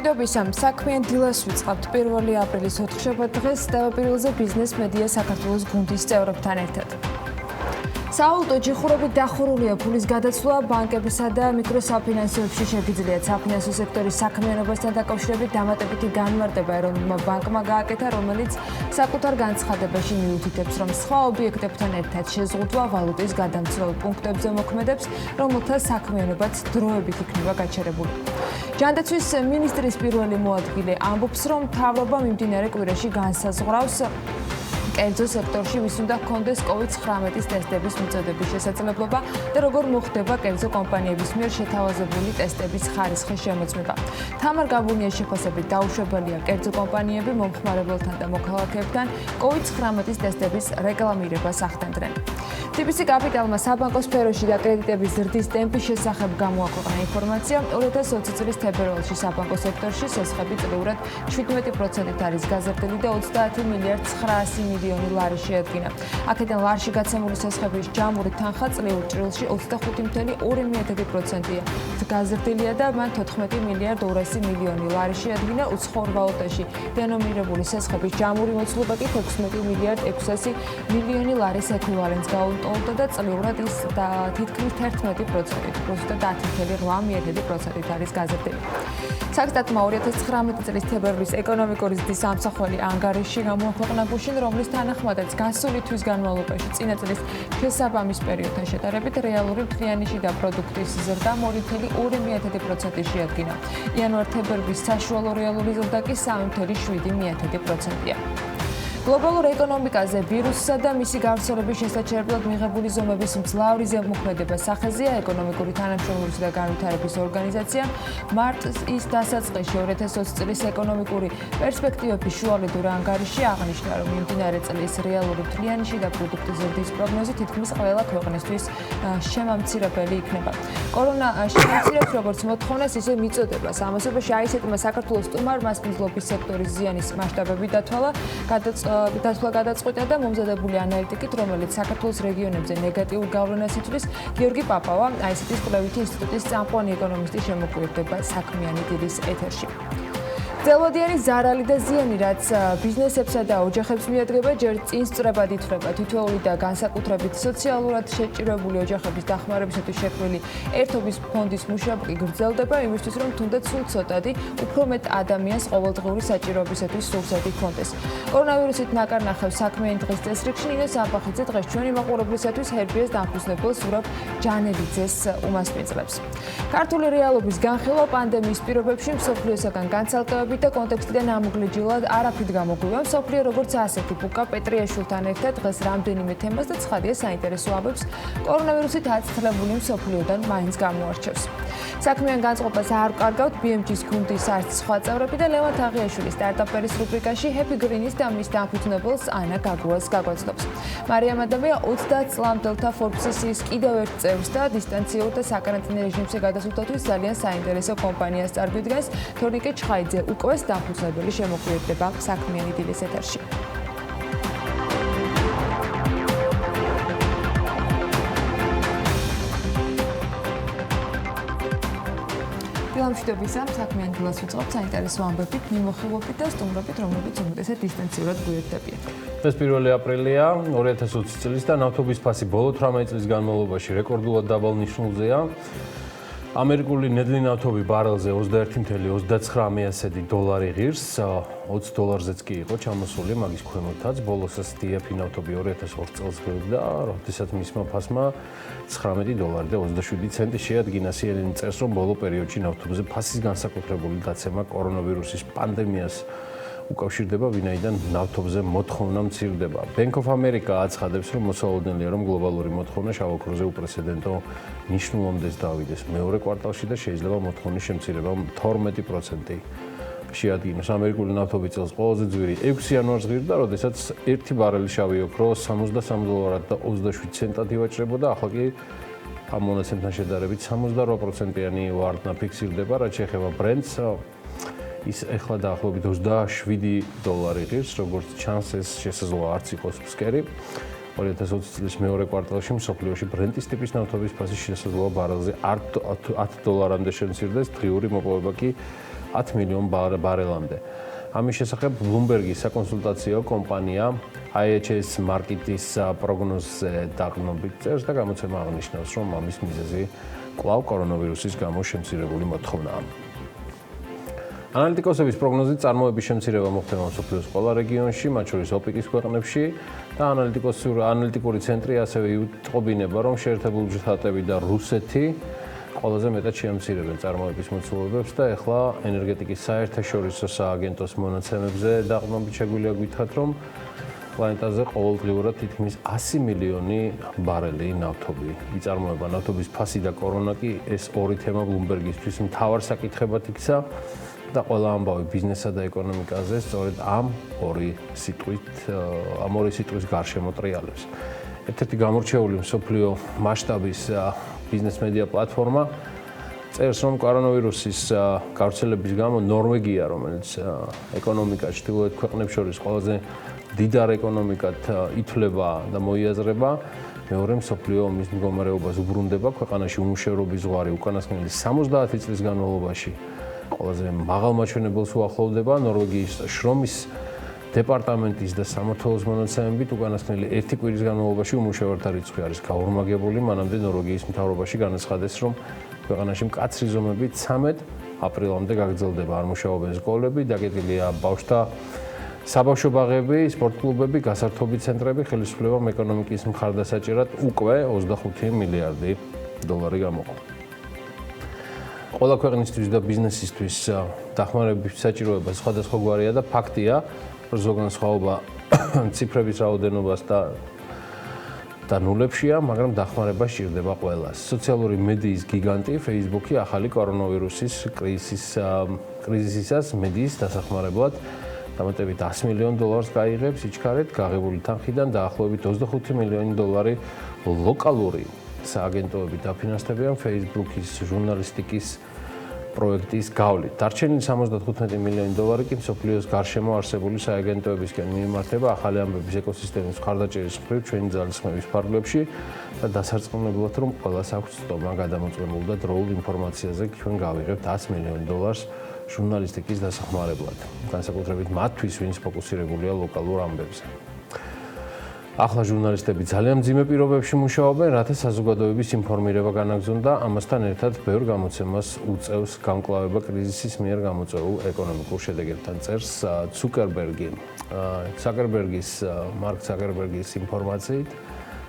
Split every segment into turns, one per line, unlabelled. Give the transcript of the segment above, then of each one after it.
მშვიდობისა, საქმიან დილას ვიწყებთ 1 აპრილის 4 დღეს ტელეპირებზე ბიზნეს მედია საქართველოს გუნდის წევრებთან ერთად. სავალუტო ჯიხურობით დახურულია ფულის გადაცვლა ბანკებსა და მიკროსაფინანსოებში შეგიძლიათ საფინანსო სექტორის საქმიანობასთან დაკავშირებით დამატებითი განმარტება ეროვნულმა ბანკმა გააკეთა, რომელიც საკუთარ განცხადებაში მიუთითებს, რომ სხვა ობიექტებთან ერთად შეზღუდვა ვალუტის გადამცრელ პუნქტებზე მოქმედებს, რომელთა საქმიანობაც დროებით იქნება გაჩერებული. ჯანდაცვის მინისტრის პირველი მოადგილე ამბობს, რომ მთავრობა მიმდინარე კვირაში განსაზღვრავს კერძო სექტორში ვის უნდა ჰქონდეს COVID-19 ტესტების მიწოდების შესაძლებლობა და როგორ მოხდება კერძო კომპანიების მიერ შეთავაზებული ტესტების ხარისხის შემოწმება. თამარ გაბუნიას შეფასებით დაუშვებელია კერძო კომპანიები მომხმარებელთან და მოქალაქეებთან COVID-19 ტესტების რეკლამირებას ახდენდნენ. TBC კაპიტალმა საბანკო სფეროში და კრედიტების ზრდის ტემპის შესახებ გამოაქვეყნა ინფორმაცია. 2020 წლის თებერვალში საბანკო სექტორში სესხები წლიურად 17% არის გაზრდილი და 30 მილიარდ 900 მილიონი ლარი შეადგინა. აქედან ლარში გაცემული სესხების ჯამური თანხა წლიურ ჭრილში 25.2%-ია. გაზრდილია და მან 14 მილიარდ 200 მილიონი ლარი შეადგინა. უცხოურ ვალუტაში დენომინირებული სესხების ჯამური მოცულობა კი 16 მილიარდ 600 მილიონი ლარის ექვივალენტს გაუტოლდა და წლიურად ის თითქმის 11%-ით, ზუსტად 10.8% არის გაზრდილი. საქსტატმა 2019 წლის თებერვლის ეკონომიკური ზრდის ამსახველი ანგარიში გამოაქვეყნა გუშინ, რომლის თანახმადაც გასული თვის განმავლობაში წინა წლის შესაბამის პერიოდთან შედარებით რეალური მთლიანი შიდა პროდუქტის ზრდა 2.2% შეადგინა. იანვარ-თებერვლის საშუალო რეალური ზრდა კი 3.7%-ია. გლობალურ ეკონომიკაზე ვირუსსა და მისი გავრცელების შესაჩერებლად მიღებული ზომების მძლავრი ზემოქმედება სახეზეა. ეკონომიკური თანამშრომლობის და განვითარების ორგანიზაციამ მარტის დასაწყისში 2020 წლის ეკონომიკური პერსპექტივების შუალედურ ანგარიში აღნიშნა, რომ მიმდინარე წლის რეალური მთლიანი შიდა პროდუქტის ზრდის პროგნოზი თითქმის ყველა ქვეყნისთვის შემამცირებელი იქნება. კორონა შემამცირებს როგორც მოთხოვნას, ისე მიწოდებას. ამასობაში აისეტმა საქართველოს სტუმარმა მასპინძლობის სექტორის ზიანის მასშტაბები დათვლა გადაწყვიტა და მომზადებული ანალიტიკით, რომელიც საქართველოს რეგიონებზე ნეგატიურ გავლენას ითვლის, გიორგი პაპავა, აისეტის კვლევითი ინსტიტუტის წამყვანი ეკონომისტი შემოგვიერთდება საქმიანი დილის ეთერში. ძელვადიანი ზარალი და ზიანი, რაც ბიზნესებსა და ოჯახებს მიადგება, ჯერ წინ სწრებად ითვლება. თითოეული და განსაკუთრებით სოციალურად შეჭირებული ოჯახების დახმარებისათვის შექმნილი ერთობის ფონდის მუშაობა გრძელდება იმისთვის, რომ თუნდაც სულ ცოტადი, უფრო მეტ ადამიანს ყოველდღიური საჭიროებისათვის სურსათი ჰქონდეს. კორონავირუსით ნაკარნახევ საქმიანი დღის წესრიგში ნინო სამპახიძე დღეს ჩვენი მაყურებლისათვის ჰერბიეს დამფუძნებელ ზურაბ ჯანელიძეს უმასპინძლებს. ქართული რეალობის განხილვა პანდემიის პირობებში მსოფლიოსაგან განცალკევებით და კონტექსტიდან ამოგლიჯილად არაფრით გამოგვივა. მსოფლიო როგორც ასეთი ბუკა პეტრიაშვილთან ერთად დღეს რამდენიმე თემას და ცხადია საინტერესო აბებს კორონავირუსით აცხრებული მსოფლიოდან მაინც გამოარჩევს. საქმიან განწყობას არ ვკარგავთ BMG-ის გუნდის არც სხვა წევრები და ლევან თაღიაშვილის სტარტაპერის რუბრიკაში ჰეპი გრინის და მის დამფუძნებელს ანა გაგუას გაგვაცნობს. მარიამ ადამია 30 წლამდელთა Forbes-ის კიდევ ერთ წევრს და დისტანციურ და საკარანტინო რეჟიმზე გადასვლისთვის ძალიან საინტერესო კომპანიას წარგვიდგენს. თორნიკე ჩხაიძე უკვე დამფუძნებელი შემოგვიერთდება საქმიანი დილის ეთერში. მშვიდობისა, საქმიანი დილას ვიწყებთ საინტერესო ამბებით, მიმოხილვებით და სტუმრობით, რომლებიც უმეტესად დისტანციურად გვერდებიან.
დღეს 1 აპრილია 2020 წლის და ნავთობის ფასი ბოლო 18 წლის განმავლობაში რეკორდულად დაბალ ნიშნულზეა. ამერიკული ნედლი ნავთობი ბარელზე 21.39 დოლარი ღირს, $20-ზეც კი იყო ჩამოსული მაგის ქვემოთაც. ბოლოსას DAP ნავთობი 2002 წელს ღირდა, როდესაც მისმა ფასმა $19.27 შეადგინა. CNN წერს, რომ ბოლო პერიოდში ნავთობზე ფასის განსაკუთრებული დაცემა კორონავირუსის პანდემიას უკავშირდება, ვინაიდან ნავთობზე მოთხოვნა მცირდება. Bank of America აცხადებს, რომ მოსალოდნელია, რომ გლობალური მოთხოვნა შავოქროზე უპრეცედენტო ნიშნულობამდე დავიდეს მეორე კვარტალში და შეიძლება მოთხოვნის შემცირება 12% შეადგინოს. ამერიკული ნავთობი წელს ყველაზე ძვირი 6 იანვარს ღირდა, როდესაც 1 ბარელი შავი ოქრო $63.27 ივაჭრებოდა, ახლა კი ამ მონაცემთან შედარებით 68%-იანი ვარდნა ფიქსირდება, რაც შეეხება ბრენტს. ის ეხლა დაახლოებით $27 ღირს, როგორც ჩანს ეს შესაძლოა არც იყოს ფსკერი. 2020 წლის მეორე კვარტალში მსოფლიოში ბრენტის ტიპის ნავთობის ფასი შესაძლოა ბარელზე $10-მდე შემცირდეს, დღიური მოპოვება კი 10 მილიონ ბარელამდე. ამის შესახებ Bloomberg-ის საკონსულტაციო კომპანია IHS Markit-ის პროგნოზზე დაყრდნობით წერს და გამოცემა აღნიშნავს, რომ ამის მიზეზი კვლავ კორონავირუსის გამო შემცირებული მოთხოვნაა. ანალიტიკოსების პროგნოზით წარმოების შემცირება მოხდება მსოფლიოს ყველა რეგიონში, მათ შორის ოპეკის ქვეყნებში და ანალიტიკური ცენტრი ასევე იტყობინება, რომ შეერთებული შტატები და რუსეთი ყველაზე მეტად შეამცირებენ წარმოების მოცულობებს და ეხლა ენერგეტიკის საერთაშორისო სააგენტოს მონაცემებზე დაყრდნობით შეგვიძლია გითხრათ, რომ პლანეტაზე ყოველდღიურად თითქმის 100 მილიონი ბარელი ნავთობი იწარმოება. ნავთობის ფასი და კორონა კი ეს ორი თემა Bloomberg-ისთვის მთავარ საკითხებად იქცა და ყველა ამბავი ბიზნესსა და ეკონომიკაზე სწორედ ამ ორი სიტყვის გარშემო ტრიალებს. ერთ-ერთი გამორჩეული მსოფლიო მასშტაბის ბიზნეს მედია პლატფორმა წერს, რომ კორონავირუსის გავრცელების გამო ნორვეგია, რომელიც ეკონომიკა ჩრდილოეთ ქვეყნებს შორის ყველაზე დიდარ ეკონომიკად ითვლება და მოიაზრება, მეორე მსოფლიო ომის მდგომარეობას უბრუნდება. ქვეყანაში უმუშევრობის ზღვარი უკანასკნელი 70 წლის განმავლობაში ყველაზე მაღალ მაჩვენებელს უახლოვდება. ნორვეგიის შრომის დეპარტამენტის და სამმართველოს მონაცემებით უკანასკნელი 1 კვირის განმავლობაში უმუშევართა რიცხვი არის გაორმაგებული. მანამდე ნორვეგიის მთავრობაში განაცხადეს, რომ ქვეყანაში მკაცრი ზომებით 13 აპრილამდე გაგრძელდება. არ მუშაობენ სკოლები, დაკეტილია ბავშვთა საბავშვო ბაღები, სპორტკლუბები, გასართობი ცენტრები, ხელისუფლებამ ეკონომიკის მხარდასაჭერად უკვე 25 მილიარდი დოლარი გამოყო. ყველა ქვეყნისთვის და ბიზნესისთვის დახმარების საჭიროება სხვადასხვაგვარია და ფაქტია, რომ ზოგან სხვაობა ციფრების რაოდენობას და ნულებშია, მაგრამ დახმარება სჭირდება ყველას. სოციალური მედიის გიგანტი Facebook-ი ახალი კორონავირუსის კრიზისისას მედიის დასახმარებლად დამატებით 100 მილიონ დოლარს გაიღებს სიჩქარეთ გაღებული თანხიდან დაახლოებით 25 მილიონი დოლარი ლოკალური სააგენტოები დაფინანსდებიან Facebook-ის ჟურნალისტიკის პროექტის გავლით. დარჩენილი 75 მილიონი დოლარი კი მსოფლიოს გარშემო არსებული სააგენტოებისკენ მიემართება ახალი ამბების ეკოსისტემის მხარდაჭერის მხრივ ჩვენი ძალისხმევის ფარგლებში და დასარწმუნებლად, რომ ყველას აქვს ცდომა გადამოწმებულ და დროულ ინფორმაციაზე ჩვენ გავიღებთ 100 მილიონი დოლარს ჟურნალისტიკის დასახმარებლად, განსაკუთრებით მათთვის, ვინც ფოკუსირებულია ლოკალურ ამბებზე. ახლა ჟურნალისტები ძალიან მძიმე პირობებში მუშაობენ, რათა საზოგადოების ინფორმირება განაგრძონ და ამასთან ერთად ბევრ გამოცემას უწევს გამკლავება კრიზისის მიერ გამოწვეულ ეკონომიკურ შედეგებთან, წერს მარკ ცუკერბერგის ინფორმაციით,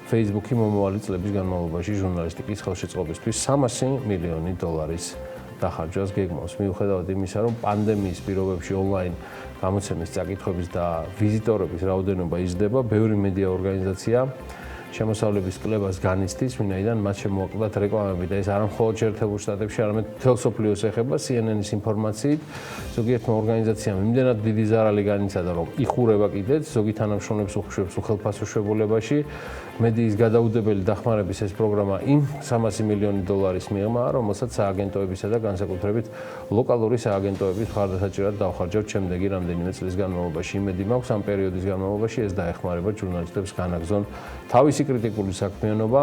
Facebook-ი მომავალი წლების განმავლობაში ჟურნალისტიკის ხელშეწყობისთვის 300 მილიონი დოლარის დახარჯვას გეგმავს. მიუხედავად იმისა, რომ პანდემიის პირობებში ონლაინ გამოცემის წაკითხების და ვიზიტორების რაოდენობა იზრდება, ბევრი მედია ორგანიზაცია შემოსავლების კლებას განიცდის, ვინაიდან მათ შემოაკლდათ რეკლამები და ეს არა მხოლოდ შეერთებულ შტატებში, არამედ მთელ მსოფლიოს ეხება. CNN-ის ინფორმაციით, ზოგიერთმა ორგანიზაციამ იმდენად დიდი ზარალი განიცადა, რომ იხურება კიდეც, ზოგი თანამშრომლებს უხშვებს უხელფასო შებულებაში. მედიის გადაუდებელი დახმარების ეს პროგრამა იმ 300 მილიონი დოლარის მიღმაა, რომელსაც სააგენტოებისა და განსაკუთრებით ლოკალური სააგენტოების მხარდასაჭერად დავხარჯავთ შემდეგი რამდენიმე წლის განმავლობაში. იმედი მაქვს, ამ პერიოდის განმავლობაში ეს დაეხმარება ჟურნალისტებს განაგრძონ თავისი კრიტიკული საქმიანობა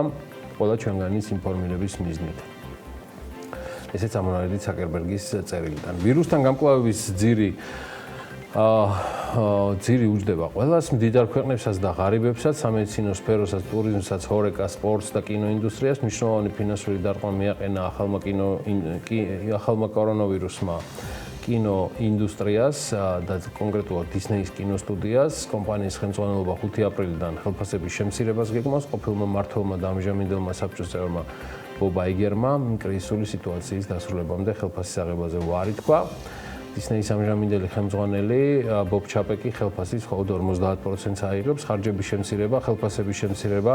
ყველა ჩვენგანის ინფორმირების მიზნით. ესეც ამონარიდი ცუკერბერგის წერილიდან. ვირუსთან გამკლავების ძირი უჯდება ყველას, მდიდარ ქვეყნებსაც და ღარიბებსაც, სამედიცინო სფეროსაც, ტურიზმსაც, ჰორეკას, სპორტს და კინოინდუსტრიას. მნიშვნელოვანი ფინანსური დარტყმა მიაყენა ახალმა კორონავირუსმა კინოინდუსტრიას და კონკრეტულად დისნეის კინოსტუდიას. კომპანიის ხელმძღვანელობა 5 აპრილიდან ხელფასების შემცირებას გეგმავს. ყოფილმა მმართველმა და ამჟამინდელმა საბჭოს წევრმა ბობ აიგერმა კრიზისული სიტუაციის დასრულებამდე ხელფასის აღებაზე უარი თქვა. დისნეის ამჟამინდელი ხელმძღვანელი ბობ ჩაპეკი ხელფასის მხოლოდ 50%-ს აიღებს. ხარჯების შემცირება, ხელფასების შემცირება,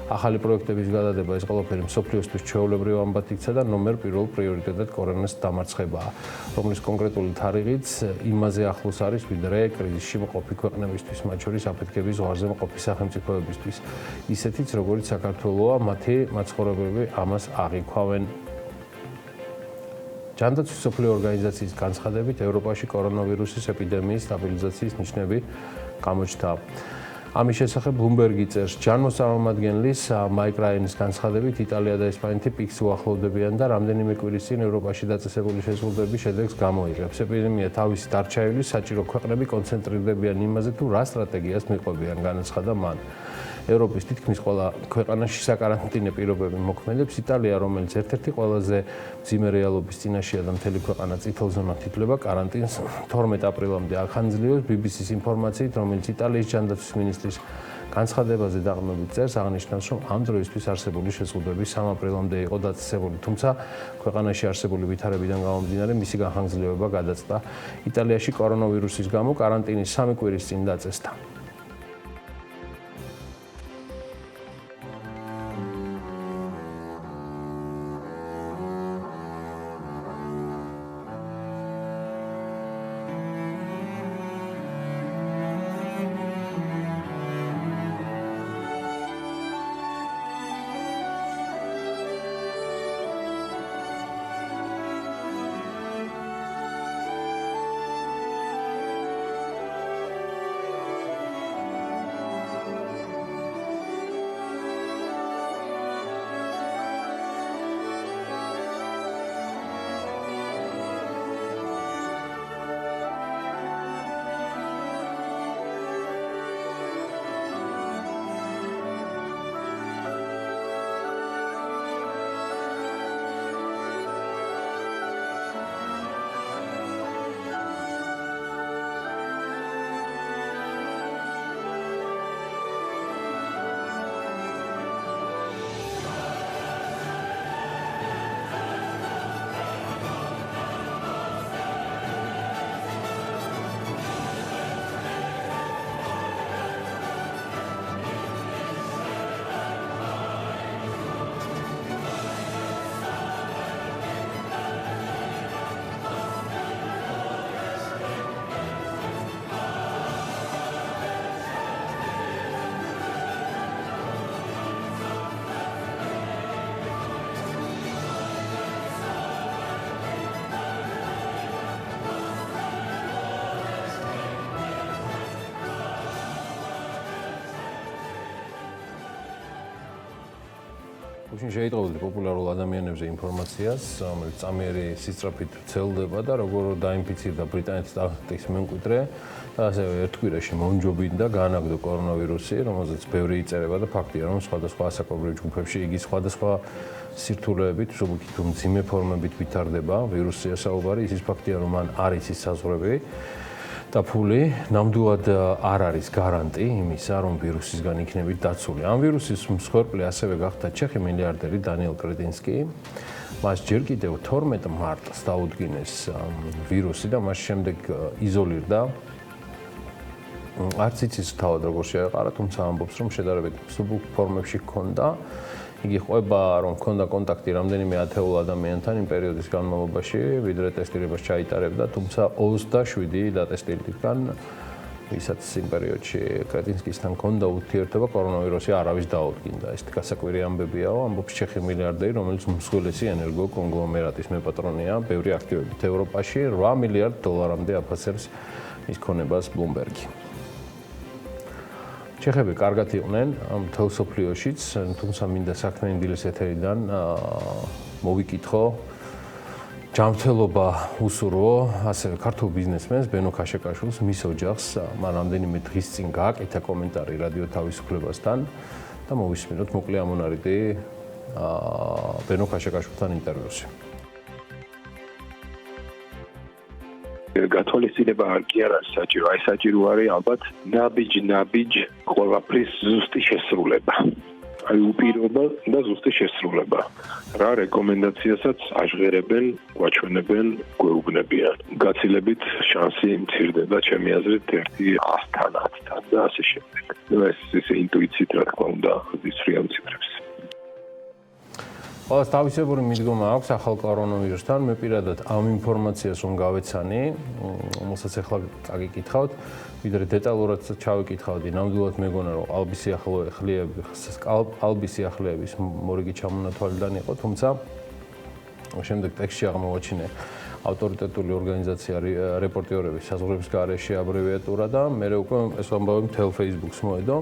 ახალი პროექტების გადადება, ეს ყველაფერი მსოფლიოსთვის ჩვეულებრივ ამბად იქცა და ნომერ პირველ პრიორიტეტად კორონას დამარცხებაა, რომლის კონკრეტული თარიღიც იმაზე ახლოს არის, ვიდრე კრიზისში მყოფი ქვეყნებისთვის, მათ შორის აფეთქების ზღვარზე მყოფი სახელმწიფოებისთვის. ისეთიც, როგორც საქართველოა, მათი მაცხოვრებლები ამას აღიქვავენ. ჯანდაცვის მსოფლიო ორგანიზაციის განცხადებით, ევროპაში კორონავირუსის ეპიდემიის სტაბილიზაციის ნიშნები გამოჩნდა. ამის შესახებ Bloomberg-ი წერს, ჯანმოწარმოადგენლის მაიკ რაიანის განცხადებით, იტალია და ესპანეთი პიკს უახლოვდებიან და რამდენიმე კვირის წინ ევროპაში დაწესებული შეზღუდვების შედეგს გამოიღებს. ეპიდემია თავისი დარჩევის საჭირო ქვეყნები კონცენტრირდებიან იმაზე, თუ რა სტრატეგიას მიყვებიან, განაცხადა მან. ევროპის თითქმის ყველა ქვეყანაში საკარანტინო პირობები მოქმედებს. იტალია, რომელიც ერთ-ერთი ყველაზე მძიმე რეალობის წინაშეა და მთელი ქვეყანა წითელ ზონად ითვლება, კარანტინს 12 აპრილამდე ახანძლიებს. BBC-ს ინფორმაციით, რომელიც იტალიის ჯანდაცვის მინისტრის განცხადებაზე დაყრდნობით წერს, აღნიშნავს, რომ ამ დროისთვის არსებული შეზღუდვები 3 აპრილამდე იყო დაწესებული, თუმცა ქვეყანაში არსებული ვითარებიდან გამომდინარე მისი განხანგრძლივება გადაწყდა. იტალიაში კორონავირუსის გამო კარანტინის 3 კვირის წინ დაწესდა. შეიტყობოდით პოპულარულ ადამიანებზე ინფორმაციას, რომელიც წამიერი სისწრაფით ვრცელდება და როგორ დაინფიცირდა ბრიტანეთის ტახტის მემკვიდრე და ასევე ერთ კვირაში მომჯობინდა გაანაგდო კორონავირუსი, რომელზეც ბევრი იწერება და ფაქტია, რომ სხვადასხვა ასაკობრივ ჯგუფებში იგი სხვადასხვა სირთულეებით, მსუბუქი თუ მძიმე ფორმებით ვითარდება. ვირუსია საუბარი, ის ფაქტია, რომ მან არ იცის საზღვრები და ფული ნამდვილად არ არის გარანტი იმისა, რომ ვირუსისგან იქნებით დაცული. ამ ვირუსის მსხვერპლი ასევე გახდა ჩეხი მილიარდერი დანიელ კრეტინსკი. მას ჯერ კიდევ 12 მარტს დაუდგინეს ვირუსი და მას შემდეგ იზოლირდა. არც იცის თავად როგორ შეეყარა, თუმცა ამბობს, რომ შედარებით მსუბუქ ფორმებში ჰქონდა. იგი ყვება, რომ ჰქონდა კონტაქტი რამდენიმე ათეულ ადამიანთან იმ პერიოდის განმავლობაში, ვიდრე ტესტირებას ჩაიტარებდა, თუმცა 27 დატესტირდიდან, ვისაც იმ პერიოდში კრეტინსკისთან ჰქონდა ურთიერთობა, კორონავირუსი არავის დაუდგინდა. ეს გასაკვირი ამბებიაო, ამბობს ჩეხი მილიარდერი, რომელიც უმსხვილესი ენერგო კონგლომერატის მეპატრონეა, ბევრი აქტივობით ევროპაში, 8 მილიარდ დოლარამდე აფასებს მის ქონებას Bloomberg-ი. ჩეხები კარგად იყვნენ მთელ სოფლიოშიც, თუმცა მინდა საქმიანი დილის ეთერიდან მოვიკითხო ჯანმრთელობა უსურვო ასევე ქართულ ბიზნესმენს ბენო ქაშეკაშვილს, მის ოჯახს. მან რამდენიმე დღის წინ გააკეთა კომენტარი რადიო თავისუფლებასთან და მოვისმინოთ მოკლე ამონარიდი ბენო ქაშეკაშვილთან ინტერვიუში.
გათვალისწინება არ კი არა საჭირო, აი საჭირო არის ალბათ ნაბიჯ ყველაფრის ზუსტი შესრულება. აი უპირობა და ზუსტი შესრულება. რა რეკომენდაციასაც აჟღერებენ, გვაჩვენებენ, გვეუბნებიან. გაცილებით შანსი მცირდება ჩემი აზრით 1-10-თან და ასე შემდეგ. ეს ინტუიციით რა თქმა უნდა ისრიან ციფრებს.
ყველას თავისებური მიდგომა აქვს ახალ კორონავირუსთან. მე პირადად ამ ინფორმაციას რომ გავეცანი, რომელსაც ახლა წაგიკითხავთ, ვიდრე დეტალურად ჩავიკითხავდი, ნამდვილად მეგონა რომ ალბის სიახლეების მორიგი ჩამონათვალიდან იყო, თუმცა შემდეგ ტექსტში აღმოვაჩინე ავტორიტეტული ორგანიზაცია რეპორტიორების საზღვრების გარეშე აბრევიატურა და მე უკვე ეს ამბავი მთელ Facebook-ს მოედო.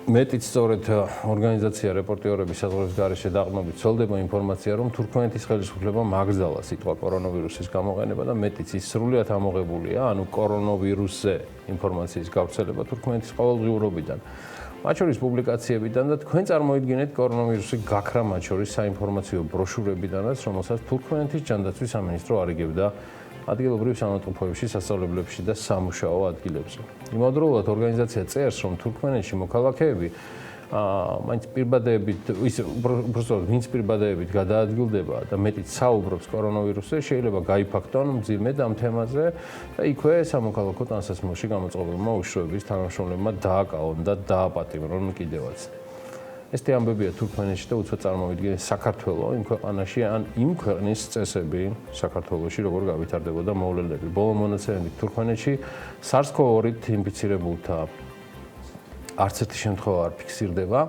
მეტიც სწორედ ორგანიზაცია რეპორტიორების საზღვრების გარეშე დაყრდნობით ცოლდება ინფორმაცია, რომ თურქმენეთის ხელისუფლებამ აკრძალა სიტყვა კორონავირუსის გამოყენება და მეტიც ის სრულიად ამოღებულია, ანუ კორონავირუსზე ინფორმაციის გავრცელება თურქმენეთის ყოველდღიურობიდან. მათ შორის პუბლიკაციებიდან და თქვენ წარმოიდგინეთ კორონავირუსი გაქრა მათ შორის საინფორმაციო ბროშურებიდანაც, რომელსაც თურქმენეთის ჯანდაცვის სამინისტრო არიგებდა ადგილობრივ სამავთყოფოებში, სასწავლებლებში და სამუშაო ადგილებზე. იმავდროულად ორგანიზაცია წერს, რომ თურქმენეთში მოქალაქეები მაინც პირბადეებით, ვინც პირბადეებით გადაადგილდება და მეტიც საუბრობს კორონავირუსზე, შეიძლება გაიფაქტონ მძიმედ ამ თემაზე და იქვე სამოქალაქო ტანსაცმელში გამოწყობილმა უშუალოების თანამშრომლებმა დააკავონ და დააპატიმრონ კიდევაც. ეს ამბებია თურქმენეთში და უცბად წარმოვიდგინეთ საქართველოს იმ ქვეყანაში ან იმ ქვეყნის წესები საქართველოში როგორ გავითარდებოდა მოვლენები. ბოლო მონაცემებით თურქმენეთში SARS-CoV-2-ით ინფიცირებულთა არც ერთი შემთხვევა არ ფიქსირდება.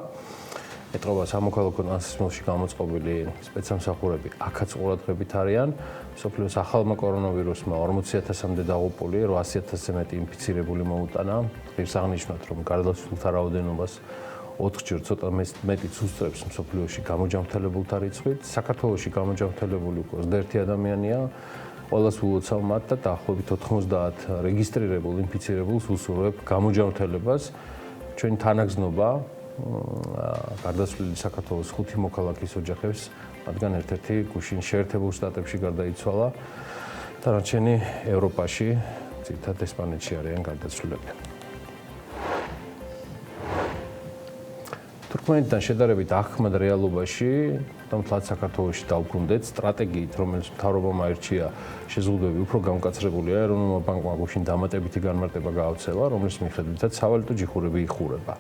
ეტყობა სამოქალაქო ტანსაცმელში გამოწყობილი სპეცსამსახურები აქაც ყურადღებით არიან. მსოფლიოს ახალმა კორონავირუსმა 40,000-მდე დაღუპული, 800,000-ზე მეტი ინფიცირებული მოუტანა. ღირს აღნიშნავთ, რომ გარდაცვლილთა რაოდენობას 4-ჯერ ცოტა მეტიც უსწრებს მსოფლიოში გამოჯანმრთელებულთა რიცხვით. საქართველოში გამოჯანმრთელებული უკვე 21 ადამიანია. ყველას ულოცავ მათ და დაახლოებით 90 რეგისტრირებულ ინფიცირებულს უსურვებ გამოჯანმრთელებას. ჩვენი თანაგზნობა გარდაცვლილი საქართველოს 5 მოქალაქის ოჯახებს, მათგან ერთ-ერთი გუშინ შეერთებულ შტატებში გარდაიცვალა. დანარჩენი ევროპაში, ძირითადად ესპანეთში არიან გარდაცვლილები. თურქმენეთთან შედარებით აღქმად რეალობაში და მთლად საქართველოში დავბრუნდეთ სტრატეგიით, რომელიც მთავრობამ აირჩია შეზღუდვები უფრო გამკაცრებულია, ეროვნულმა ბანკმა გუშინ დამატებითი განმარტება გაავრცელა, რომლის მიხედვითაც სავალუტო ჯიხურები იხურება.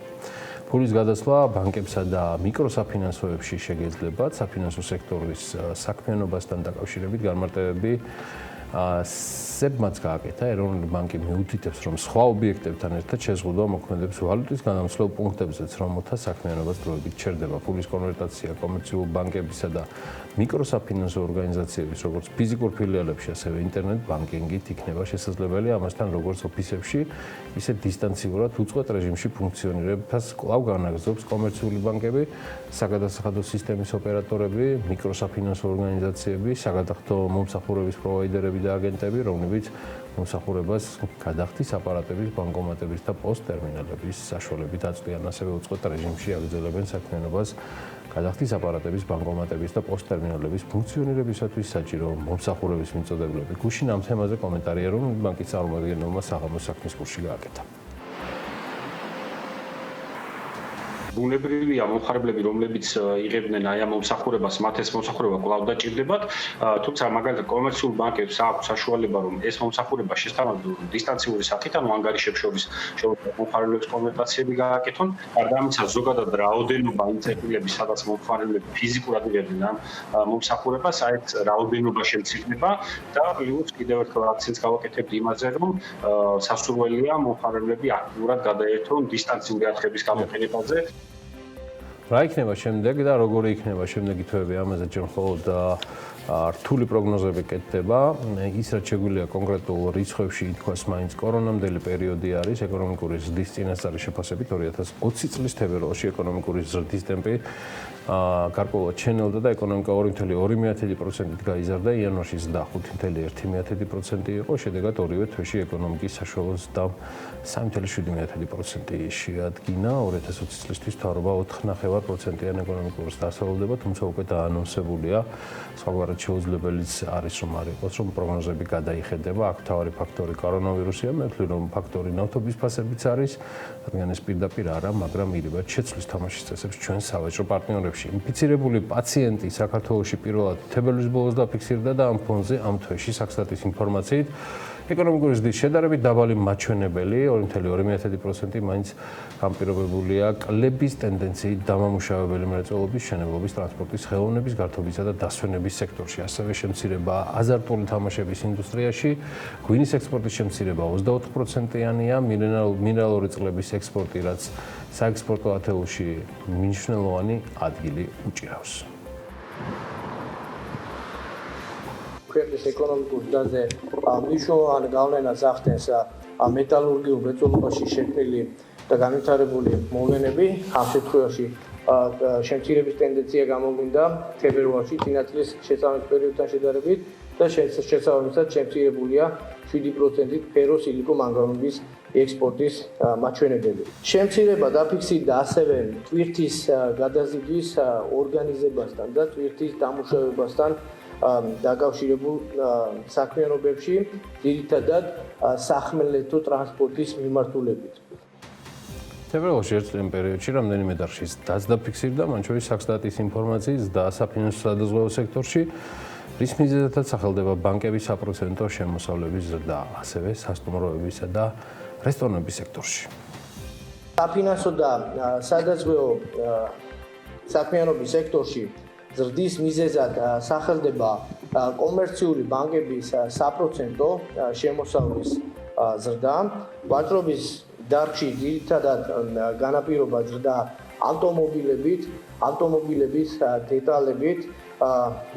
ფულის გადასვლა ბანკებსა და მიკროსაფინანსოებში შეგეძლებათ, საფინანსო სექტორის საქმიანობასთან დაკავშირებით განმარტებები სებმაც გააკეთა. ეროვნული ბანკი მიუთითებს, რომ სხვა ობიექტებთან ერთად შეზღუდვა მოქმედებს ვალუტის განამცლელ პუნქტებზეც, რომელთა საქმიანობას დროებით ჩერდება. ფულის კონვერტაცია კომერციულ ბანკებისა და მიკროსაფინანსო ორგანიზაციების, როგორც ფიზიკურ ფილიალებში, ასევე ინტერნეტ ბანკინგით იქნება შესაძლებელი, ამასთან როგორც ოფისებში, ისე დისტანციურად უწყვეტ რეჟიმში ფუნქციონირებას კვლავ განაგრძობს კომერციული ბანკები, საგადასახადო სისტემის ოპერატორები, მიკროსაფინანსო ორგანიზაციები, საგადახდო მომსახურების პროვაიდერები და აგენტები, რომლებიც მომსახურებას გადახდის აპარატების, ბანკომატების და პოსტ ტერმინალების საშუალებით აწვდიან, ასევე უწყვეტ რეჟიმში აგრძელებენ საქმიანობას გადახდის აპარატების, ბანკომატების და პოსტ ტერმინალების ფუნქციონირებისათვის საჭირო მომსახურების მიწოდებლები. გუშინ ამ თემაზე კომენტარი ეროვნული ბანკის წარმომადგენელმა საღამოს საქმის კურსში გააკეთა.
ბუნებრივია მომხარებლები, რომლებიც იღებდნენ აი ამ მომსახურებას, მათ ეს მომსახურება კვლავ დაჭირდებათ, თუმცა მაგალითად კომერციულ ბანკებს აქვს საშუალება, რომ ეს მომსახურება შესთავაზონ დისტანციური სახით, ანუ ანგარიშებს შორის მომხარებლების კონვერტაციები გააკეთონ. გარდა ამისა, ზოგადად რაოდენობა იმ წერტილების, სადაც მომხარებლები ფიზიკურად იღებდნენ ამ მომსახურებას, აი ეს რაოდენობა შემცირდება და პლუს კიდევ ერთხელ აქცენტს გავაკეთებთ იმაზე, რომ სასურველია მომხარებლები აქტიურად გადაერთონ დისტანციური არხების გამოყენებაზე.
რა იქნება შემდეგ და როგორი იქნება შემდეგი თვეები, ამაზე ჯერ მხოლოდ რთული პროგნოზები კეთდება. ის რაც შეგვიძლია კონკრეტულ რიცხვებში ითქვას, მაინც კორონამდელი პერიოდი არის ეკონომიკური ზრდის წინასწარი შეფასებით 2020 წლის თებერვალში ეკონომიკური ზრდის ტემპი გარკვეულად ჩენელდა და ეკონომიკა 2.2%-ით გაიზარდა, იანვარში ზრდა 5.1% იყო, შედეგად ორივე თვეში ეკონომიკის საშუალო ზრდა 3.7% შეადგინა. 2020 წლისთვის მთავრობა 4.5%-იან ეკონომიკურ ზრდას ელოდება, თუმცა უკვე დაანონსებულია სხვაგვარად შეუძლებელიც არის, რომ არ იყოს, რომ პროგნოზები გადაიხედება. აქ მთავარი ფაქტორი კორონავირუსია, მე ვთვლი, რომ ფაქტორი ნავთობის ფასებიც არის, რადგან ეს პირდაპირ არა, მაგრამ ირიბად შეცვლის თამაშის წესებს ჩვენ სავაჭრო პარტნიორებში. ინფიცირებული პაციენტი საქართველოში პირველად თებერვლის ბოლოს დაფიქსირდა და ამ ფონზე ამ თვეში საქსტატის ინფორმაციით ეკონომიკური ზრდის შედარებით დაბალი მაჩვენებელი 2.2% მაინც განპირობებულია კლების ტენდენციით დამამუშავებელი მრეწველობის, მშენებლობის, ტრანსპორტის, ხელოვნების, გართობისა და დასვენების სექტორში. ასევე შემცირება აზარტული თამაშების ინდუსტრიაში, ღვინის ექსპორტის შემცირება 24%-იანია, მინერალური წყლების ექსპორტი, რაც საექსპორტო ათეულში მნიშვნელოვანი ადგილი უჭირავს.
ქვეყნის ეკონომიკურ დაზე მნიშვნელოვანი გავლენას ახდენს მეტალურგიულ მრეწველობაში შექმნილი და განვითარებული მოვლენები. ამ შემთხვევაში შემცირების ტენდენცია გამოგვინდა თებერვალში წინა წლის შესაბამის პერიოდთან შედარებით და შესაბამისად შემცირებულია 7%-ით ფერო-სილიკო-მანგანუმის ექსპორტის მაჩვენებელი. შემცირება დაფიქსირდა ასევე ტვირთის გადაზიდვის ორგანიზებასთან და ტვირთის დამუშავებასთან დაკავშირებულ საქმიანობებში, ძირითადად სახმელეთო ტრანსპორტის მიმართულებით.
თებერვალში ერთ წლიან პერიოდში რამდენიმე დარგში დაცდა ფიქსირდა, მათ შორის საქსტატის ინფორმაციის და საფინანსო სადაზღვევო სექტორში, რის მიზეზადაც სახელდება ბანკების საპროცენტო შემოსავლების ზრდა, ასევე სასტუმროებისა და რესტორნების სექტორში.
საფინანსო და სადაზღვევო საქმიანობის სექტორში ზრდის მიზეზად სახელდება კომერციული ბანკების საპროცენტო შემოსავლის ზრდა, ვაჭრობის დარგში ძირითადად განაპირობა ზრდა ავტომობილების დეტალებით,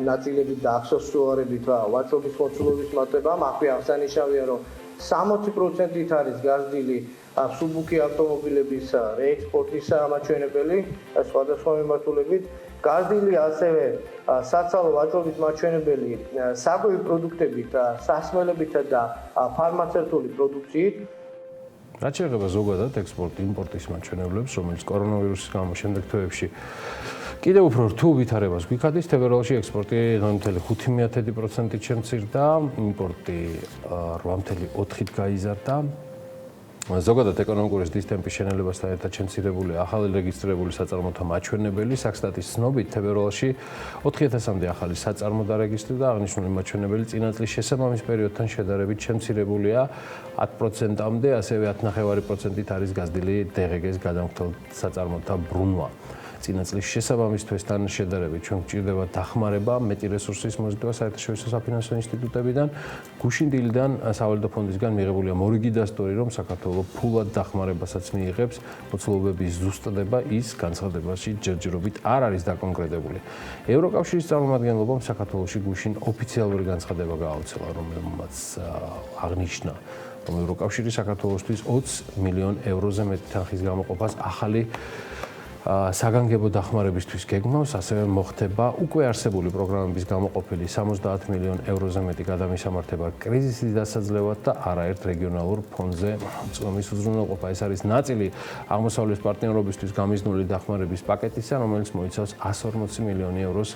ნაწილებით და აქსესუარებით ვაჭრობის მოცულობის მატებამ. აქვე აღსანიშნავია, რომ 60%-ით არის გაზრდილი სუბუქი ავტომობილების რეექსპორტის მაჩვენებელი სხვადასხვა მიმართულებით. გაზრდილი ასევე საცალო ვაჭრობის მაჩვენებელი საკვები პროდუქტებით, სასმელებითა და ფარმაცევტული პროდუქციით.
რაც შეეხება ზოგადად ექსპორტ-იმპორტის მაჩვენებლებს, რომელიც კორონავირუსის გამო შემდეგ თვეებში კიდევ უფრო რთულ ვითარებას გვიქადის, თებერვალში ექსპორტი 9.5%-ით შემცირდა, იმპორტი 8.4%-ით გაიზარდა. ზოგადად ეკონომიკური ზრდის ტემპის შენელებასთან ერთად შემცირებული ახალი რეგისტრირებული საწარმოთა მაჩვენებელი საქსტატის ცნობით თებერვალში 4000-მდე ახალი საწარმო დარეგისტრირდა, აღნიშნული მაჩვენებელი წინა წლის შესაბამის პერიოდთან შედარებით შემცირებულია 10%-მდე, ასევე 10.5%-ით არის გაზრდილი DGG-ს გადამხდელ საწარმოთა ბრუნვა. წინა წლის შესაბამის თვესთან შედარებით ჩვენ გვჭირდება დახმარება მეტი რესურსის მოზიდვა საერთაშორისო საფინანსო ინსტიტუტებიდან, გუშინ დილიდან სავალუტო ფონდისგან მიღებულია მორიგი დასტური, რომ საქართველოს ფულად დახმარებასაც მიიღებს, მოცულობების ზუსტდება ის განცხადებაში ჯერჯერობით არ არის დაკონკრეტებული. ევროკავშირის წარმომადგენლობამ საქართველოში გუშინ ოფიციალური განცხადება გააუცელა, რომელმაც აღნიშნა, რომ ევროკავშირი საქართველოსთვის 20 მილიონ ევროზე მეტი თანხის გამოყოფას ახალი საგანგებო დახმარებისთვის გეგმავს, ასევე მოხდება უკვე არსებული პროგრამების გამოყოფილი 70 მილიონ ევროზე მეტი გადამისამართება კრიზისის დასაძლევად და არაერთ რეგიონალურ ფონდზე წვიმის უზრუნველყოფა. ეს არის ნაწილი აღმოსავლეთის პარტნიორობისთვის გამიზნული დახმარების პაკეტისა, რომელიც მოიცავს 140 მილიონი ევროს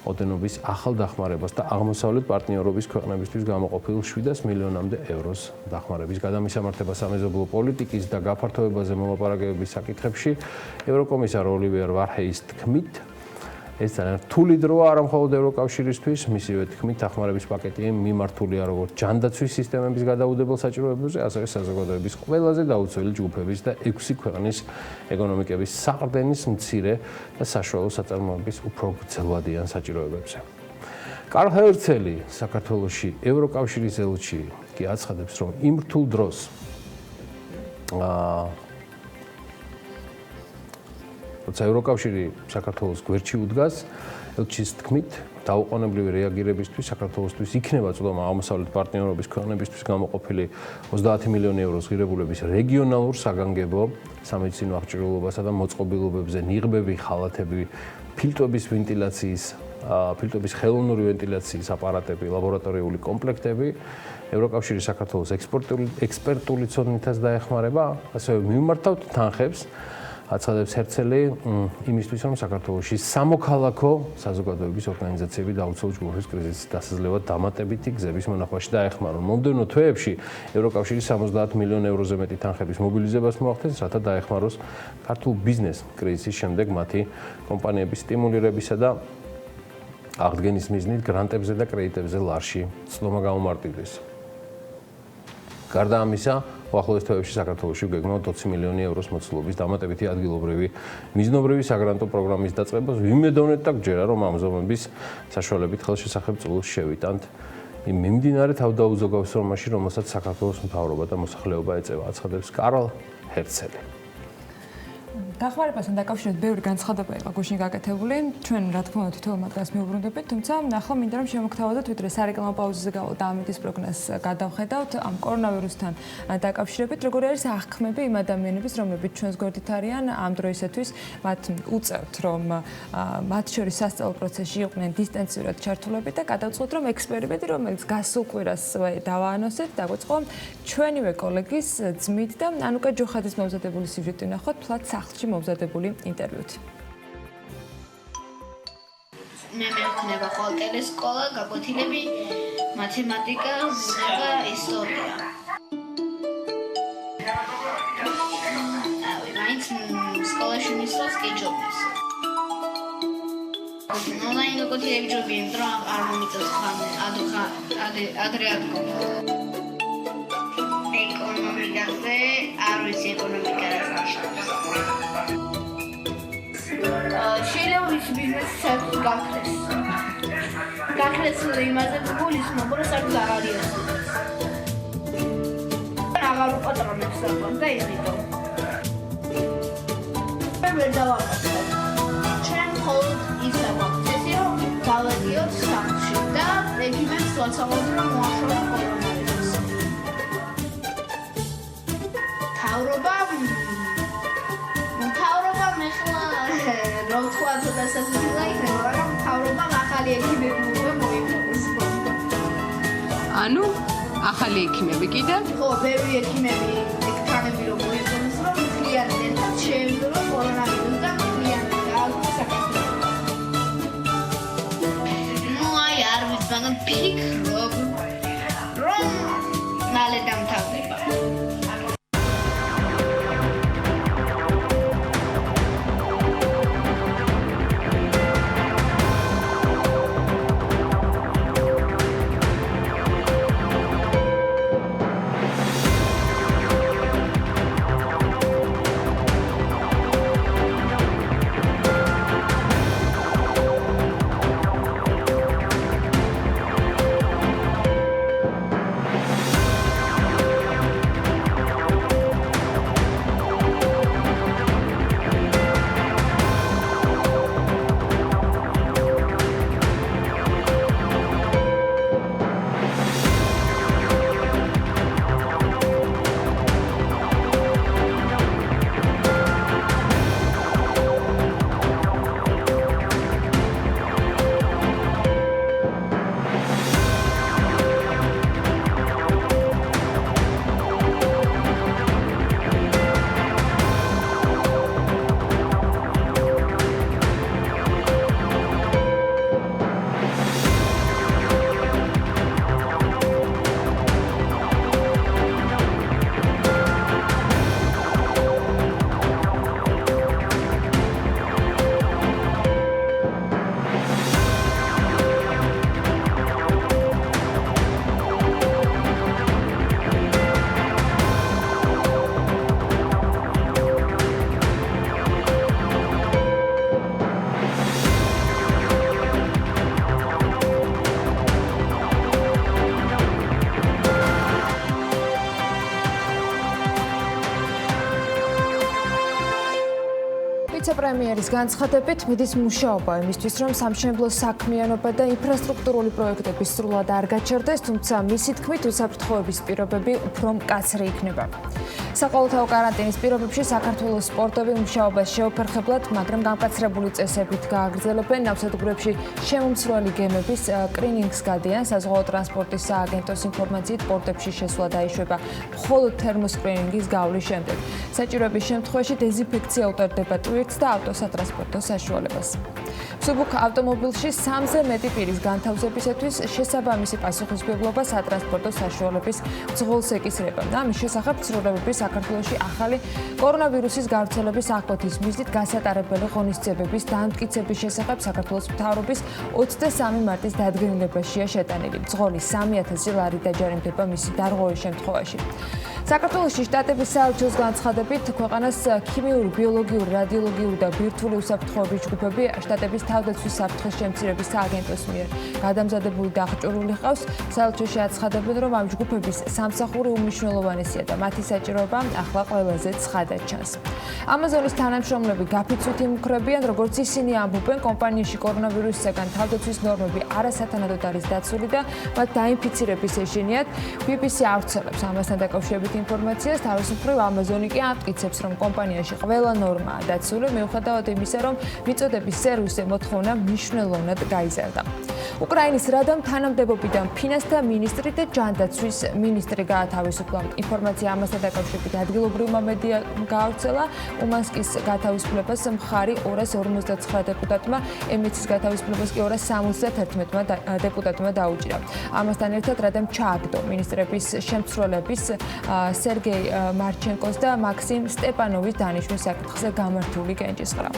ოდენობის ახალ დახმარებას და აღმოსავლეთ პარტნიორობის ქვეყნებისთვის გამოყოფილ 700 მილიონამდე ევროს დახმარების გადამისამართება სამეზობლო პოლიტიკის და გაფართოებაზე მოლაპარაკებების საკითხებში. ევროკომისარ ოლივერ ვარჰეის თქმით, ეს ძალიან რთული დროა არა მხოლოდ ევროკავშირისთვის, მისივე თქმით, დახმარების პაკეტი მიმართულია როგორც ჯანდაცვის სისტემების გადაუდებელ საჭიროებებზე, ასევე საზოგადოების ყველაზე დაუცველი ჯგუფების და 6 ქვეყნის ეკონომიკების საყრდენის მცირე და საშუალო საწარმოების უფრო გრძელვადიან საჭიროებებზე. კარლ ჰერცელი საქართველოში ევროკავშირის ელჩი კი აცხადებს, რომ იმ რთულ დროს როცა ევროკავშირი საქართველოს გვერდში უდგას, ელჩის თქმით, დაუყოვნებლივი რეაგირებისთვის საქართველოსთვის იქნება წვდომა აღმოსავლეთ პარტნიორობის ქვეყნებისთვის გამოყოფილი 30 მილიონი ევროს ღირებულების რეგიონალურ საგანგებო სამედიცინო აღჭურვილობასა და მოწყობილობებზე ნიღბები, ხალათები, ფილტვების ხელოვნური ვენტილაციის აპარატები, ლაბორატორიული კომპლექტები. ევროკავშირი საქართველოს ექსპერტული ცოდნითაც დაეხმარება, ასევე მიმართავთ თანხებს, აცხადებს ჰერცელი იმისთვის, რომ საქართველოში სამოქალაქო საზოგადოების ორგანიზაციები დაუცველ ჯგუფის კრიზისის დასაძლევად დამატებითი გზების მონახვაში დაეხმარონ. მომდევნო თვეებში ევროკავშირი 70 მილიონ ევროზე მეტი თანხების მობილიზებას მოახდენს, რათა დაეხმაროს ქართულ ბიზნესს კრიზისის შემდეგ მათი კომპანიების სტიმულირებისა და აღდგენის მიზნით გრანტებზე და კრედიტებზე ლარში წვდომა გაუმარტივდეს. გარდა ამისა, უახლოეს თვეებში საქართველოში გეგმავთ 20 მილიონი ევროს მოცულობის დამატებითი ადგილობრივი მიზნობრივი საგრანტო პროგრამის დაწყებას. ვიმედოვნეთ და გჯერა, რომ ამ ზომების საშუალებით ხელშესახებ წვლილს შევიტანთ იმ მიმდინარე თავდაუზოგავსრომაში, რომელსაც საქართველოს მთავრობა და მოსახლეობა ეწევა, აცხადებს კარლ ჰერცელი.
დახმარებასთან დაკავშირებით ბევრი განცხადება იყო გუშინ გაკეთებული. ჩვენ რა თქმა უნდა თითოეულ მაგას მივუბრუნდებით, თუმცა ახლა მინდა რომ შემოგთავაზოთ ვიდრე სარეკლამო პაუზაზე გავალ ამიტის პროგნოზს გადავხედავთ ამ კორონავირუსთან დაკავშირებით, როგორი არის აღქმები იმ ადამიანების, რომლებიც ჩვენს გვერდით არიან ამ დროისათვის, მათ უწევთ რომ მათ შორის სასწავლო პროცესში იყვნენ დისტანციურად ჩართულები და გადავწყვეტ რომ ექსპერიმენტი, რომელიც გასულ კვირას დავაანონსებთ, დაგვეწყო ჩვენივე კოლეგის ძმით და ანუკა ჯოხაძის მომზადებული სიუჟეტი ვნახოთ ფლად სახლში მომზადებული ინტერვიუთ.
მე მექნება ხოლმე ტელესკოლა, გაკვეთილები, მათემატიკა, მუსიკა, ისტორია. მაინც სკოლაში მისვლის კიჭობის. ონლაინ გაკვეთილები ჯობია, იმიტომ რომ არ მომიწევს ხანე, ადრე ადგომა. ეკონომიკაზე არ ვიცი ეკონომიკა რა აღნიშნავს. შეიძლება ის ბიზნესსაც გაქრეს. გაქრეს იმაზე გულისხმობ, რომ საერთოდ აღარ იოსებს. აღარ უპატრონებს საკმაოდ და იმიტომ. ვერ დავაკეთებ. ჩვენ მხოლოდ ისა გვაქვს, რომ გავადიოთ სახლში და ექიმებს ვაცხოვროთ, რომ მოახერხოთ კორონავირუსი. მთავრობამ ეხლა რა თქვა ცოტა სასწრაფო იქნება, მაგრამ მთავრობამ ახალი ექიმები უნდა მოიყვანოს.
ანუ ახალი ექიმები კიდე?
ხო, ბევრი ექიმები ეკთანები რომ მოიყვანოს, რომ მთლიანად ერთად შეემდრო კორონავირუსს და მთლიანად გააქვს საქართველოს. ნუ აი არ ვიცი, მაგრამ ფიქრობ რომ მალე დამთავრდება.
ვიცე-პრემიერის განცხადებით მიდის მუშაობა იმისთვის, რომ სამშენებლო საქმიანობა და ინფრასტრუქტურული პროექტები სრულად არ გაჩერდეს, თუმცა მისი თქმით უსაფრთხოების პირობები უფრო მკაცრი იქნება. საყოველთაო კარანტინის პირობებში საქართველოს სპორტები მუშაობას შეუფერხებლად, მაგრამ გამკაცრებული წესებით გააგრძელებენ. ნავსადგურებში შემომცროელი გემების კრინინგს გადიან. საზღვაო ტრანსპორტის სააგენტოს ინფორმაციით, პორტებში შესვლა დაიშვება მხოლოდ თერმოსკრინინგის გავლის შემდეგ. საჭიროების შემთხვევაში დეზინფექცია უტარდება ტვირთს და ავტოსატრანსპორტო საშუალებას. მსუბუქ ავტომობილში 3-ზე მეტი პირის განთავსებისათვის შესაბამისი პასუხისმგებლობა სატრანსპორტო საშუალების მძღოლს ეკისრება. ამის შესახებ ცნობები საქართველოში ახალი კორონავირუსის გავრცელების აღკვეთის მიზნით გასატარებელი ღონისძიებების დამტკიცების შესახებ საქართველოს მთავრობის 23 მარტის დადგენილებაშია შეტანილი. მძღოლის 3000 ლარი დაჯარიმდება მისი დარღვევის შემთხვევაში. საქართველოში შტატების საელჩოს განცხადებით, ქვეყანას ქიმიური, ბიოლოგიური, რადიოლოგიური და ბირთვული უსაფრთხოების ჯგუფები შტატების თავდაცვის საფრთხის შემცირების სააგენტოს მიერ გადამზადებული დახჭურული ჰყავს. საელჩოში აცხადებენ, რომ ამ ჯგუფების სამსახური უმნიშვნელოვანესია და მათი საჭიროება ახლა ყველაზე ცხადად ჩანს. ამაზონის თანამშრომლები გაფიცვით იმუქრებიან, როგორც ისინი ამბობენ, კომპანიაში კორონავირუსისაგან თავდაცვის ნორმები არასათანადოდ არის დაცული და მათ დაინფიცირების ეშინიათ. BBC ავრცელებს ამასთან დაკავშირებით ინფორმაციას, თავის მხრივ ამაზონი კი ამტკიცებს, რომ კომპანიაში ყველა ნორმაა დაცული, მიუხედავად იმისა, რომ მიწოდების სერვისზე მოთხოვნა მნიშვნელოვნად გაიზარდა. უკრაინის რადამ თანამდებობიდან ფინანსთა მინისტრი და ჯანდაცვის მინისტრი გაათავისუფლა. ინფორმაცია ამასთან დაკავშირებით ადგილობრივმა მედიამ გაავრცელა. უმანსკის გათავისუფლებას მხარი 259 დეპუტატმა, ემიცის გათავისუფლებას კი 271 დეპუტატმა დაუჭირა. ამასთან ერთად რადამ ჩააგდო მინისტრების შემცვლელების სერგეი მარჩენკოს და მაქსიმ სტეპანოვის დანიშვნის საკითხზე გამართული კენჭისყრა.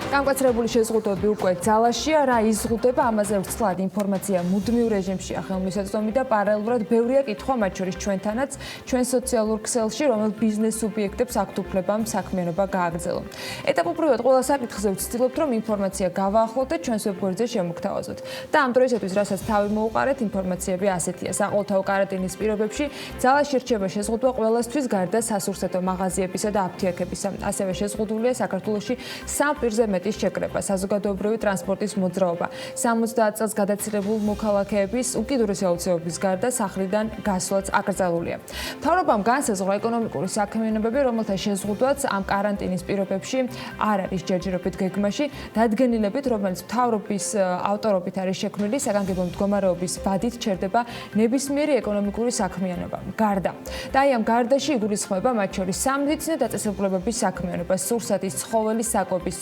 გამკაცრებული შეზღუდვები უკვე ძალაშია, რა იზღუდება, ამაზე ვცვლად ინფორმაცია მუდმივ რეჟიმშია ხელმისაწვდომი და პარალელურად ბევრია კითხვა, მათ შორის ჩვენთანაც, ჩვენ სოციალურ ქსელში, რომელ ბიზნეს სუბიექტებს აქვთ უფლებამ საქმიანობა გააგრძელონ. ეტაპობრივად ყველა საკითხზე ვცდილობთ, რომ ინფორმაცია გავაახლოთ და ჩვენს ვებგვერდზე შემოგთავაზოთ. და ამ დროისათვის, რასაც თავი მოუყარეთ, ინფორმაციები ასეთია. საყოველთაო კარანტინის პირობებში ძალაში რჩება შეზღუდვა ყველასთვის გარდა სასურსათო მაღაზიებისა და აფთიაქებისა. ასევე შეზღუდულია საქართველოში სამ პირზე მეტი შეკრება, საზოგადოებრივი ტრანსპორტის მოძრაობა, 70 წელს გადაცილებულ მოქალაქეების უკიდურესი აუცილებლობის გარდა სახლიდან გასვლაც აკრძალულია. მთავრობამ განსაზღვრა ეკონომიკური საქმიანობები, რომელთა შეზღუდვაც ამ კარანტინის პირობებში არ არის ჯერჯერობით გეგმაში, დადგენილებით, რომელიც მთავრობის ავტორობით არის შექმნილი, საგანგებო მდგომარეობის ვადით ჩერდება ნებისმიერი ეკონომიკური საქმიანობა. გარდა და აი ამ გარდაში იგულისხმება მათ შორის სამედიცინო დაწესებულებების საქმიანობა, სურსათის, ცხოველის საკვების,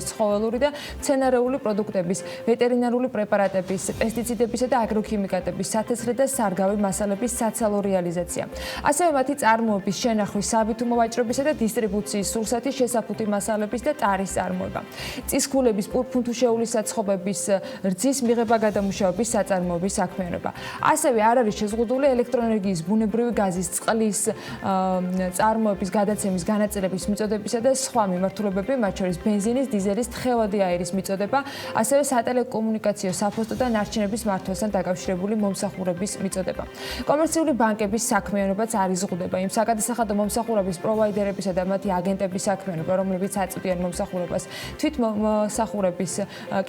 ცხოველური და მცენარეული პროდუქტების, ვეტერინარული პრეპარატების, პესტიციდებისა და აგროქიმიკატების, სათესლე და სარგავი მასალების საცალო რეალიზაცია. ასევე მათი წარმოების, შენახვის, საბითუმო ვაჭრობისა და დისტრიბუციის, სურსათის, შესაფუთი მასალების და ტარის წარმოება. წისქვილების, პურფუნთუშეულის საცხობების, რძის მიღება-გადამუშავების საწარმოების საქმიანობა. ასევე არ არის შეზღუდული ელექტროენერგიის, ბუნებრივი გაზის, წყლის წარმოების, გადაცემის, განაწილების მიწოდებისა და სხვა მიმართულებები, მათ შორის ბენზინის, დიზელის, თხევადი აირის მიწოდება, ასევე სატელეკომუნიკაციო, საფოსტო და ნარჩენების მართვასთან დაკავშირებული მომსახურების მიწოდება. კომერციული ბანკების საქმიანობაც არ იზღუდება. იმ საგადასახადო მომსახურების პროვაიდერებისა და მათი აგენტების საქმიანობა, რომლებიც აწვდიან მომსახურებას თვითმომსახურების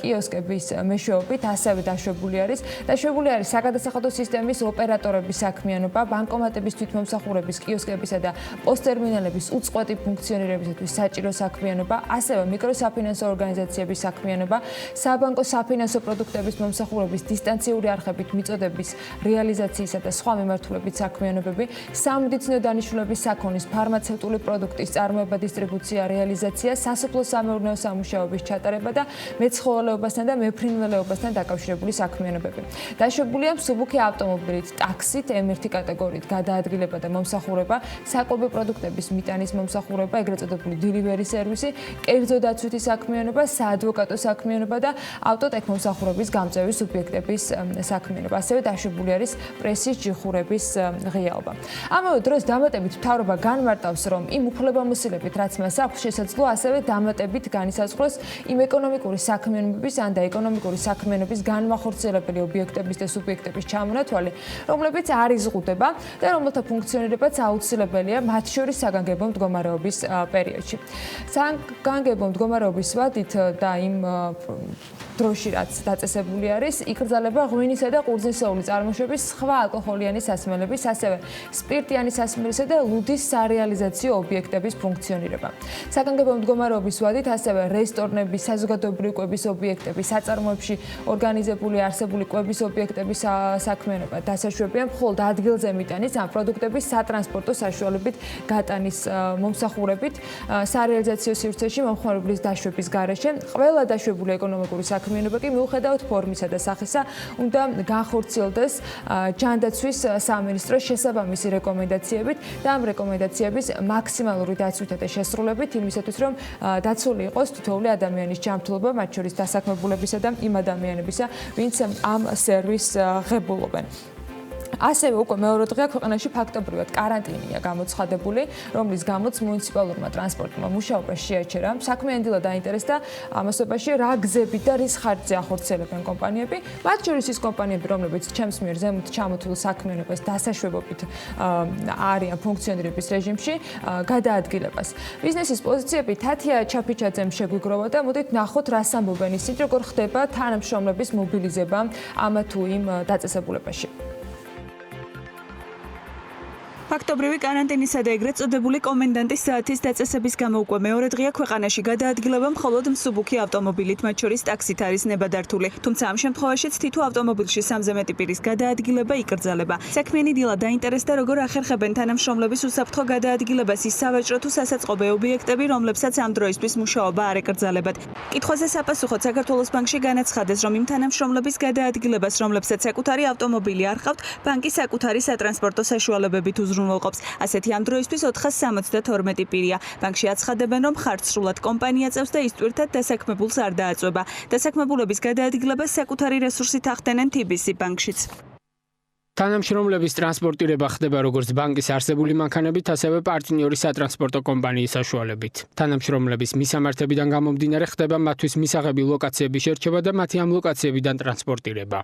კიოსკების მეშვეობით, ასევე დაშვებული არის. დაშვებული არის საგადასახადო სისტემის ოპერატორების საქმიანობა, ბანკომატების თვითმომსახურების კიოსკებისა და პოსტერმინალების უწყვეტი ფუნქციონირებისათვის საჭირო საქმიანობა, ასევე მიკროსაფინანსო ორგანიზაციების საქმიანობა, საბანკო საფინანსო პროდუქტების მომსახურების დისტანციური არხებით მიწოდების რეალიზაციისა და სხვა მიმართულებით საქმიანობები, სამედიცინო დანიშნულების საქონლის, ფარმაცევტული პროდუქტის წარმოება, დისტრიბუცია, რეალიზაცია, სასოფლო-სამეურნეო სამუშაოების ჩატარება და მეცხოველეობასთან და მეფრინველეობასთან დაკავშირებული საქმიანობები. დაშვებულია მსუბუქი ავტომობილით, ტაქსით, M1 კატეგორიით გადაადგილება და მომსახურება, საკვები პროდუქტების მიტანის მომსახურება, ეგრეთ წოდებული delivery სერვისი, კერძო დაცვითი საქმიანობა, საადვოკატო საქმიანობა და ავტოტექნომსახურების გამწევი სუბიექტების საქმიანობა. ასევე დაშვებული არის პრესის ჯიხურების ღიაობა. ამავე დროს დამატებით მთავრობა განმარტავს, რომ იმ უფლებამოსილებით, რაც მას აქვს შესაძლო, ასევე დამატებით განისაზღვროს იმ ეკონომიკური საქმიანობების ან და ეკონომიკური საქმიანობის განმახორციელებელი ობიექტების და სუბიექტების ჩამონათვალი, რომლებიც არ იზღუდება და რომელთა ფუნქციონირებაც აუცილებელია მათ შორის საგანგებო მდგომარეობის პერიოდში. საგანგებო მდგომარეობის ვადით და იმ დროში, რაც დაწესებული არის, იკრძალება ღვინისა და ყურძნისეული წარმოშობის სხვა ალკოჰოლიანი სასმელების, ასევე სპირტიანი სასმელისა და ლუდის სარეალიზაციო ობიექტების ფუნქციონირება. საგანგებო მდგომარეობის ვადით ასევე რესტორნების, საზოგადოებრივი კვების ობიექტების, საწარმოებში ორგანიზებული არსებული კვების ობიექტების საქმიანობა დასაშვებია მხოლოდ ადგილზე მიტანის ან პროდუქტების სატრანსპორტო საშუალებით გატანის მომსახურებით, სარეალიზაციო სივრცეში მომხმარებლის დაშვების გარეშე. ყველა დაშვებული ეკონომიკური საქმიანობა კი მიუხედავად ფორმისა და სახისა უნდა განხორციელდეს ჯანდაცვის სამინისტროს შესაბამისი რეკომენდაციებით და ამ რეკომენდაციების მაქსიმალური დაცვითა და შესრულებით იმისათვის, რომ დაცული იყოს თითოეული ადამიანის ჯანმრთელობა, მათ შორის დასაქმებულებისა და იმ ადამიანებისა, ვინც ამ სერვისს ღებულობენ. ასევე უკვე მეორე დღეა ქვეყანაში ფაქტობრივად კარანტინია გამოცხადებული, რომლის გამოც მუნიციპალურმა ტრანსპორტმა მუშაობა შეაჩერა. საქმიანი დილა დაინტერესდა ამასობაში რა გზები და რის ხარჯზე ახორციელებენ კომპანიები. მათ შორის ის კომპანიები, რომლებიც ჩემს მიერ ზემოთ ჩამოთვლილ საქმიანობას დასაშვებობით არიან ფუნქციონირების რეჟიმში, გადაადგილებას. ბიზნესის პოზიციები თათია ჩაფიჩაძემ შეგვიგროვა და მოდით ნახოთ, რას ამბობენ ისინი, როგორ ხდება თანამშრომლების მობილიზება ამ თუ იმ დაწესებულებაში.
ფაქტობრივი კარანტინისა და ეგრეთ წოდებული კომენდანტის საათის დაწესების გამო უკვე მეორე დღეა ქვეყანაში გადაადგილება მხოლოდ მსუბუქი ავტომობილით, მათ შორის ტაქსით არის ნებადართული. თუმცა ამ შემთხვევაშიც თითო ავტომობილში 3-ზე მეტი პირის გადაადგილება იკრძალება. საქმიანი დილა დაინტერესდა, როგორ ახერხებენ თანამშრომლების უსაფრთხო გადაადგილებას ის სავაჭრო თუ სასაწყობე ობიექტები, რომლებსაც ამ დროისთვის მუშაობა არ ეკრძალებათ. კითხვაზე საპასუხოდ საქართველოს ბანკში განაცხადეს, რომ იმ თანამშრომლების გადაადგილებას, რომლებსაც საკუთარი ავტომობილი არ ჰყავთ, ბანკი საკუთარი სატრანსპორტო საშუალებებით უზრუნველყოფს. ასეთი ამ დროისთვის 472 პირია. ბანკში აცხადებენ, რომ ხარჯს სრულად კომპანია წევს და ის ტვირთად დასაქმებულს არ დააწვება. დასაქმებულების გადაადგილებას საკუთარი რესურსით ახდენენ TBC ბანკშიც.
თანამშრომლების ტრანსპორტირება ხდება როგორც ბანკის არსებული მანქანებით, ასევე პარტნიორი სატრანსპორტო კომპანიის საშუალებით. თანამშრომლების მისამართებიდან გამომდინარე ხდება მათთვის მისაღები ლოკაციების შერჩევა და მათი ამ ლოკაციებიდან ტრანსპორტირება.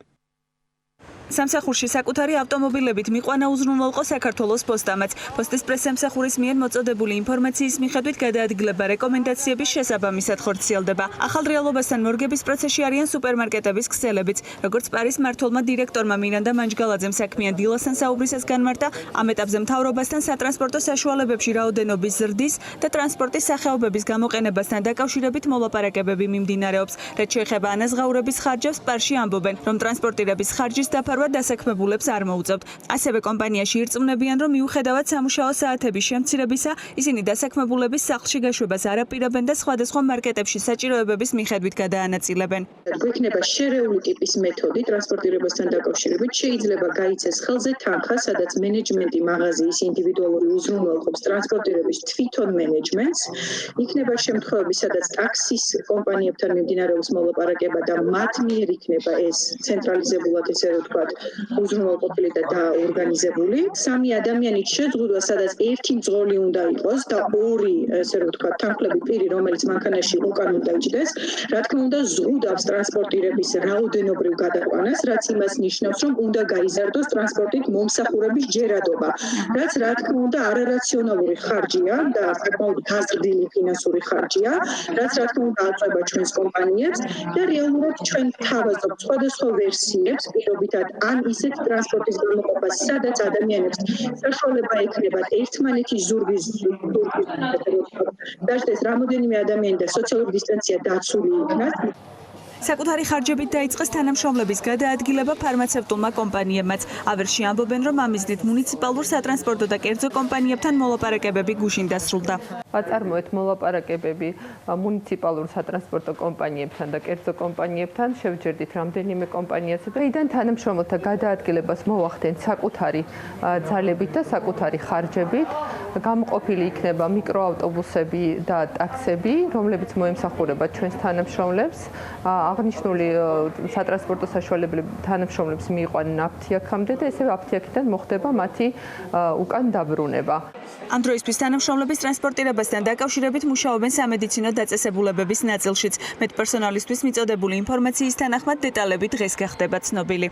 სამსახურში საკუთარი ავტომობილებით მიყვანა უზრუნველყო საქართველოს პოსტამაც. პოსტის პრესსამსახურის მიერ მოწოდებული ინფორმაციის მიხედვით გადაადგილება რეკომენდაციების შესაბამისად ხორციელდება. ახალ რეალობასთან მორგების პროცესში არიან სუპერმარკეტების ქსელებიც. როგორც პარის მმართველმა დირექტორმა მირანდა მანჯგალაძემ საქმიან დილასთან საუბრისას განმარტა, ამ ეტაპზე მთავრობასთან სატრანსპორტო საშუალებებში რაოდენობის ზრდის და ტრანსპორტის სახეობების გამოყენებასთან დაკავშირებით მოლაპარაკებები მიმდინარეობს. რაც შეეხება ანაზღაურების ხარჯებს, პარში ამბობენ, რომ ტრანსპორტირების ხარჯის დაფარვა დასაქმებულებს არ მოუწევთ. ასევე კომპანიაში ირწმუნებიან, რომ მიუხედავად სამუშაო საათების შემცირებისა, ისინი დასაქმებულების სახლში გაშვებას არ აპირებენ და სხვადასხვა მარკეტებში საჭიროებების მიხედვით გადაანაწილებენ.
გვექნება შერეული ტიპის მეთოდი ტრანსპორტირებასთან დაკავშირებით, შეიძლება გაიცეს ხელზე თანხა, სადაც მენეჯმენტი მაღაზიის ინდივიდუალური უზრუნველყოფს ტრანსპორტირების თვითონ მენეჯმენტს. იქნება შემთხვევები, სადაც ტაქსის კომპანიებთან მიმდინარეობს მოლაპარაკება და მათ მიერ იქნება ეს ცენტრალიზებულად, ესე რომ ვთქვათ, უზრუნველყოფილი და დაორგანიზებული. 3 ადამიანით შეზღუდვა, სადაც ერთი მძღოლი უნდა იყოს და 2, ესე რომ ვთქვათ, თანხლები პირი, რომელიც მანქანაში უკან უნდა იჯდეს, რა თქმა უნდა, ზღუდავს ტრანსპორტირების რაოდენობრივ გადაყვანას, რაც იმას ნიშნავს, რომ უნდა გაიზარდოს ტრანსპორტით მომსახურების ჯერადობა, რაც რა თქმა უნდა არარაციონალური ხარჯია და საკმაოდ გაზრდილი ფინანსური ხარჯია, რაც რა თქმა უნდა აწვება ჩვენს კომპანიებს და რეალურად ჩვენ თავაზობთ სხვადასხვა ვერსიებს პირობითად ან ისეთ ტრანსპორტის გამოყოფას, სადაც ადამიანებს საშუალება ექნებათ ერთმანეთის ზურგის დაждდეს რამოდენიმე ადამიანი და სოციალური დისტანცია დაცული იქნას.
საკუთარი ხარჯებით დაიწყეს თანამშრომლების გადაადგილება ფარმაცევტულმა კომპანიებმაც. ავერში ამბობენ, რომ ამ მიზნით მუნიციპალურ სატრანსპორტო და კერძო კომპანიებთან მოლაპარაკებები გუშინ დასრულდა.
ვაწარმოეთ მოლაპარაკებები მუნიციპალურ სატრანსპორტო კომპანიებთან და კერძო კომპანიებთან, შევჯერდით რამდენიმე კომპანიასა და idant თანამშრომელთა გადაადგილებას მოვახდენთ საკუთარი ძალებით და საკუთარი ხარჯებით. გამოყოფილი იქნება მიკროავტობუსები და ტაქსები, რომლებიც მოემსახურება ჩვენს თანამშრომლებს. აღნიშნული სატრანსპორტო საშუალებები თანამშრომლებს მიიყვანენ აფთიაქამდე და ესე აფთიაქიდან მოხდება მათი უკან დაბრუნება.
ამ დროისთვის თანამშრომლების ტრანსპორტირებასთან დაკავშირებით მუშაობენ სამედიცინო დაწესებულებების ნაწილშიც. მედპერსონალისთვის მიწოდებული ინფორმაციის თანახმად დეტალები დღეს გახდება ცნობილი.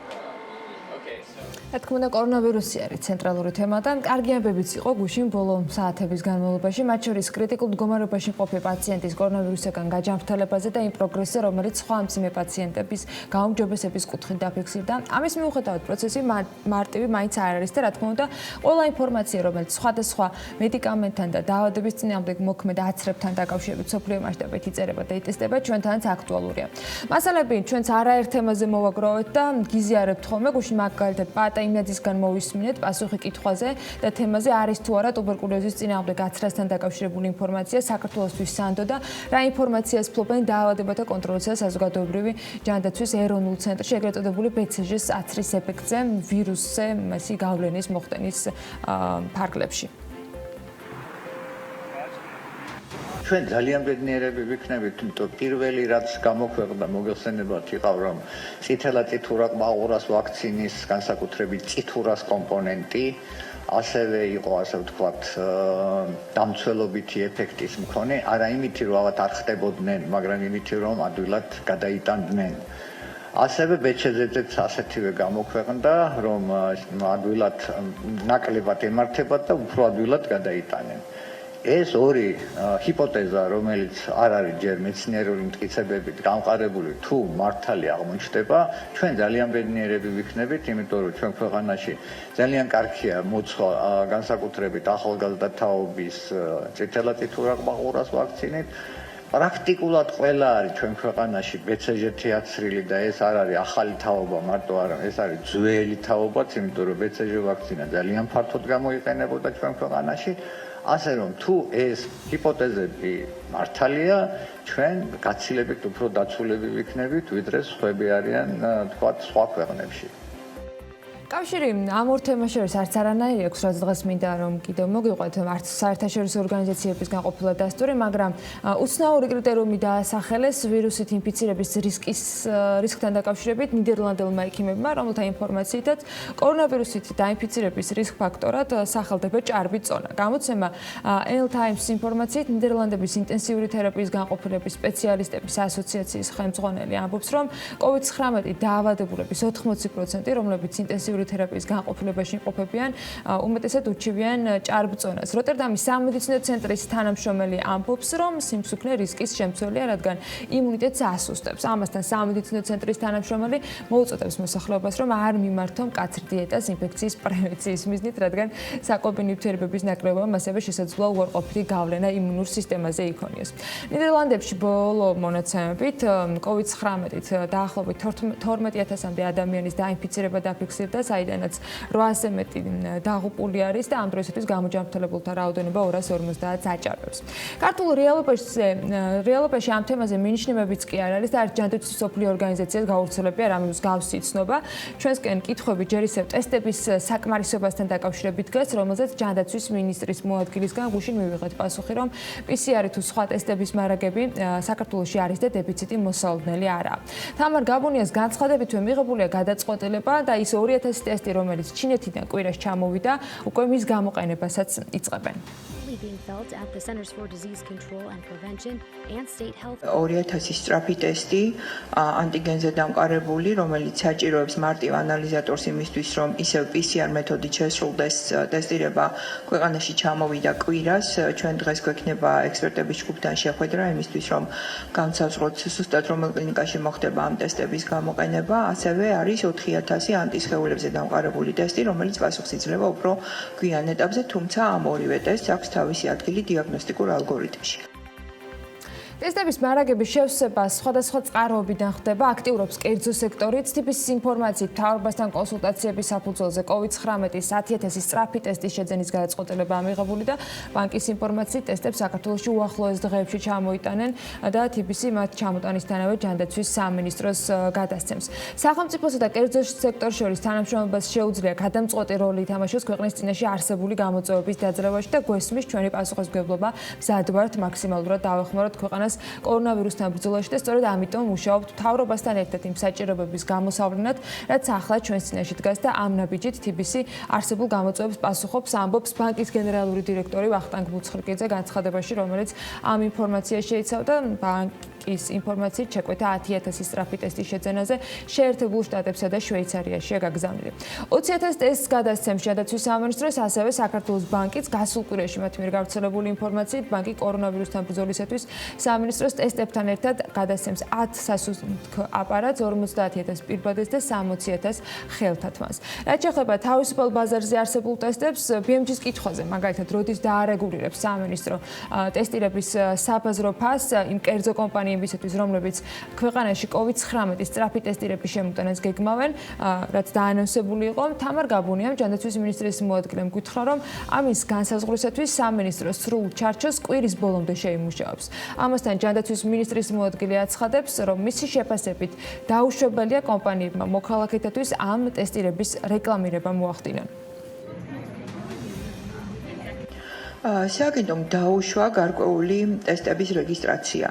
რა თქმა უნდა, კორონავირუსი არის ცენტრალური თემა და კარგი ამბებიც იყო გუშინ ბოლო საათების განმავლობაში, მათ შორის კრიტიკულ მდგომარეობაში მყოფი პაციენტის კორონავირუსისგან გაჯანმრთელებაზე და იმ პროგრესზე, რომელიც სხვა მძიმე პაციენტების გაუმჯობესების კუთხით დაფიქსირდა. ამის მიუხედავად პროცესი მარტივი მაინც არ არის და რა თქმა უნდა, ყველა ინფორმაცია, რომელიც სხვადასხვა მედიკამენტთან და დაავადების წინააღმდეგ მოქმედ აცრებთან დაკავშირებით სოფლიო მასშტაბით იწერება და იტესტება, ჩვენთანაც აქტუალურია. მასალები ჩვენც არაერთ თემაზე მოვაგროვეთ და გიზიარებთ ხოლმე გუშინ მაგალითად იმედისგან მოვისმინეთ პასუხი კითხვაზე და თემაზე არის თუ არა ტუბერკულოზის წინააღმდეგ აცრასთან დაკავშირებული ინფორმაცია საქართველოსთვის სანდო და რა ინფორმაციას ფლობენ დაავადებათა კონტროლის და საზოგადოებრივი ჯანდაცვის ეროვნულ ცენტრში, ეგრეთ წოდებული BCG-ს აცრის ეფექტზე, ვირუსზე მასი გავლენის მოხდენის ფარგლებში.
ჩვენ ძალიან ბედნიერები ვიქნებით, იმიტომ პირველი რაც გამოქვეყნდა მოგეხსენებათ იყავ რომ წითელაწითურა ყმაყურას ვაქცინის განსაკუთრებით წითურას კომპონენტი ასევე იყო ასე ვთქვათ დამცველობითი ეფექტის მქონე, არა იმითი რომ აღარ არ ხდებოდნენ, მაგრამ იმითი რომ ადვილად გადაიტანდნენ. ასევე ბეჩეზეძეც ასეთივე გამოქვეყნდა, რომ ადვილად ნაკლებად ემართებათ და უფრო ადვილად გადაიტანენ. ეს ორი ჰიპოთეზა, რომელიც არ არის ჯერ მეცნიერული მტკიცებებით გამყარებული, თუ მართალი აღმოჩნდება, ჩვენ ძალიან ბედნიერები ვიქნებით, იმიტომ რომ ჩვენ ქვეყანაში ძალიან კარგია მოცხვა განსაკუთრებით ახალგაზრდა თაობის წითელაწითურა ყმაყურას ვაქცინით. პრაქტიკულად ყველა არის ჩვენ ქვეყანაში BCG-ში აცრილი და ეს არ არის ახალი თაობა მარტო არა, ეს არის ძველი თაობაც, იმიტომ რომ BCG ვაქცინა ძალიან ფართოდ გამოიყენებოდა ჩვენ ქვეყანაში. ასე რომ თუ ეს ჰიპოთეზები მართალია, ჩვენ გაცილებით უფრო დაცულები ვიქნებით, ვიდრე სხვები არიან, თქვათ, სხვა ქვეყნებში.
კავშირი ამ ორ თემას შორის არც არანაირი აქვს, რაც დღეს მინდა რომ კიდევ მოგიყვეთ, არც საერთაშორისო ორგანიზაციების განყოფილა დასტური, მაგრამ უცნაური კრიტერიუმი დაასახელეს ვირუსით ინფიცირების რისკთან დაკავშირებით ნიდერლანდელმა ექიმებმა, რომელთა ინფორმაციითაც კორონავირუსით დაინფიცირების რისკ ფაქტორად სახელდება ჭარბი წონა. გამოცემა NL Times ინფორმაციით ნიდერლანდების ინტენსიური თერაპიის განყოფილების სპეციალისტების ასოციაციის ხელმძღვანელი ამბობს, რომ COVID-19 დაავადებულების 80%, რომლებიც ინტენსიური თერაპიის განყოფილებაში იმყოფებიან, უმეტესად ურჩევიან ჭარბ წონას. როტერდამის სამედიცინო ცენტრის თანამშრომელი ამბობს, რომ სიმსუქნე რისკის შემცველია, რადგან იმუნიტეტს ასუსტებს. ამასთან სამედიცინო ცენტრის თანამშრომელი მოუწოდებს მოსახლეობას, რომ არ მიმართონ მკაცრ დიეტას ინფექციის პრევენციის მიზნით, რადგან საკვები ნივთიერებების ნაკლებობამ ასევე შესაძლოა უარყოფითი გავლენა იმუნურ სისტემაზე იქონიოს. ნიდერლანდებში ბოლო მონაცემებით COVID-19-ით დაახლოებით 12,000-მდე ადამიანის დაინფიცირება დაფიქსირდა, საიდანაც 800-ზე მეტი დაღუპული არის და ამ დროისათვის გამოჯანმრთელებულთა რაოდენობა 250-ს აჭარბებს. ქართულ რეალობაში ამ თემაზე მინიშნებებიც კი არ არის და არც ჯანდაცვის მსოფლიო ორგანიზაციას გავრცელებია რამე მსგავსი ცნობა. ჩვენსკენ კითხვები ჯერ ისევ ტესტების საკმარისობასთან დაკავშირებით დგას, რომელზეც ჯანდაცვის მინისტრის მოადგილისგან გუშინ მივიღეთ პასუხი, რომ PCR თუ სხვა ტესტების მარაგები საქართველოში არის და დეფიციტი მოსალოდნელი არაა. თამარ გაბუნიას განცხადებითვე მიღებულია გადაწყვეტილება და ის 2000 ტესტი, რომელიც ჩინეთიდან კვირას ჩამოვიდა, უკვე მის გამოყენებასაც იწყებენ.
2000 სწრაფი ტესტი ანტიგენზე დამყარებული, რომელიც საჭიროებს მარტივ ანალიზატორს იმისთვის, რომ ისევ PCR მეთოდით შესრულდეს ტესტირება ქვეყანაში ჩამოვიდა კვირას. ჩვენ დღეს გვექნება ექსპერტების ჯგუფთან შეხვედრა იმისთვის, რომ განსაზღვროთ ზუსტად რომელ კლინიკაში მოხდება ამ ტესტების გამოყენება. ასევე არის 4000 ანტისხეულებზე დამყარებული ტესტი, რომელიც პასუხს იძლევა უფრო გვიან ეტაპზე, თუმცა ამ ორივე ტესტს აქვს თავისი ადგილი დიაგნოსტიკურ ალგორითმში.
ტესტების მარაგების შევსება სხვადასხვა წყაროებიდან ხდება, აქტიურობს კერძო სექტორი. TBC-ის ინფორმაციით, მთავრობასთან კონსულტაციების საფუძველზე COVID-19-ის 10,000 სწრაფი ტესტის შეძენის გადაწყვეტილება ამიღებული და ბანკის ინფორმაციით ტესტებს საქართველოში უახლოეს დღეებში ჩამოიტანენ და TBC მათ ჩამოტანისთანავე ჯანდაცვის სამინისტროს გადასცემს. სახელმწიფოსა და კერძო სექტორს შორის თანამშრომლობას შეუძლია გადამწყვეტი როლი ითამაშოს ქვეყნის წინაშე არსებული გამოწვევების დაძლევაში და გვესმის ჩვენი პასუხისმგებლობა მზად ვართ მაქსიმალურად დავეხმაროთ ქვეყანას კორონავირუსთან ბრძოლაში და სწორედ ამიტომ მუშაობთ მთავრობასთან ერთად იმ საჭიროებების გამოსავლენად, რაც ახლა ჩვენს წინაშე დგას და ამ ნაბიჯით TBC არსებულ გამოწვევებს პასუხობს, ამბობს ბანკის გენერალური დირექტორი ვახტანგ ბუცხრიკიძე განცხადებაში, რომელიც ამ ინფორმაციას შეიცავდა. ბანკის ინფორმაციით შეკვეთა 10,000 სწრაფი ტესტის შეძენაზე შეერთებულ შტატებსა და შვეიცარიაშია გაგზავნილი. 20,000 ტესტს გადასცემს ჯანდაცვის სამინისტროს, ასევე საქართველოს ბანკიც გასულ კვირაში მათ მიერ გავრცელებული ინფორმაციით ბანკი კორონავირუსთან ბრძოლისათვის სამინისტროს ტესტებთან ერთად გადასცემს 10 სასუნთქ აპარატს, 50,000 პირბადეს და 60,000 ხელთათმას. რაც შეეხება თავისუფალ ბაზარზე არსებულ ტესტებს, BMG-ის კითხვაზე, მაგალითად, როდის დაარეგულირებს სამინისტრო ტესტირების საბაზრო ფასს იმ კერძო კომპანიებისათვის, რომლებიც ქვეყანაში COVID-19-ის სწრაფი ტესტირების შემოტანას გეგმავენ, რაც დაანონსებული იყო, თამარ გაბუნიამ ჯანდაცვის მინისტრის მოადგილემ გითხრა, რომ ამის განსაზღვრისათვის სამინისტრო სრულ ჩარჩოს კვირის ბოლომდე შეიმუშავებს. ამასთან ჯანდაცვის მინისტრის მოადგილე აცხადებს, რომ მისი შეფასებით დაუშვებელია კომპანიებმა მოქალაქეთათვის ამ ტესტირების რეკლამირება მოახდინონ.
სააგენტომ დაუშვა გარკვეული ტესტების რეგისტრაცია.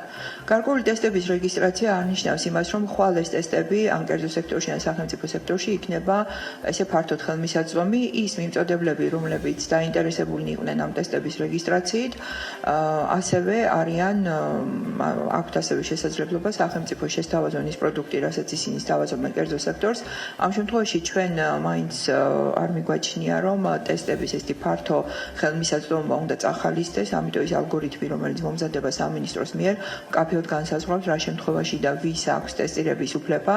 გარკვეული ტესტების რეგისტრაცია არნიშნავს იმას, რომ ხვალ ეს ტესტები ან კერძო სექტორში ან სახელმწიფო სექტორში იქნება ესე ფართოდ ხელმისაწვდომი ის მიმწოდებლები, რომლებიც დაინტერესებულნი იყვნენ ამ ტესტების რეგისტრაციით, ასევე არიან აქვთ ასევე შესაძლებლობა სახელმწიფო შესთავაზონ ის პროდუქტი, რასაც ისინი სთავაზობენ კერძო სექტორს. ამ შემთხვევაში ჩვენ მაინც არ მიგვაჩნია, რომ ტესტების ესეთი ფართო ხელმისაწვდომობა უნდა წახალისდეს, ამიტომ ის ალგორითმი, რომელიც მომზადება სამინისტროს მიერ, მკაფიოდ განსაზღვრავს რა შემთხვევაში და ვის აქვს ტესტირების უფლება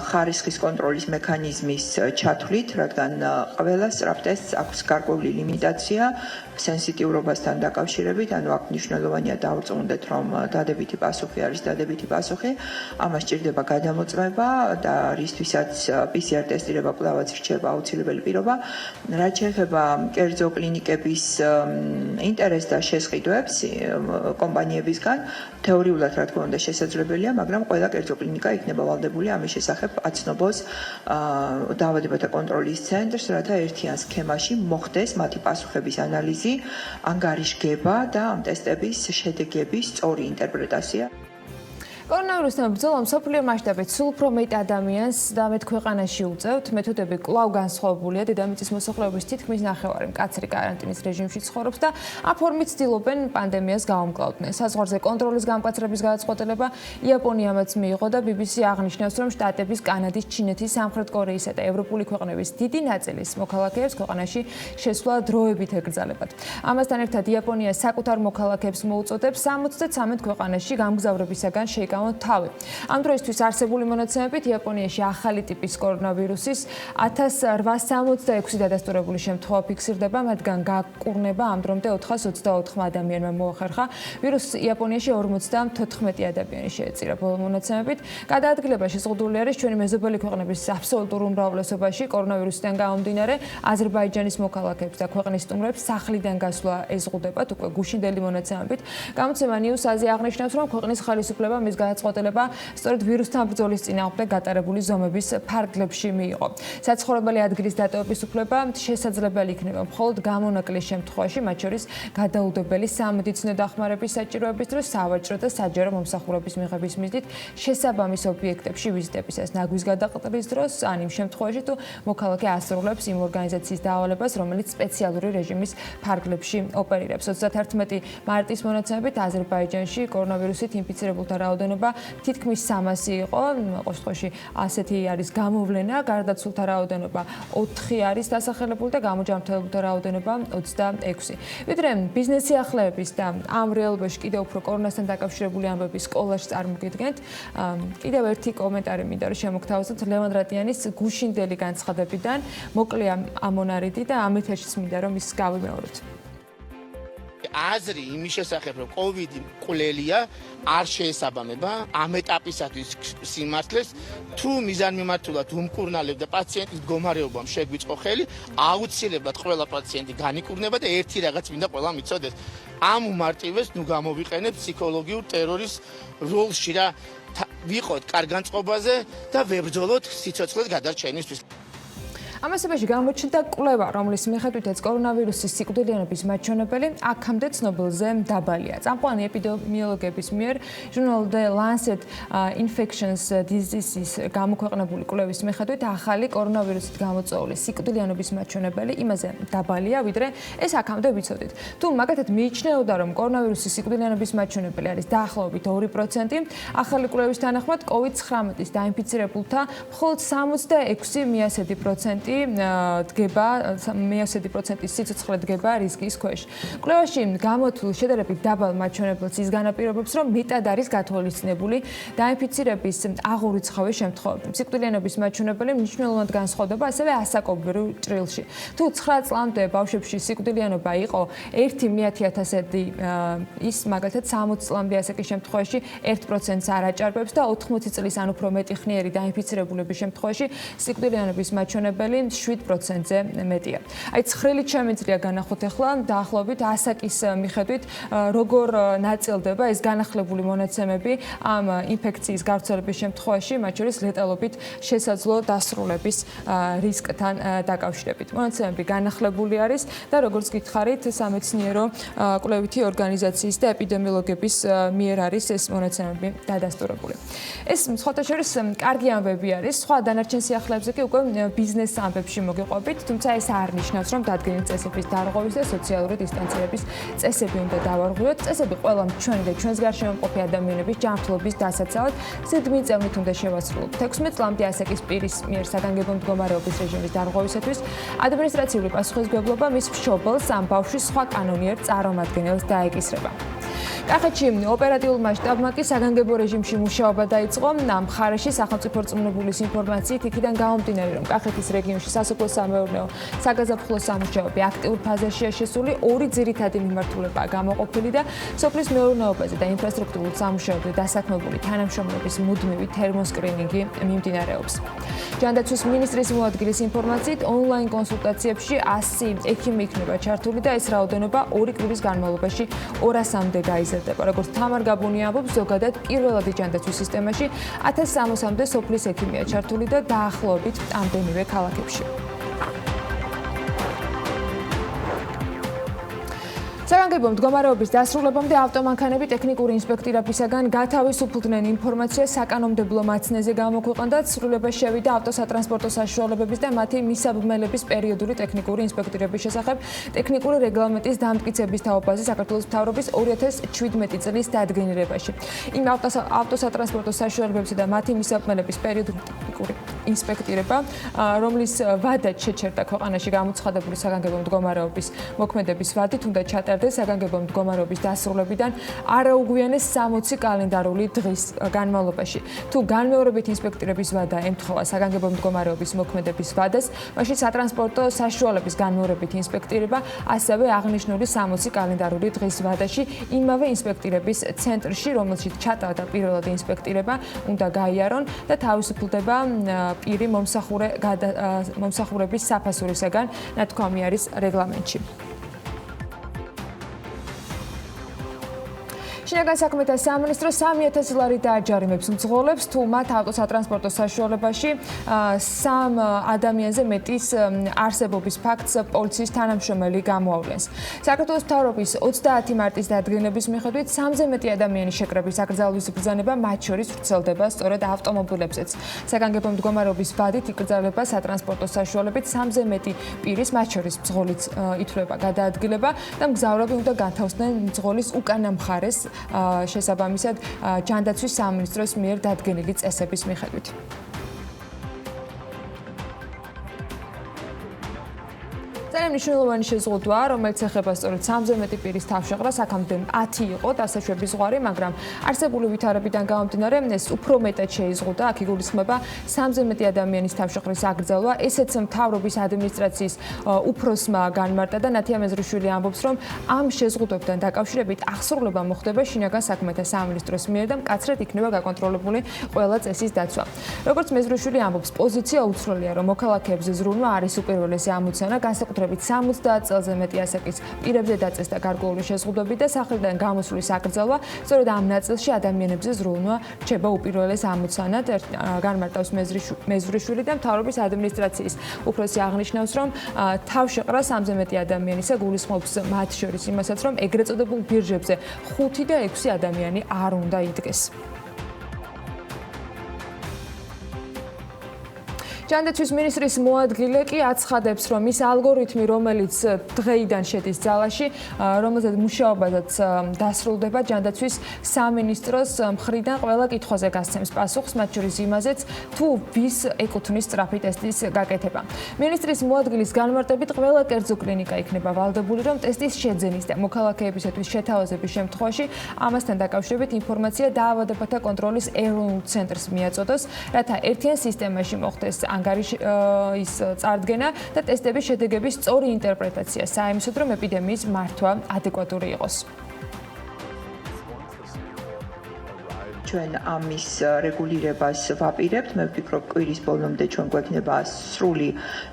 ხარისხის კონტროლის მექანიზმის ჩათვლით, რადგან ყველა სწრაფ ტესტს აქვს გარკვეული ლიმიტაცია სენსიტიურობასთან დაკავშირებით, ანუ აქ მნიშვნელოვანია დავრწმუნდეთ, რომ დადებითი პასუხი არის დადებითი პასუხი, ამას სჭირდება გადამოწმება და რისთვისაც PCR ტესტირება კვლავაც რჩება აუცილებელი პირობა. რაც შეეხება კერძო კლინიკების ინტერესს და შესყიდვებს კომპანიებისგან, თეორიულად რა თქმა უნდა შესაძლებელია, მაგრამ ყველა კერძო კლინიკა იქნება ვალდებული ამის შესახებ აცნობს დაავადებათა კონტროლის ცენტრს, რათა ერთიან სქემაში მოხდეს მათი პასუხების ანალიზი, ანგარიშგება და ამ ტესტების შედეგების სწორი ინტერპრეტაცია.
კორონავირუსთან ბრძოლა მსოფლიო მასშტაბით სულ უფრო მეტ ადამიანს და მეტ ქვეყანაში უწევთ. მეთოდები კვლავ განსხვავებულია. დედამიწის მოსახლეობის თითქმის ნახევარი მკაცრი კარანტინის რეჟიმში ცხოვრობს და აფორმით ცდილობენ პანდემიას გაუმკლავდნენ. საზღვარზე კონტროლის გამკაცრების გადაწყვეტილება იაპონიამაც მიიღო და BBC აღნიშნავს, რომ შტატების, კანადის, ჩინეთის, სამხრეთ კორეისა და ევროპული ქვეყნების დიდი ნაწილის მოქალაქეებს ქვეყანაში შესვლა დროებით ეკრძალებათ. ამასთან ერთად იაპონია საკუთარ მოქალაქეებს მოუწოდებს 73 ქვეყანაში გამგზავრებისაგან შეიკავონ თავი. ამ დროისთვის არსებული მონაცემებით იაპონიაში ახალი ტიპის კორონავირუსის 1866 დადასტურებული შემთხვევა ფიქსირდება, მათგან გაკურნება ამ დრომდე 424 ადამიანმა მოახერხა. ვირუსს იაპონიაში 54 ადამიანი შეეწირა. ბოლო მონაცემებით გადაადგილება შეზღუდული არის ჩვენი მეზობელი ქვეყნების აბსოლუტურ უმრავლესობაში. კორონავირუსიდან გამომდინარე, აზერბაიჯანის მოქალაქეებს და ქვეყნის სტუმრებს სახლიდან გასვლა ეზღუდებათ უკვე გუშინდელი მონაცემებით. გამოცემა News Asia აღნიშნავს, რომ ქვეყნის ხელისუფლება მის გადაწყვეტილება სწორედ ვირუსთან ბრძოლის წინააღმდეგ გატარებული ზომების ფარგლებში მიიღო. საცხოვრებელი ადგილის დატოვების უფლება შესაძლებელი იქნება მხოლოდ გამონაკლის შემთხვევაში, მათ შორის გადაუდებელი სამედიცინო დახმარების საჭიროების დროს, სავაჭრო და საჯარო მომსახურების მიღების მიზნით შესაბამის ობიექტებში ვიზიტებისას, ნაგვის გადაყდრის დროს, ან იმ შემთხვევაში, თუ მოქალაქე ასრულებს იმ ორგანიზაციის დავალებას, რომელიც სპეციალური რეჟიმის ფარგლებში ოპერირებს. 31 მარტის მონაცემებით აზერბაიჯანში კორონავირუსით ინფიცირებულთა რაოდენობა თითქმის 300 იყო. ყოველ შემთხვევაში ასეთი არის გამოვლენა, გარდაცვლილთა რაოდენობა 4 არის დასახელებული და გამოჯანმრთელებულთა რაოდენობა 26. ვიდრე ბიზნეს სიახლეების და ამ რეალობაში კიდევ უფრო კორონასთან დაკავშირებული ამბების სკოლაში წარმოგიდგენთ, კიდევ ერთი კომენტარი მინდა რომ შემოგთავაზოთ ლევან რატიანის გუშინდელი განცხადებიდან. მოკლეა ამონარიდი და ამ ეთერშიც მინდა რომ ის გავიმეოროთ.
აზრი იმის შესახებ, რომ COVID-ი მკვლელია, არ შეესაბამება ამ ეტაპისათვის სიმართლეს, თუ მიზანმიმართულად უმკურნალებ და პაციენტის მდგომარეობამ შეგვიწყო ხელი, აუცილებლად ყველა პაციენტი განიკურნება და ერთი რაღაც მინდა ყველა მიცოდეს. ამ უმარტივეს ნუ გამოვიყენებ ფსიქოლოგიურ ტერორის როლში რა ვიყოთ კარგანწყობაზე და ვებრძოლოთ სიცოცხლეს გადარჩენისთვის.
ამასობაში გამოჩნდა კვლევა, რომლის მიხედვითაც კორონავირუსის სიკვდილიანობის მაჩვენებელი აქამდე ცნობილზე დაბალია. წამყვანი ეპიდემიოლოგების მიერ ჟურნალ The Lancet Infectious Diseases გამოქვეყნებული კვლევის მიხედვით ახალი კორონავირუსით გამოწვეული სიკვდილიანობის მაჩვენებელი იმაზე დაბალია, ვიდრე ეს აქამდე ვიცოდით. თუ მაგათად მიიჩნეოდა, რომ კორონავირუსის სიკვდილიანობის მაჩვენებელი არის დაახლოებით 2%, ახალი კვლევის თანახმად COVID-19-ის დაინფიცირებულთა მხოლოდ 66% დგება 100%-ის სიცოცხლე დგება რისკის ქვეშ. კვლევაში გამოთვლილ შედარებით დაბალ მაჩვენებელს ის განაპირობებს, რომ მეტად არის გათვალისწინებული დაინფიცირების აღურიცხავი შემთხვევები. სიკვდილიანობის მაჩვენებელი მნიშვნელოვნად განსხვავდება ასევე ასაკობრივ ჭრილში. თუ 9 წლამდე ბავშვებში სიკვდილიანობა იყო 1/100000-ი, ის მაგალითად 60 წლამდე ასაკის შემთხვევაში 1%-ს არ აჭარბებს და 80 წლის ან უფრო მეტი ხნიერი დაინფიცირებულების შემთხვევაში სიკვდილიანობის მაჩვენებელი ნაწილი 7%-ზე მეტია. აი ცხრილით შემიძლია განახოთ ახლა დაახლოებით ასაკის მიხედვით როგორ ნაწილდება ეს განახლებული მონაცემები ამ ინფექციის გავრცელების შემთხვევაში, მათ შორის ლეტალობით შესაძლო დასრულების რისკთან დაკავშირებით. მონაცემები განახლებული არის და როგორც გითხარით, სამეცნიერო კვლევითი ორგანიზაციის და ეპიდემიოლოგების მიერ არის ეს მონაცემები დადასტურებული. ეს სხვათა შორის კარგი ამბები არის, სხვა დანარჩენ სიახლეებზე კი უკვე ბიზნეს ამბებში მოგიყვებით, თუმცა ეს არ ნიშნავს, რომ დადგენილი წესების დარღვევის და სოციალური დისტანცირების წესები უნდა დავარღვიოთ. წესები ყველა ჩვენი და ჩვენს გარშემო მყოფი ადამიანების ჯანმრთელობის დასაცავად ზედმიწევნით უნდა შევასრულოთ. 16 წლამდე ასაკის პირის მიერ საგანგებო მდგომარეობის რეჟიმის დარღვევისათვის ადმინისტრაციული პასუხისმგებლობა მის მშობელს ამ ბავშვის სხვა კანონიერ წარმომადგენელს დაეკისრება. კახეთში ოპერატიულმა შტაბმა კი საგანგებო რეჟიმში მუშაობა დაიწყო. ამ მხარეში სახელმწიფო რწმუნებულის ინფორმაციით იქიდან გამომდინარე, რომ კახეთის რეგიონში სასოფლო-სამეურნეო საგაზაფხულო სამუშაოები აქტიურ ფაზაშია შესული, ორი ძირითადი მიმართულებაა გამოყოფილი და სოფლის მეურნეობაზე და ინფრასტრუქტურულ სამუშაოებზე დასაქმებული თანამშრომლების მუდმივი თერმოსკრინინგი მიმდინარეობს. ჯანდაცვის მინისტრის მოადგილის ინფორმაციით, ონლაინ კონსულტაციებში 100 ექიმი იქნება ჩართული და ეს რაოდენობა 2 კვირის განმავლობაში 200-მდე გაიზარდება. როგორც თამარ გაბუნი ამბობს, ზოგადად პირველადი ჯანდაცვის სისტემაში 1300-მდე სოფლის ექიმია ჩართული და დაახლოებით ამდენივე ქალაქებში. საგანგებო მდგომარეობის დასრულებამდე ავტომანქანები ტექნიკური ინსპექტირებისაგან გათავისუფლდნენ ინფორმაციას საკანონმდებლო მაცნეზე გამოქვეყნდა, ცვლილება შევიდა ავტოსატრანსპორტო საშუალებების და მათი მისაბმელების პერიოდული ტექნიკური ინსპექტირების შესახებ ტექნიკური რეგლამენტის დამტკიცების თაობაზე საქართველოს მთავრობის 2017 წლის დადგენილებაში. იმ ავტოსატრანსპორტო საშუალებებისა და მათი მისაბმელების პერიოდული ტექნიკური ინსპექტირება, რომლის ვადად შეჩერდა ქვეყანაში გამოცხადებული საგანგებო მდგომარეობის მოქმედების ვადით, უნდა ჩატარდეს საგანგებო მდგომარეობის დასრულებიდან არაუგვიანეს 60 კალენდარული დღის განმავლობაში. თუ განმეორებით ინსპექტირების ვადა ემთხვევა საგანგებო მდგომარეობის მოქმედების ვადას, მაშინ სატრანსპორტო საშუალების განმეორებით ინსპექტირება ასევე აღნიშნული 60 კალენდარული დღის ვადაში იმავე ინსპექტირების ცენტრში, რომელშიც ჩატარდა პირველადი ინსპექტირება, უნდა გაიარონ და თავისუფლდება პირი მომსახურების საფასურისაგან, ნათქვამი არის რეგლამენტში. შინაგან საქმეთა სამინისტრო 3000 ლარი დააჯარიმებს მძღოლებს, თუ მათ ავტოსატრანსპორტო საშუალებაში 3 ადამიანზე მეტის არსებობის ფაქტს პოლიციის თანამშრომელი გამოავლენს. საქართველოს მთავრობის 30 მარტის დადგენილების მიხედვით 3-ზე მეტი ადამიანის შეკრების აკრძალვის ბრძანება მათ შორის ვრცელდება სწორედ ავტომობილებზეც. საგანგებო მდგომარეობის ვადით იკრძალება სატრანსპორტო საშუალებით 3-ზე მეტი პირის, მათ შორის მძღოლიც ითვლება გადაადგილება და მგზავრები უნდა განთავსდნენ მძღოლის უკანა მხარეს შესაბამისად ჯანდაცვის სამინისტროს მიერ დადგენილი წესების მიხედვით. ძალიან მნიშვნელოვანი შეზღუდვაა, რომელიც ეხება სწორედ 3-ზე მეტი პირის თავშეყრას, აქამდე 10 იყო დასაშვების ზღვარი, მაგრამ არსებული ვითარებიდან გამომდინარე, ეს უფრო მეტად შეიზღუდა, აქ იგულისხმება 3-ზე მეტი ადამიანის თავშეყრის აკრძალვა, ესეც მთავრობის ადმინისტრაციის უფროსმა განმარტა და ნათია მეზრიშვილი ამბობს, რომ ამ შეზღუდვებთან დაკავშირებით აღსრულება მოხდება შინაგან საქმეთა სამინისტროს მიერ და მკაცრად იქნება გაკონტროლებული ყველა წესის დაცვა. როგორც მეზრიშვილი ამბობს, პოზიცია უცვლელია, რომ მოქალაქეებზე ზრუნვა არის უპირველესი ამოცანა, განსაკუთრებით 70 წელზე მეტი ასაკის პირებზე დაწესდა გარკვეული შეზღუდვები და სახლიდან გამოსვლის აკრძალვა, სწორედ ამ ნაწილში ადამიანებზე ზრუნვა რჩება უპირველეს ამოცანად, განმარტავს მეზრიშვილი და მთავრობის ადმინისტრაციის უფროსი აღნიშნავს, რომ თავშეყრა 3-ზე მეტი ადამიანისა გულისხმობს მათ შორის იმასაც, რომ ეგრეთ წოდებულ ბირჟებზე 5 და 6 ადამიანი არ უნდა იდგეს. ჯანდაცვის მინისტრის მოადგილე კი აცხადებს, რომ ის ალგორითმი, რომელიც დღეიდან შედის ძალაში, რომელზეც მუშაობაც დასრულდება, ჯანდაცვის სამინისტროს მხრიდან ყველა კითხვაზე გასცემს პასუხს, მათ შორის იმაზეც, თუ ვის ეკუთვნის სწრაფი ტესტის გაკეთება. მინისტრის მოადგილის განმარტებით, ყველა კერძო კლინიკა იქნება ვალდებული, რომ ტესტის შეძენის და მოქალაქეებისათვის შეთავაზების შემთხვევაში ამასთან დაკავშირებით ინფორმაცია დაავადებათა კონტროლის ეროვნულ ცენტრს მიაწოდოს, რათა ერთიან სისტემაში მოხდეს ანგარიშის წარდგენა და ტესტების შედეგების სწორი ინტერპრეტაცია, საიმისოდ, რომ ეპიდემიის მართვა ადეკვატური იყოს.
ჩვენ ამის რეგულირებას ვაპირებთ. მე ვფიქრობ, კვირის ბოლომდე ჩვენ გვექნება სრული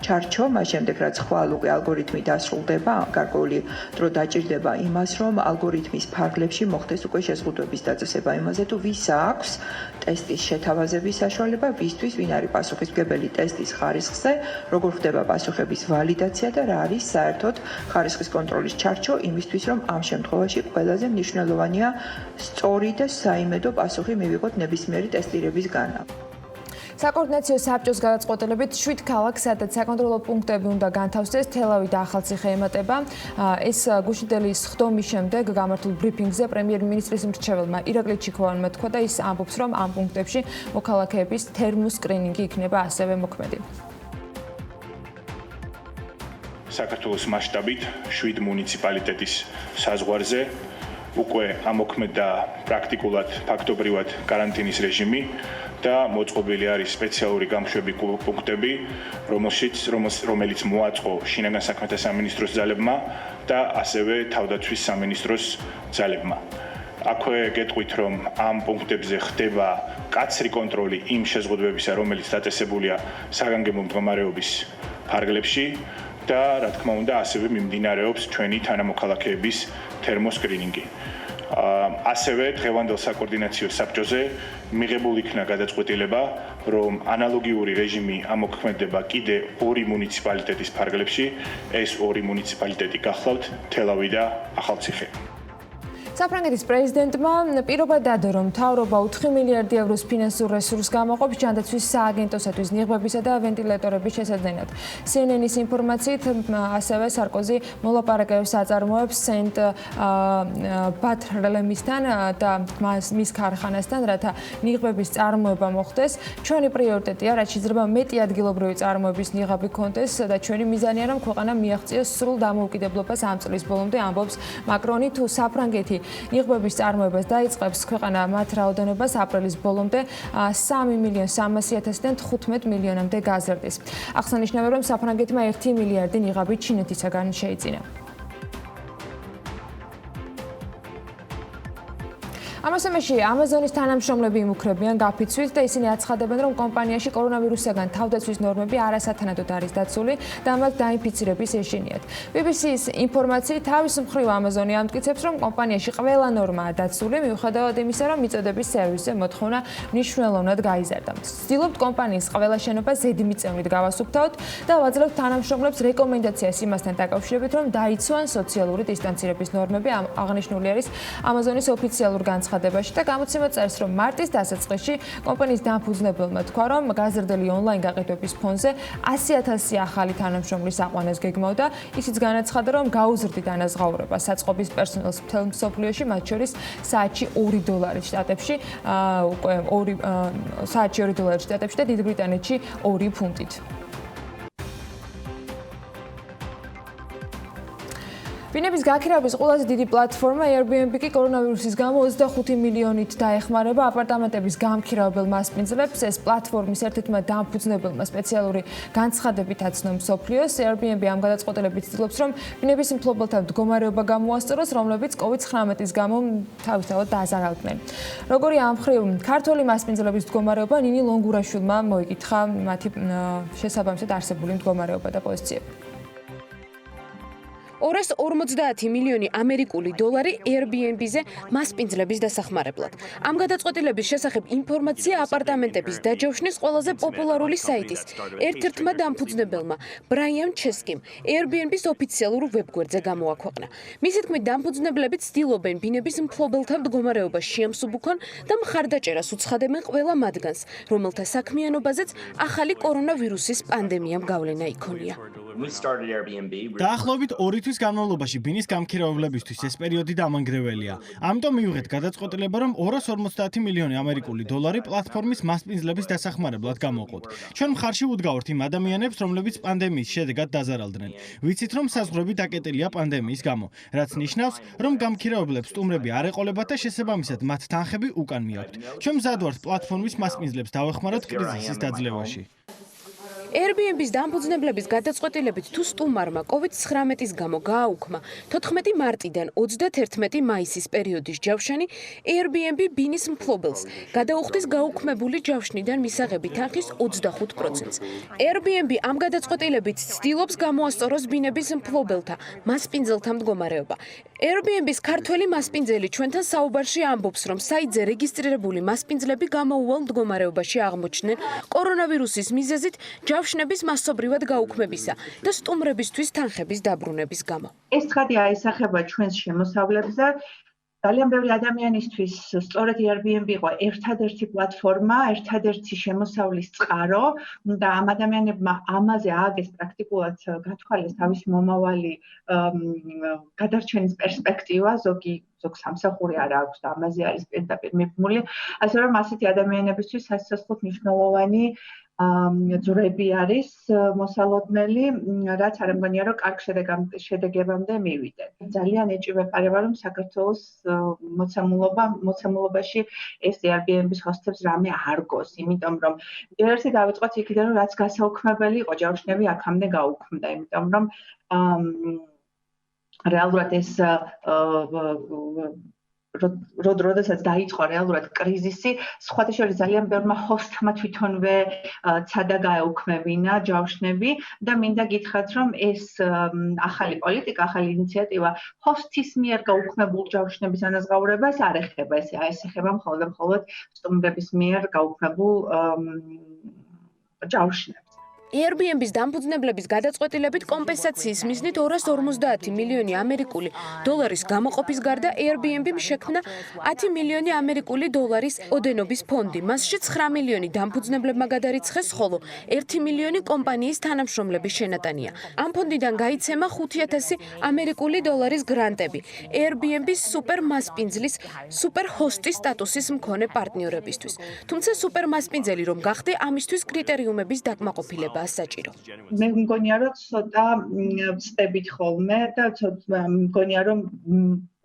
ჩარჩო, მას შემდეგ რაც ხვალ უკვე ალგორითმი დასრულდება, გარკვეული დრო დაჭირდება იმას, რომ ალგორითმის ფარგლებში მოხდეს უკვე შეზღუდვების დაწესება იმაზე, თუ ვის აქვს ტესტის შეთავაზების საშუალება, ვისთვის ვინ არის პასუხისმგებელი ტესტის ხარისხზე, როგორ ხდება პასუხების ვალიდაცია და რა არის საერთოდ ხარისხის კონტროლის ჩარჩო იმისთვის, რომ ამ შემთხვევაში ყველაზე მნიშვნელოვანია სწორი და საიმედო პასუხი მივიღოთ ნებისმიერი ტესტირებისგან.
საკოორდინაციო საბჭოს გადაწყვეტილებით 7 ქალაქს, სადაც საკონტროლო პუნქტები უნდა განთავსდეს, თელავი და ახალციხე ემატება. ეს გუშინდელის ხდომის შემდეგ გამართულ ბრიფინგზე პრემიერ-მინისტრის მრჩეველმა ირაკლი ჩიქოვანმა თქვა და ის ამბობს, რომ ამ პუნქტებში მოქალაქეების თერმოსკრინინგი იქნება ასევე მოქმედი.
საქართველოს მასშტაბით 7 მუნიციპალიტეტის საზღვარზე უკვე ამოქმედა პრაქტიკულად ფაქტობრივად каранტინის რეჟიმი და მოწყობილი არის სპეციალური გამშვები პუნქტები, რომელიც მოაწყო შინაგან საქმეთა სამინისტროს ძალებმა და ასევე თავდაცვის სამინისტროს ძალებმა. აქვე გეტყვით, რომ ამ პუნქტებზე ხდება კაცრი კონტროლი იმ შეზღუდვებისა, რომელიც დაწესებულია საგანგებო მდგომარეობის ფარგლებში და რა თქმა უნდა ასევე მიმდინარეობს ჩვენი თანამოქალაქეების თერმოსკრინინგი. ასევე დღევანდელ საკოორდინაციო საბჭოზე მიღებულ იქნა გადაწყვეტილება, რომ ანალოგიური რეჟიმი ამოქმედება კიდე 2 მუნიციპალიტეტის ფარგლებში, ეს 2 მუნიციპალიტეტი გახლავთ თელავი და ახალციხე.
საფრანგეთის პრეზიდენტმა პირობა დადო, რომ მთავრობა 4 მილიარდი ევროს ფინანსურ რესურსს გამოყოფს ჯანდაცვის სააგენტოსათვის ნიღბებისა და ვენტილატორების შესაძენად. CNN-ის ინფორმაციით, ასევე სარკოზი მოლაპარაკებს აწარმოებს სენტ ბათრლემისთან და მის ქარხანასთან, რათა ნიღბების წარმოება მოხდეს. ჩვენი პრიორიტეტია, რაც შეიძლება მეტი ადგილობრივი წარმოების ნიღაბი კონდეს და ჩვენი მიზანია, რომ ქვეყანა მიაღწიოს სრულ დამოუკიდებლობას ამ წლის ბოლომდე, ამბობს მაკრონი. თუ საფრანგეთი ნიღბების წარმოებას დაიწყებს, ქვეყანა მათ რაოდენობას აპრილის ბოლომდე 3.300.000-დან 15 მილიონამდე გაზრდის. აღსანიშნავია, რომ საფრანგეთმა 1 მილიარდი ნიღაბი ჩინეთისაგან შეიძინა. ამასამეში ამაზონის თანამშრომლები იმუქრებიან გაფიცვით და ისინი აცხადებენ, რომ კომპანიაში კორონავირუსისგან თავდაცვის ნორმები არასათანადოდ არის დაცული და მათ დაინფიცირების ეშინიათ. BBC-ის ინფორმაციით, თავის მხრივ ამაზონი ამტკიცებს, რომ კომპანიაში ყველა ნორმაა დაცული, მიუხედავად იმისა, რომ მიწოდების სერვისზე მოთხოვნა მნიშვნელოვნად გაიზარდა. ვცდილობთ კომპანიის ყველა შენობა ზედმიწევნით გავასუფთავოთ და ვაძლევთ თანამშრომლებს რეკომენდაციას იმასთან დაკავშირებით, რომ დაიცვან სოციალური დისტანცირების ნორმები. აღნიშნული არის ამაზონის ოფიციალურ განცხადებაში. და გამოცემა წერს, რომ მარტის დასაწყისში კომპანიის დამფუძნებელმა თქვა, რომ გაზრდელი ონლაინ გაყიდვების ფონზე 100,000 ახალი თანამშრომლის აყვანას გეგმავდა. ისიც განაცხადა, რომ გაუზრდით დანაზღაურება საწყობის პერსონალს მთელ მსოფლიოში, მათ შორის საათში $2 შტატებში, საათში $2 შტატებში და დიდ ბრიტანეთში 2 ფუნტით. ბინების გაქირავების ყველაზე დიდი პლატფორმა Airbnb კი კორონავირუსის გამო 25 მილიონით დაეხმარება აპარტამენტების გამქირავებელ მასპინძლებს. ეს პლატფორმის ერთ-ერთმა დამფუძნებელმა სპეციალური განცხადებით აცნო მსოფლიოს. Airbnb ამ გადაწყვეტილებით ცდილობს, რომ ბინების მფლობელთა მდგომარეობა გამოასწოროს, რომლებიც COVID-19-ის გამო თავისთავად დაზარალდნენ. როგორი ამ მხრივ ქართული მასპინძლების მდგომარეობა ნინი ლონგურაშვილმა მოიკითხა მათი შესაბამისად არსებული მდგომარეობა და პოზიციები.
250 მილიონი ამერიკული დოლარი Airbnb-ზე მასპინძლების დასახმარებლად. ამ გადაწყვეტილების შესახებ ინფორმაცია აპარტამენტების დაჯავშნის ყველაზე პოპულარული საიტის ერთ-ერთმა დამფუძნებელმა ბრაიან ჩესკიმ Airbnb-ის ოფიციალურ ვებგვერდზე გამოაქვეყნა. მისი თქმით, დამფუძნებლები ცდილობენ ბინების მფლობელთა მდგომარეობას შეამსუბუქონ და მხარდაჭერას უცხადებენ ყველა მათგანს, რომელთა საქმიანობაზეც ახალი კორონავირუსის პანდემიამ გავლენა იქონია.
დაახლოებით 2 თვის განმავლობაში ბინის გამქირავებლებისთვის ეს პერიოდი დამანგრეველია. ამიტომ მივიღეთ გადაწყვეტილება, რომ 250 მილიონი ამერიკული დოლარი პლატფორმის მასპინძლების დასახმარებლად გამოვყოთ. ჩვენ მხარში უდგავართ იმ ადამიანებს, რომლებიც პანდემიის შედეგად დაზარალდნენ. ვიცით, რომ საზღვრები დაკეტილია პანდემიის გამო, რაც ნიშნავს, რომ გამქირავებლებს სტუმრები არ ეყოლებათ და შესაბამისად მათ თანხები უკან მიაქვთ. ჩვენ მზად ვართ პლატფორმის მასპინძლებს დავეხმაროთ კრიზისის დაძლევაში.
Airbnb-ის დამფუძნებლების გადაწყვეტილებით თუ სტუმარმა COVID-19-ის გამო გააუქმა 14 მარტიდან 31 მაისის პერიოდის ჯავშანი, Airbnb ბინის მფლობელს გადაუხდის გაუქმებული ჯავშნიდან მისაღები თანხის 25%-ს. Airbnb ამ გადაწყვეტილებით ცდილობს გამოასწოროს ბინების მფლობელთა მასპინძელთა მდგომარეობა. Airbnb-ის ქართველი მასპინძელი ჩვენთან საუბარში ამბობს, რომ საიტზე რეგისტრირებული მასპინძლები გამოუვალ მდგომარეობაში აღმოჩნდნენ კორონავირუსის მიზეზით ჯავშნების მასობრივად გაუქმებისა და სტუმრებისთვის თანხების დაბრუნების გამო.
ეს ცხადი აისახება ჩვენს შემოსავლებზე. ძალიან ბევრი ადამიანისთვის სწორედ Airbnb იყო ერთადერთი პლატფორმა, ერთადერთი შემოსავლის წყარო და ამ ადამიანებმა ამაზე ააგეს პრაქტიკულად გათვალეს თავისი მომავალი გადარჩენის პერსპექტივა, ზოგ სამსახური არ აქვს და ამაზე არის პირდაპირ მიბმული. ასე რომ ასეთი ადამიანებისთვის სასწაულად მნიშვნელოვანი ძვრები არის მოსალოდნელი, რაც არ მგონია რომ კარგ შედეგებამდე მივიდნენ. ძალიან ეჭვი პარება რომ საქართველოს მოცემულობაში ეს Airbnb-ის ჰოსტებს რამე არ გოს, იმიტომ რომ ერთი დავიწყოთ იქიდან რომ რაც გასაუქმებელი იყო, ჯავშნები აქამდე გაუქმდა, იმიტომ რომ რეალურად ეს როდესაც დაიწყო რეალურად კრიზისი, სხვათა შორის ძალიან ბევრმა ჰოსტმა თვითონვე ცადა გაეუქმებინა ჯავშნები და მინდა გითხრათ, რომ ეს ახალი პოლიტიკა, ახალი ინიციატივა ჰოსტის მიერ გაუქმებულ ჯავშნების ანაზღაურებას არ ეხება, ეს ეხება მხოლოდ სტუმრების მიერ გაუქმებულ ჯავშნებს.
Airbnb-ის დამფუძნებლების გადაწყვეტილებით კომპენსაციის მიზნით 250 მილიონი ამერიკული დოლარის გამოყოფის გარდა Airbnb-მ შექმნა 10 მილიონი ამერიკული დოლარის ოდენობის ფონდი. მასში 9 მილიონი დამფუძნებლებმა გადარიცხეს, ხოლო 1 მილიონი კომპანიის თანამშრომლების შენატანია. ამ ფონდიდან გაიცემა 5,000 ამერიკული დოლარის გრანტები Airbnb-ის სუპერ მასპინძლის სუპერ ჰოსტის სტატუსის მქონე პარტნიორებისთვის. თუმცა სუპერ მასპინძელი რომ გახდე, ამისთვის კრიტერიუმების დაკმაყოფილება საჭირო.
მე მგონია რომ ცოტა ვწდებით ხოლმე და მგონია რომ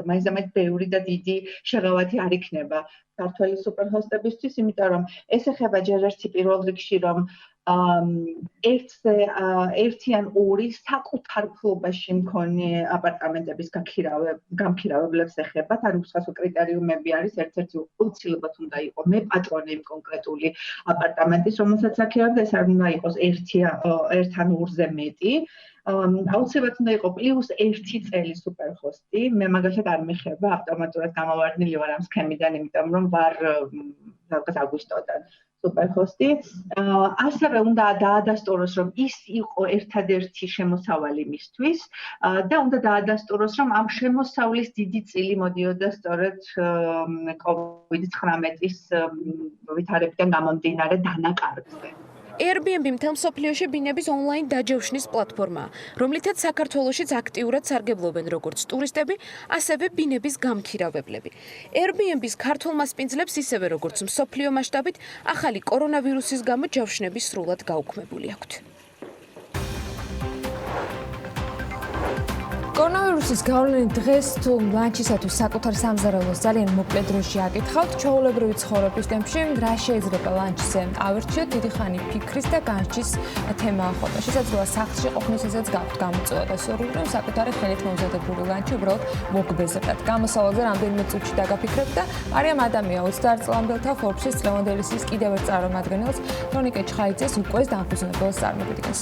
მაინც ბევრი და დიდი შეღავათი არ იქნება ქართველი სუპერჰოსტებისთვის, იმიტომ რომ ეს ეხება ჯერ ერთი პირველ რიგში რომ ერთი ან ორი საკუთარ ფლობაში მქონე აპარტამენტების გამქირავებლებს ეხებათ, ანუ სხვადასხვა კრიტერიუმები არის, ერთ-ერთი უცილებლად უნდა იყოს მე პატრონი კონკრეტული აპარტამენტის, რომელსაც აქირავებ, ეს არ უნდა იყოს ერთ ან ორზე მეტი. აუცილებლად უნდა იყოს პლუს 1 წელი სუპერჰოსტი. მე მაგალითად არ მეხება, ავტომატურად გამოვარდნილი ვარ ამ სქემიდან, იმიტომ რომ ვარ აგვისტოდან სუპერჰოსტი. ასევე უნდა დაადასტუროს, რომ ის იყო ერთადერთი შემოსავალი მისთვის და უნდა დაადასტუროს, რომ ამ შემოსავლის დიდი წილი მოდიოდა სწორედ COVID-19-ის ვითარებიდან გამომდინარე დანაკარგზე.
Airbnb მთელ მსოფლიოში ბინების ონლაინ დაჯავშნის პლატფორმაა, რომლითაც საქართველოშიც აქტიურად სარგებლობენ როგორც ტურისტები, ასევე ბინების გამქირავებლები. Airbnb-ის ქართულ მასპინძლებს ისევე როგორც მსოფლიო მასშტაბით ახალი კორონავირუსის გამო ჯავშნები სრულად გაუქმებული აქვთ.
კორონავირუსის გავლენით დღეს თუ ლანჩისათვის საკუთარ სამზარეულოს ძალიან მოკლე დროში აკითხავთ, ჩვეულებრივი ცხოვრების ტემპში რა შეიძლება ლანჩზე ავირჩიოთ, დიდი ხანი ფიქრის და განსჯის თემაა ხოლმე. შესაძლოა სახლში ყოფნისასაც გაქვთ გამოწვევა სურვილი, რომ საკუთარი ხელით მომზადებული ლანჩი უბრალოდ მოგბეზრდათ. გამოსავალზე რამდენიმე წუთში დაგაფიქრებთ და მარიამ ადამია 20 წლამდელთა Forbes-ის წლევანდელი ლისტის კიდევ ერთ წარმომადგენელს, თონიკე ჩხაიძეს უკვე დამფუძნებელს წარმოგიდგენს.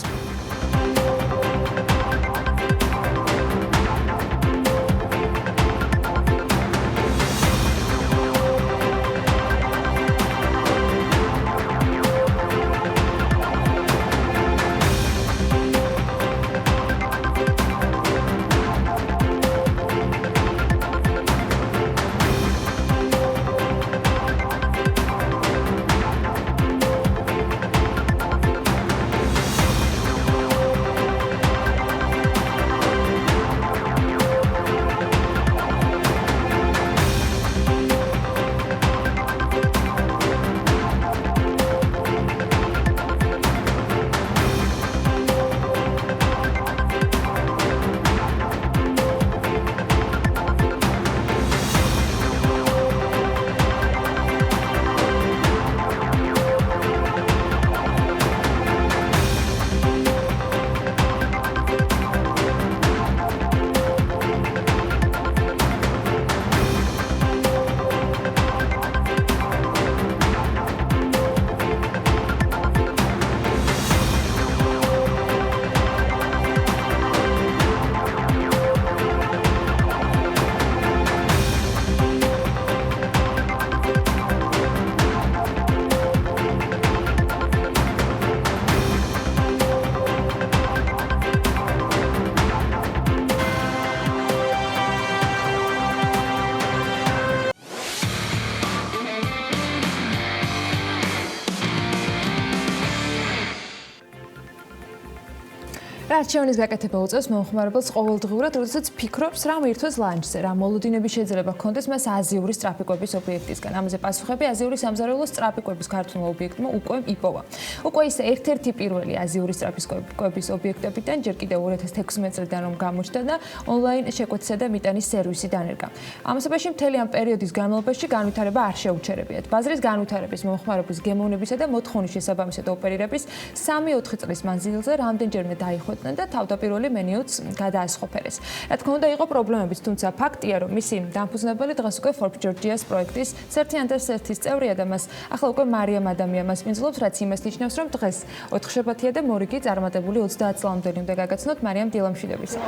რა არჩევნის გაკეთება უწევს მომხმარებელს ყოველდღიურად, როდესაც ფიქრობს რა მირთვას ლანჩზე, რა მოლოდინები შეიძლება ჰქონდეს მას აზიური სტრაფიკების ობიექტისგან. ამაზე პასუხები აზიური სამზარეულოს სტრაფიკების ქართულმა ობიექტმა უკვე იპოვა. უკვე ის ერთ-ერთი პირველი აზიური სტრაფიკების ობიექტებიდან ჯერ კიდევ 2016 წლიდან რომ გამოჩნდა და ონლაინ შეკვეთისა და მიტანის სერვისი დანერგა. ამასობაში მთელი ამ პერიოდის განმავლობაში განვითარება არ შეუჩერებიათ. ბაზრის განვითარების, მომხმარებლის გემოვნებისა და მოთხოვნის შესაბამისად ოპერირების 3-4 წლის მანძილზე რამდენჯერმე დაიხვეწნენ და თავდაპირველი მენიუც გადაასყოფერეს. რა თქმა უნდა, იყო პრობლემებიც, თუმცა ფაქტია, რომ მისი დამფუძნებელი დღეს უკვე Forbes Georgia-ს პროექტის 1+1 წევრია და მას ახლა უკვე მარიამ ადამია მასპინძლობს, რაც იმას ნიშნავს, რომ დღეს 4 შაბათია და მორიგი წარმატებული 30 წლამდელი უნდა გაგაცნოთ მარიამ დილამშვიდებისა.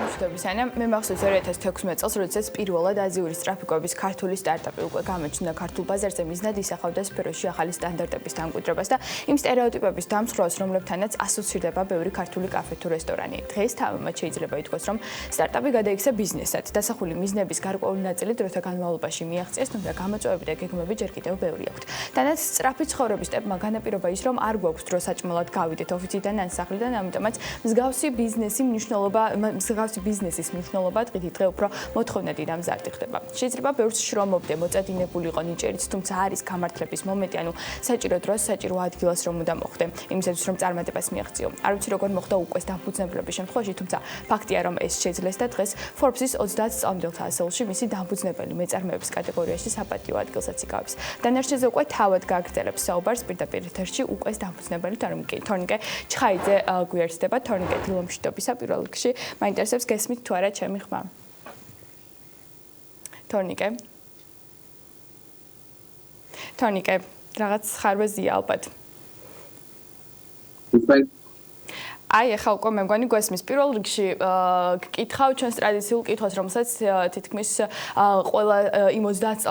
ანა, მე მახსოვს 2016 წელს, როდესაც პირველად აზიური სტრაფიკების ქართული სტარტაპი უკვე გამოჩნდა ქართულ ბაზარზე, მიზნად ისახავდა სფეროში ახალი სტანდარტების დამკვიდრებას და იმ სტერეოტიპების დამსხვრევას, რომლებთანაც ასოცირდება ბევრი ქართული კაფე თუ რესტორანი. დღეს თავმაც შეიძლება ითქვას, რომ სტარტაპი გადაიქცა ბიზნესად. დასახული მიზნების გარკვეული ნაწილი დროთა განმავლობაში მიაღწიეს, თუმცა გამოწვევები და გეგმები ჯერ კიდევ ბევრი აქვთ. თანაც სწრაფი ცხოვრების სტეპმა განაპირობა ის, რომ არ გვაქვს დრო საჭმელად გავიდეთ ოფისიდან ან სახლიდან, ამიტომაც მსგავსი ბიზნესის მნიშვნელობა დღითიდღე უფრო მოთხოვნადი და მზარდი ხდება. შეიძლება ბევრს შრომობდე, მოწადინებულიყო ნიჭერიც, თუმცა არის გამართლების მომენტი, ანუ საჭირო დროს, საჭირო ადგილას რომ უნდა მოხვდე, იმისათვის რომ წარმატებას მიაღწიო. არ ვიცი როგორ მოხდა უკვე დამფუძნებლების შემთხვევაში, თუმცა ფაქტია, რომ ეს შეძლეს და დღეს Forbes-ის 30 წლამდელთა ასეულში მისი დამფუძნებელი მეწარმეების კატეგორიაში საპატიო ადგილსაც იკავებს. დანარჩენზე უკვე თავად გააგრძელებს საუბარს პირდაპირ ეთერში უკვე დამფუძნებელი თორნიკე ჩხაიძე გვიერთდება. თორნიკე დილამშვიდობისა პირველ რიგში. მაინტერესებს გესმით თუ არა ჩემი ხმა. თორნიკე, რაღაც ხარვეზია ალბათ. აი, ახლა უკვე მე მგონი გვესმის. პირველ რიგში გკითხავ ჩვენს ტრადიციულ კითხვას, რომელსაც თითქმის ყველა იმ 30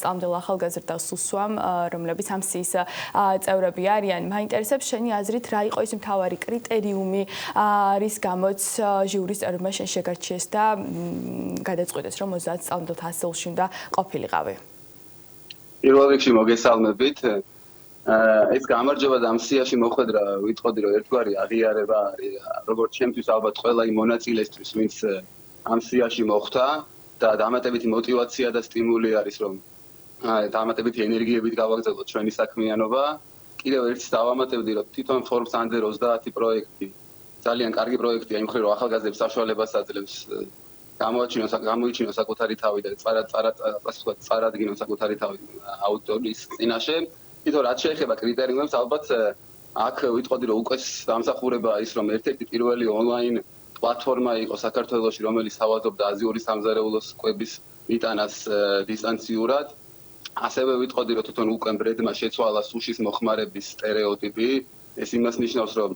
წლამდელ ახალგაზრდას უსვამ, რომლებიც ამ სიის წევრები არიან. მაინტერესებს შენი აზრით, რა იყო ის მთავარი კრიტერიუმი, რის გამოც ჟიურის წევრებმა შენ შეგარჩიეს და გადაწყვიტეს, რომ 30 წლამდელთა ასეულში უნდა ყოფილიყავი.
პირველ რიგში მოგესალმებით. ეს გამარჯვება და ამ სიაში მოხვედრა ვიტყოდი რომ ერთგვარი აღიარება არის როგორც ჩემთვის ალბათ ყველა იმ მონაწილესთვის ვინც ამ სიაში მოხვდა და დამატებითი мотиваცია და სტიმული არის რომ დამატებითი ენერგიებით გავაგრძელოთ ჩვენი საქმიანობა. კიდევ ერთს დავამატებდი რომ თვითონ Forbes Under 30 პროექტი ძალიან კარგი პროექტია იმ მხრივ რომ ახალგაზრდებს საშუალებას აძლევს გამოიჩინოს საკუთარი თავი და წარადგინოს საკუთარი თავი აუდიტორიის წინაშე. თვითონ რაც შეეხება კრიტერიუმებს, ალბათ აქ ვიტყოდი რომ უკვე დამსახურებაა ის, რომ ერთ-ერთი პირველი ონლაინ პლატფორმა იყო საქართველოში, რომელიც თავაზობდა აზიური სამზარეულოს კვების მიტანას დისტანციურად. ასევე ვიტყოდი რომ თვითონ უკვე ბრენდმა შეცვალა სუშის მოხმარების სტერეოტიპი. ეს იმას ნიშნავს, რომ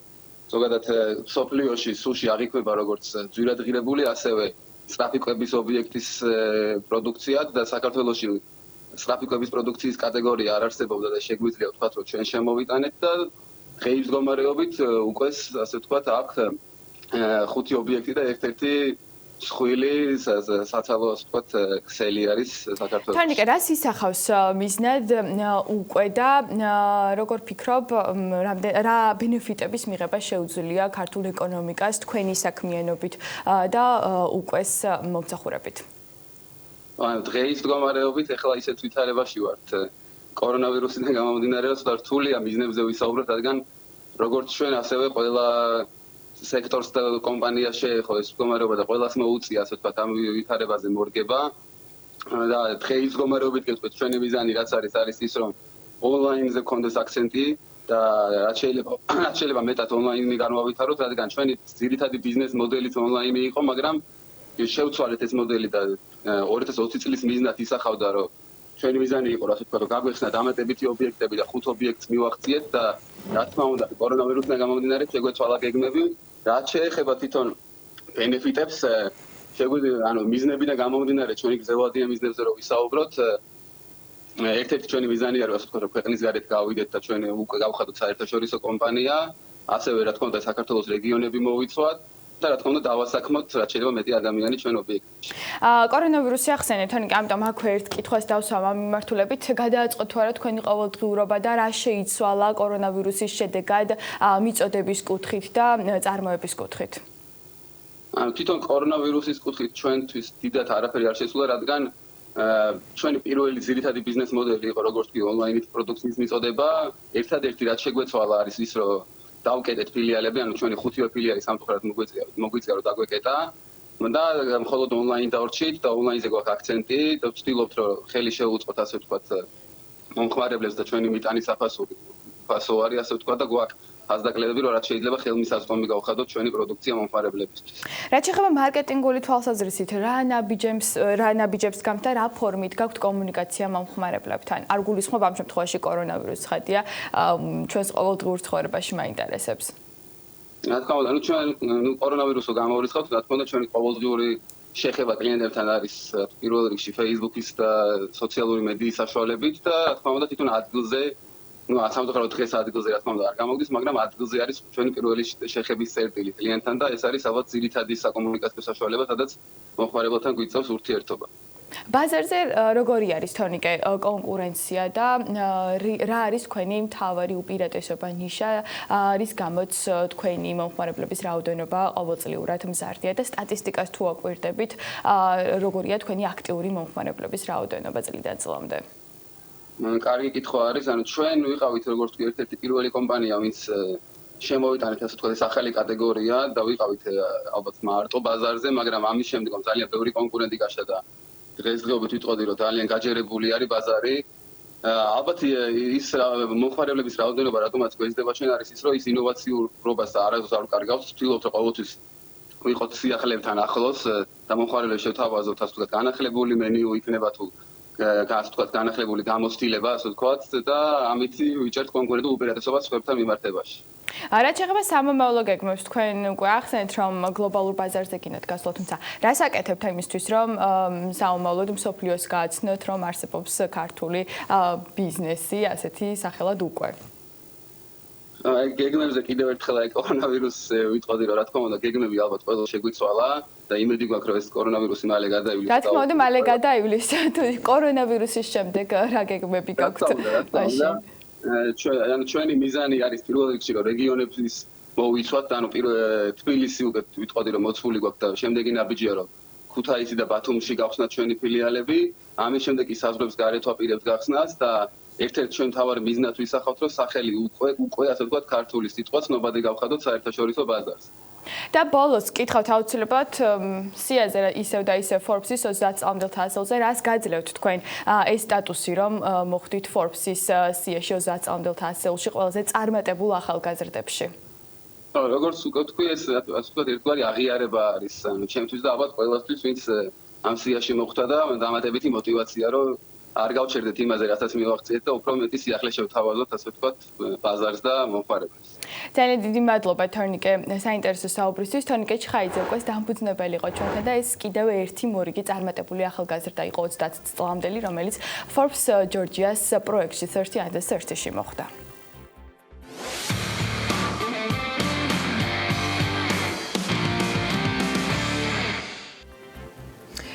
ზოგადად სოფლიოში სუში აღიქმება როგორც ძვირადღირებული, ასევე სტრაფიკების ობიექტის პროდუქციად და საქართველოში სტრაფიკების პროდუქციის კატეგორია არ არსებობდა და შეგვიძლია ვთქვათ, რომ ჩვენ შემოვიტანეთ და დღეის მდგომარეობით უკვე ასე ვთქვათ, აქ 5 ობიექტი და ერთ-ერთი სხვილი საცალო ასე ვთქვათ, ქსელი არის საქართველოში.
თორნიკე, რას ისახავს მიზნად უკვე და როგორ ფიქრობ, რა ბენეფიტების მიღება შეუძლია ქართულ ეკონომიკას თქვენი საქმიანობით და უკვე მომსახურებით?
დღეის მდგომარეობით ახლა ისეთ ვითარებაში ვართ. კორონავირუსიდან გამომდინარე, რომ რთულია მიზნებზე ვისაუბროთ, რადგან როგორც ჩვენ, ასევე ყველა სექტორს და კომპანიას შეეხო ეს მდგომარეობა და ყველას მოუწია, ასე ვთქვათ, ამ ვითარებაზე მორგება. და დღეის მდგომარეობით გეტყვით, ჩვენი მიზანი რაც არის ის, რომ ონლაინზე გქონდეს აქცენტი და რაც შეიძლება მეტად ონლაინი განვავითაროთ, რადგან ჩვენი ძირითადი ბიზნეს მოდელიც ონლაინი იყო, მაგრამ შევცვალეთ ეს მოდელი და 2020 წლის მიზნად ისახავდა, რომ ჩვენი მიზანი იყო, ასე ვთქვათ, რომ გაგვეხსნა დამატებითი ობიექტები და 5 ობიექტს მივახციეთ და რა თქმა უნდა, კორონავირუსიდან გამომდინარე, შეგვეცვალა გეგმები. რაც შეეხება თვითონ ბენეფიტებს, შეგვიძლია, მიზნებიდან გამომდინარე, ჩვენი გრძელვადიან მიზნებზე რომ ვისაუბროთ, ერთ-ერთი ჩვენი მიზანი არის, ასე ვთქვათ, რომ ქვეყნის გარეთ გავიდეთ და ჩვენ უკვე გავხადოთ საერთაშორისო კომპანია, ასევე რა თქმა უნდა, საქართველოს რეგიონები მოვიცვათ. და რა თქმა უნდა დავასაქმოთ რაც შეიძლება მეტი ადამიანი ჩვენ ობიექტში.
კორონავირუსი ახსენეთ, თორემ ამიტომ აქვე ერთ კითხვას დავსვამ ამ მიმართულებით, გადააწყოთ თუ არა თქვენი ყოველდღიურობა და რა შეიცვალა კორონავირუსის შედეგად მიწოდების კუთხით და წარმოების კუთხით?
თვითონ კორონავირუსის კუთხით ჩვენთვის დიდად არაფერი არ შეცვლა, რადგან ჩვენი პირველი ძირითადი ბიზნეს მოდელი იყო როგორც კი ონლაინით პროდუქციის მიწოდება. ერთადერთი რაც შეგვეცვალა არის ის, რომ დავკეტეთ ფილიალები, ანუ ჩვენი 5 ფილიალი სამწუხაროდ მოგვიწია რომ დაგვეკეტა. და მხოლოდ ონლაინ დავრჩით და ონლაინზე გვაქვს აქცენტი და ვცდილობთ რომ ხელი შევუწყოთ ასე ვთქვათ მომხმარებლებს და ჩვენი მიტანი საფასოვარი ასე ვთქვათ და გვაქვს ფასდაკლებები რომ რაც შეიძლება ხელმისაწვდომი გავხადოთ ჩვენი პროდუქცია მომხმარებლებისთვის.
რაც შეეხება მარკეტინგული თვალსაზრისით, რა ნაბიჯებს გაქვთ და რა ფორმით გაქვთ კომუნიკაცია მომხმარებლებთან? არ გულისხმობ ამ შემთხვევაში კორონავირუსის ხადია, ჩვენს ყოველდღიურ ცხოვრებაში მაინტერესებს.
რა თქმა უნდა, ჩვენ კორონავირუსო გამოვირიცხავთ, რა თქმა უნდა, ჩვენი ყოველდღიური შეხება კლიენტებთან არის პირველ რიგში Facebook-ის და სოციალური მედიის საშუალებით და რა თქმა უნდა, თვითონ ადგილზე, სამწუხაროდ დღეს ადგილზე რა თქმა უნდა არ გამოვიდეს, მაგრამ ადგილზე არის ჩვენი პირველი შეხების წერტილი კლიენტთან და ეს არის ალბათ ძირითადი საკომუნიკაციო საშუალება, სადაც მომხმარებელთან გვიწევს ურთიერთობა.
ბაზარზე როგორი არის თორნიკე კონკურენცია და რა არის თქვენი მთავარი უპირატესობა ნიშა, რის გამოც თქვენი მომხმარებლების რაოდენობა ყოველწლიურად მზარდია და სტატისტიკას თუ აკვირდებით, როგორია თქვენი აქტიური მომხმარებლების რაოდენობა წლიდან წლამდე?
კარგი კითხვა არის, ანუ ჩვენ ვიყავით როგორც თქვი ერთ-ერთი პირველი კომპანია, ვინც შემოვიტანეთ ასე თქვა ეს ახალი კატეგორია და ვიყავით ალბათ მარტო ბაზარზე, მაგრამ ამის შემდეგ ძალიან ბევრი კონკურენტი გაშა და დღესდღეობით ვიტყოდი რომ ძალიან გაჯერებული არის ბაზარი. ალბათ ის მომხმარებლების რაოდენობა რატომაც გვეძდება ჩვენ არის ის რომ ის ინოვაციურობას არასდროს არ ვკარგავთ, ვცდილობთ რომ ყოველთვის ვიყოთ სიახლეებთან ახლოს და მომხმარებლებს შევთავაზოთ ასე ვთქვათ განახლებული მენიუ იქნება თუ ასე ვთქვათ განახლებული გამოცდილება ასე ვთქვათ და ამით ვიჭერთ კონკურენტულ უპირატესობას სხვებთან მიმართებაში.
რაც შეეხება სამომავლო გეგმებს, თქვენ უკვე ახსენეთ, რომ გლობალურ ბაზარზე გინდათ გასვლა, თუმცა რას აკეთებთ იმისთვის, რომ სამომავლოდ მსოფლიოს გააცნოთ, რომ არსებობს ქართული ბიზნესი ასეთი სახელად უკვე?
გეგმებზე კიდევ ერთხელ აი კორონავირუსზე ვიტყოდი რომ რა თქმა უნდა გეგმები ალბათ ყველა შეგვიცვალა და იმედი გვაქვს რომ ეს კორონავირუსი მალე გადაივლის.
რა თქმა უნდა მალე გადაივლის. კორონავირუსის შემდეგ რა გეგმები გაქვთ?
ჩვენი მიზანი არის პირველ რიგში რომ რეგიონების მოვიცვათ, ანუ თბილისი უკვე ვიტყოდი რომ მოწვული გვაქვს და შემდეგი ნაბიჯია რომ ქუთაისი და ბათუმში გავხსნათ ჩვენი ფილიალები, ამის შემდეგ კი საზღვრებს გარეთ ვაპირებთ გახსნას და ერთ-ერთ ჩვენ თავარი მიზნად ვისახავთ რომ სახელი უკვე ასე ვთქვათ ქართული სიტყვა ცნობადი გავხადოთ საერთაშორისო ბაზარზე.
და ბოლოს კითხავთ აუცილებლად სიაზე ისევ და ისევ Forbes-ის 30 წლამდელთა ასლზე რას გაძლევთ თქვენ ეს სტატუსი რომ მოხვდით Forbes-ის სიაში 30 წლამდელთა ასლში ყველაზე წარმატებულ ახალგაზრდებში?
როგორც უკვე თქვი ეს ასე ვთქვათ ერთგვარი აღიარება არის ჩემთვის და ალბათ ყველასთვის ვინც ამ სიაში მოხვდა და დამატებითი мотиваცია რომ არ გავჩერდეთ იმაზე, რასაც მივაღწიეთ და უფრო მეტი სიახლე შევთავაზოთ, ასე ვთქვათ, ბაზარს და მომხმარებელს.
ძალიან დიდი მადლობა თორნიკე საინტერესო საუბრისთვის. თორნიკე ჩხაიძე უკვე დამფუძნებელი იყო ჩვენთან და ეს კიდევ ერთი მორიგი წარმატებული ახალგაზრდა იყო 30 წლამდელი, რომელიც Forbes Georgia's პროექტში 30 under 30-ში მოხვდა.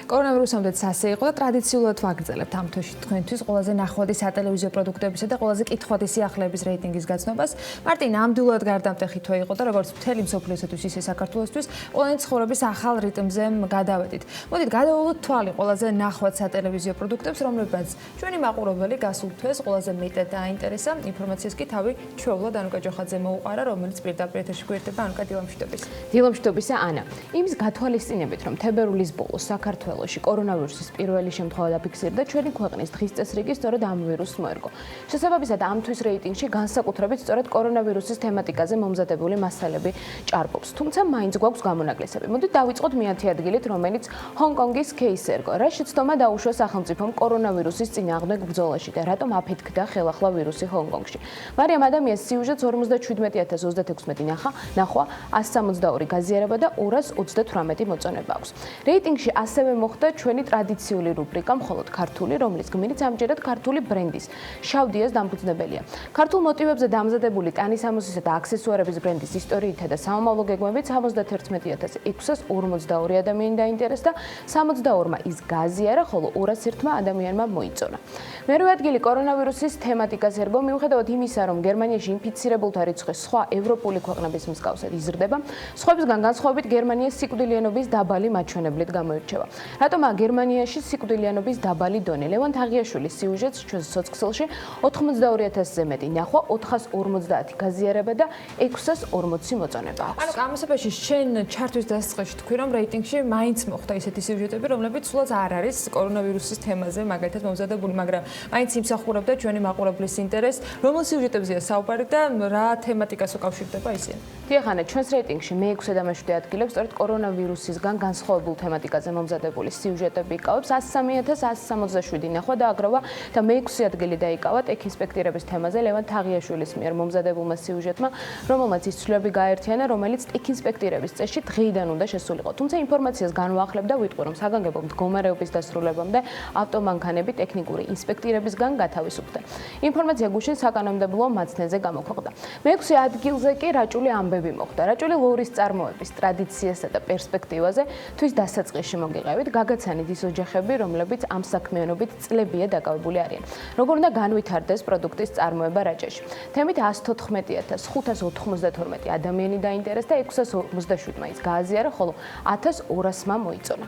კორონავირუსამდეც ასე იყო და ტრადიციულად ვაგრძელებთ ამ თვეში თქვენთვის ყველაზე ნახვადი სატელევიზიო პროდუქტებისა და ყველაზე კითხვადი სიახლეების რეიტინგის გაცნობას. მარტინ ნამდვილად გარდამტეხი თვე იყო და როგორც მთელი მსოფლიოსთვის ისე საქართველოსთვის ყველანი ცხოვრების ახალ რიტმზე გადავედით. მოდით გადავავლოთ თვალი ყველაზე ნახვად სატელევიზიო პროდუქტებს, რომლებიც ჩვენი მაყურებელი გასულ თვეს ყველაზე მეტად დაინტერესა. ინფორმაციას კი თავი ჩვეულა დანუკა ჯოხაძე მოუყარა, რომელიც პირდაპირ ეთერში გვერდება ანუკა დილამშვიდობის.
დილამშვიდობისა ანა. იმის გათვალისწინებით, რომ თებერვლის ბოლოს საქართველოში კორონავირუსის პირველი შემთხვევა დაფიქსირდა, ჩვენი ქვეყნის დღის წესრიგი სწორედ ამ ვირუსს მოერგო. შესაბამისად, ამ თვის რეიტინგში განსაკუთრებით სწორედ კორონავირუსის თემატიკაზე მომზადებული მასალები ჭარბობს. თუმცა მაინც გვაქვს გამონაკლისები. მოდით დავიწყოთ მეათე ადგილით, რომელიც ჰონკონგის кейსი ერგო. რა შეცდომა დაუშვა სახელმწიფომ კორონავირუსის წინააღმდეგ ბრძოლაში და რატომ აფეთქდა ხელახლა ვირუსი ჰონკონგში? მარიამ ადამიანის სიუჟეტს 57036 ნახვა, 162 გაზიარება და 228 მოწონება აქვს. რეიტინგში ასევე მოხდა ჩვენი ტრადიციული რუბრიკა მხოლოდ ქართული, რომლის გმირიც ამჯერად ქართული ბრენდის შავდიას დამფუძნებელია. ქართულ მოტივებზე დამზადებული ტანისამოსისა და აქსესუარების ბრენდის ისტორიითა და სამომავლო გეგმებით 71642 ადამიანი დაინტერესდა, 62-მა ის გაზიარა, ხოლო 201-მა ადამიანმა მოიწონა. მერვე ადგილი კორონავირუსის თემატიკას ერგო, მიუხედავად იმისა, რომ გერმანიაში ინფიცირებულთა რიცხვი სხვა ევროპული ქვეყნების მსგავსად იზრდება, სხვებისგან განსხვავებით გერმანიის სიკვდილიანობის დაბალი მაჩვენებლით გამოირჩევა. რატომა გერმანიაში სიკვდილიანობის დაბალი დონე? ლევან თაღიაშვილის სიუჟეტს ჩვენს სოცქსელში 82000-ზე მეტი ნახვა, 450 გაზიარება და 640 მოწონება აქვს.
ანუ გამოსებაში შენ ჩართვის დასაწყისში თქვი, რომ რეიტინგში მაინც მოხდა ისეთი სიუჟეტები, რომლებიც სულაც არ არის კორონავირუსის თემაზე მაგალითად მომზადებული, მაგრამ მაინც იმსახურებდა ჩვენი მაყურებლის ინტერესს, რომელ სიუჟეტებზეა საუბარი და რა თემატიკას უკავშირდება ისინი.
დიახანა, ჩვენს რეიტინგში მე-6 და მე-7 ადგილებს სწორედ კორონავირუსისგან განსხვავებულ თემატიკაზე მომზადებული სიუჟეტები იკავებს 103167 ნახვა და აგროვა და მე-6 ადგილი დაიკავა ტექ ინსპექტირების თემაზე ლევან თაღიაშვილის მიერ მომზადებულმა სიუჟეტმა, რომელმაც ის ცვლილები გააერთიანა, რომელიც ტექ ინსპექტირების წესში დღეიდან უნდა შესულიყო. თუმცა ინფორმაციას განვაახლებ და ვიტყვი, რომ საგანგებო მდგომარეობის დასრულებამდე ავტომანქანები ტექნიკური ინსპექტირებისგან გათავისუფლდნენ. ინფორმაცია გუშინ საკანონმდებლო მაცნეზე გამოქვეყნდა. მე-6 ადგილზე კი რაჭული ამბები მოხდა. რაჭული ლორის წარმოების ტრადიციასა და პერსპექტივაზე თვის დასაწყისში მოგიყევით, გაგაცანით ის ოჯახები, რომლებიც ამ საქმიანობით წლებია დაკავებული არიან. როგორ უნდა განვითარდეს პროდუქტის წარმოება რაჭაში? თემით 114592 ადამიანი დაინტერესდა, 647-მა ის გააზიარა, ხოლო 1200-მა მოიწონა.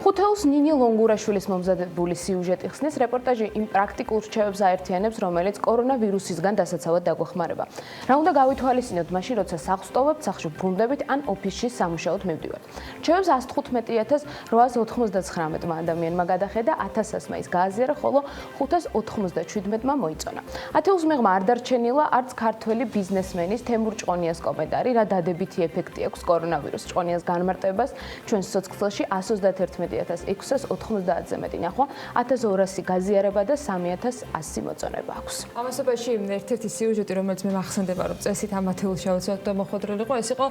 ხუთეულს ნინი ლონგურაშვილის მომზადებული სიუჟეტი ხსნის, რეპორტაჟი იმ პრაქტიკულ რჩევებს აერთიანებს, რომელიც კორონავირუსისგან დასაცავად დაგვეხმარება. რა უნდა გავითვალისწინოთ მაშინ, როცა სახლს ვსტოვებთ, სახლში ბრუნდებით ან ოფისში სამუშაოდ მივდივართ. რჩევებს 115889 ადამიანმა გადახედა, 1000-მა ის გააზიარა, ხოლო 597-მა მოიწონა. ათეულს მიღმა არ დარჩენილა არც ქართველი ბიზნესმენის თემურ ჭყონიას კომენტარი, რა დადებითი ეფექტი აქვს კორონავირუს ჭყონიას განმარტებას ჩვენს სოცქსელში 131690-ზე მეტი ნახვა, 1200 გაზიარება და 3100 მოწონება აქვს.
ამასობაში ერთ-ერთი სიუჟეტი, რომელიც მე მახსენდება, რომ წესით ამ ათეულში ავუცილებლად მოხვედრილიყო, ეს იყო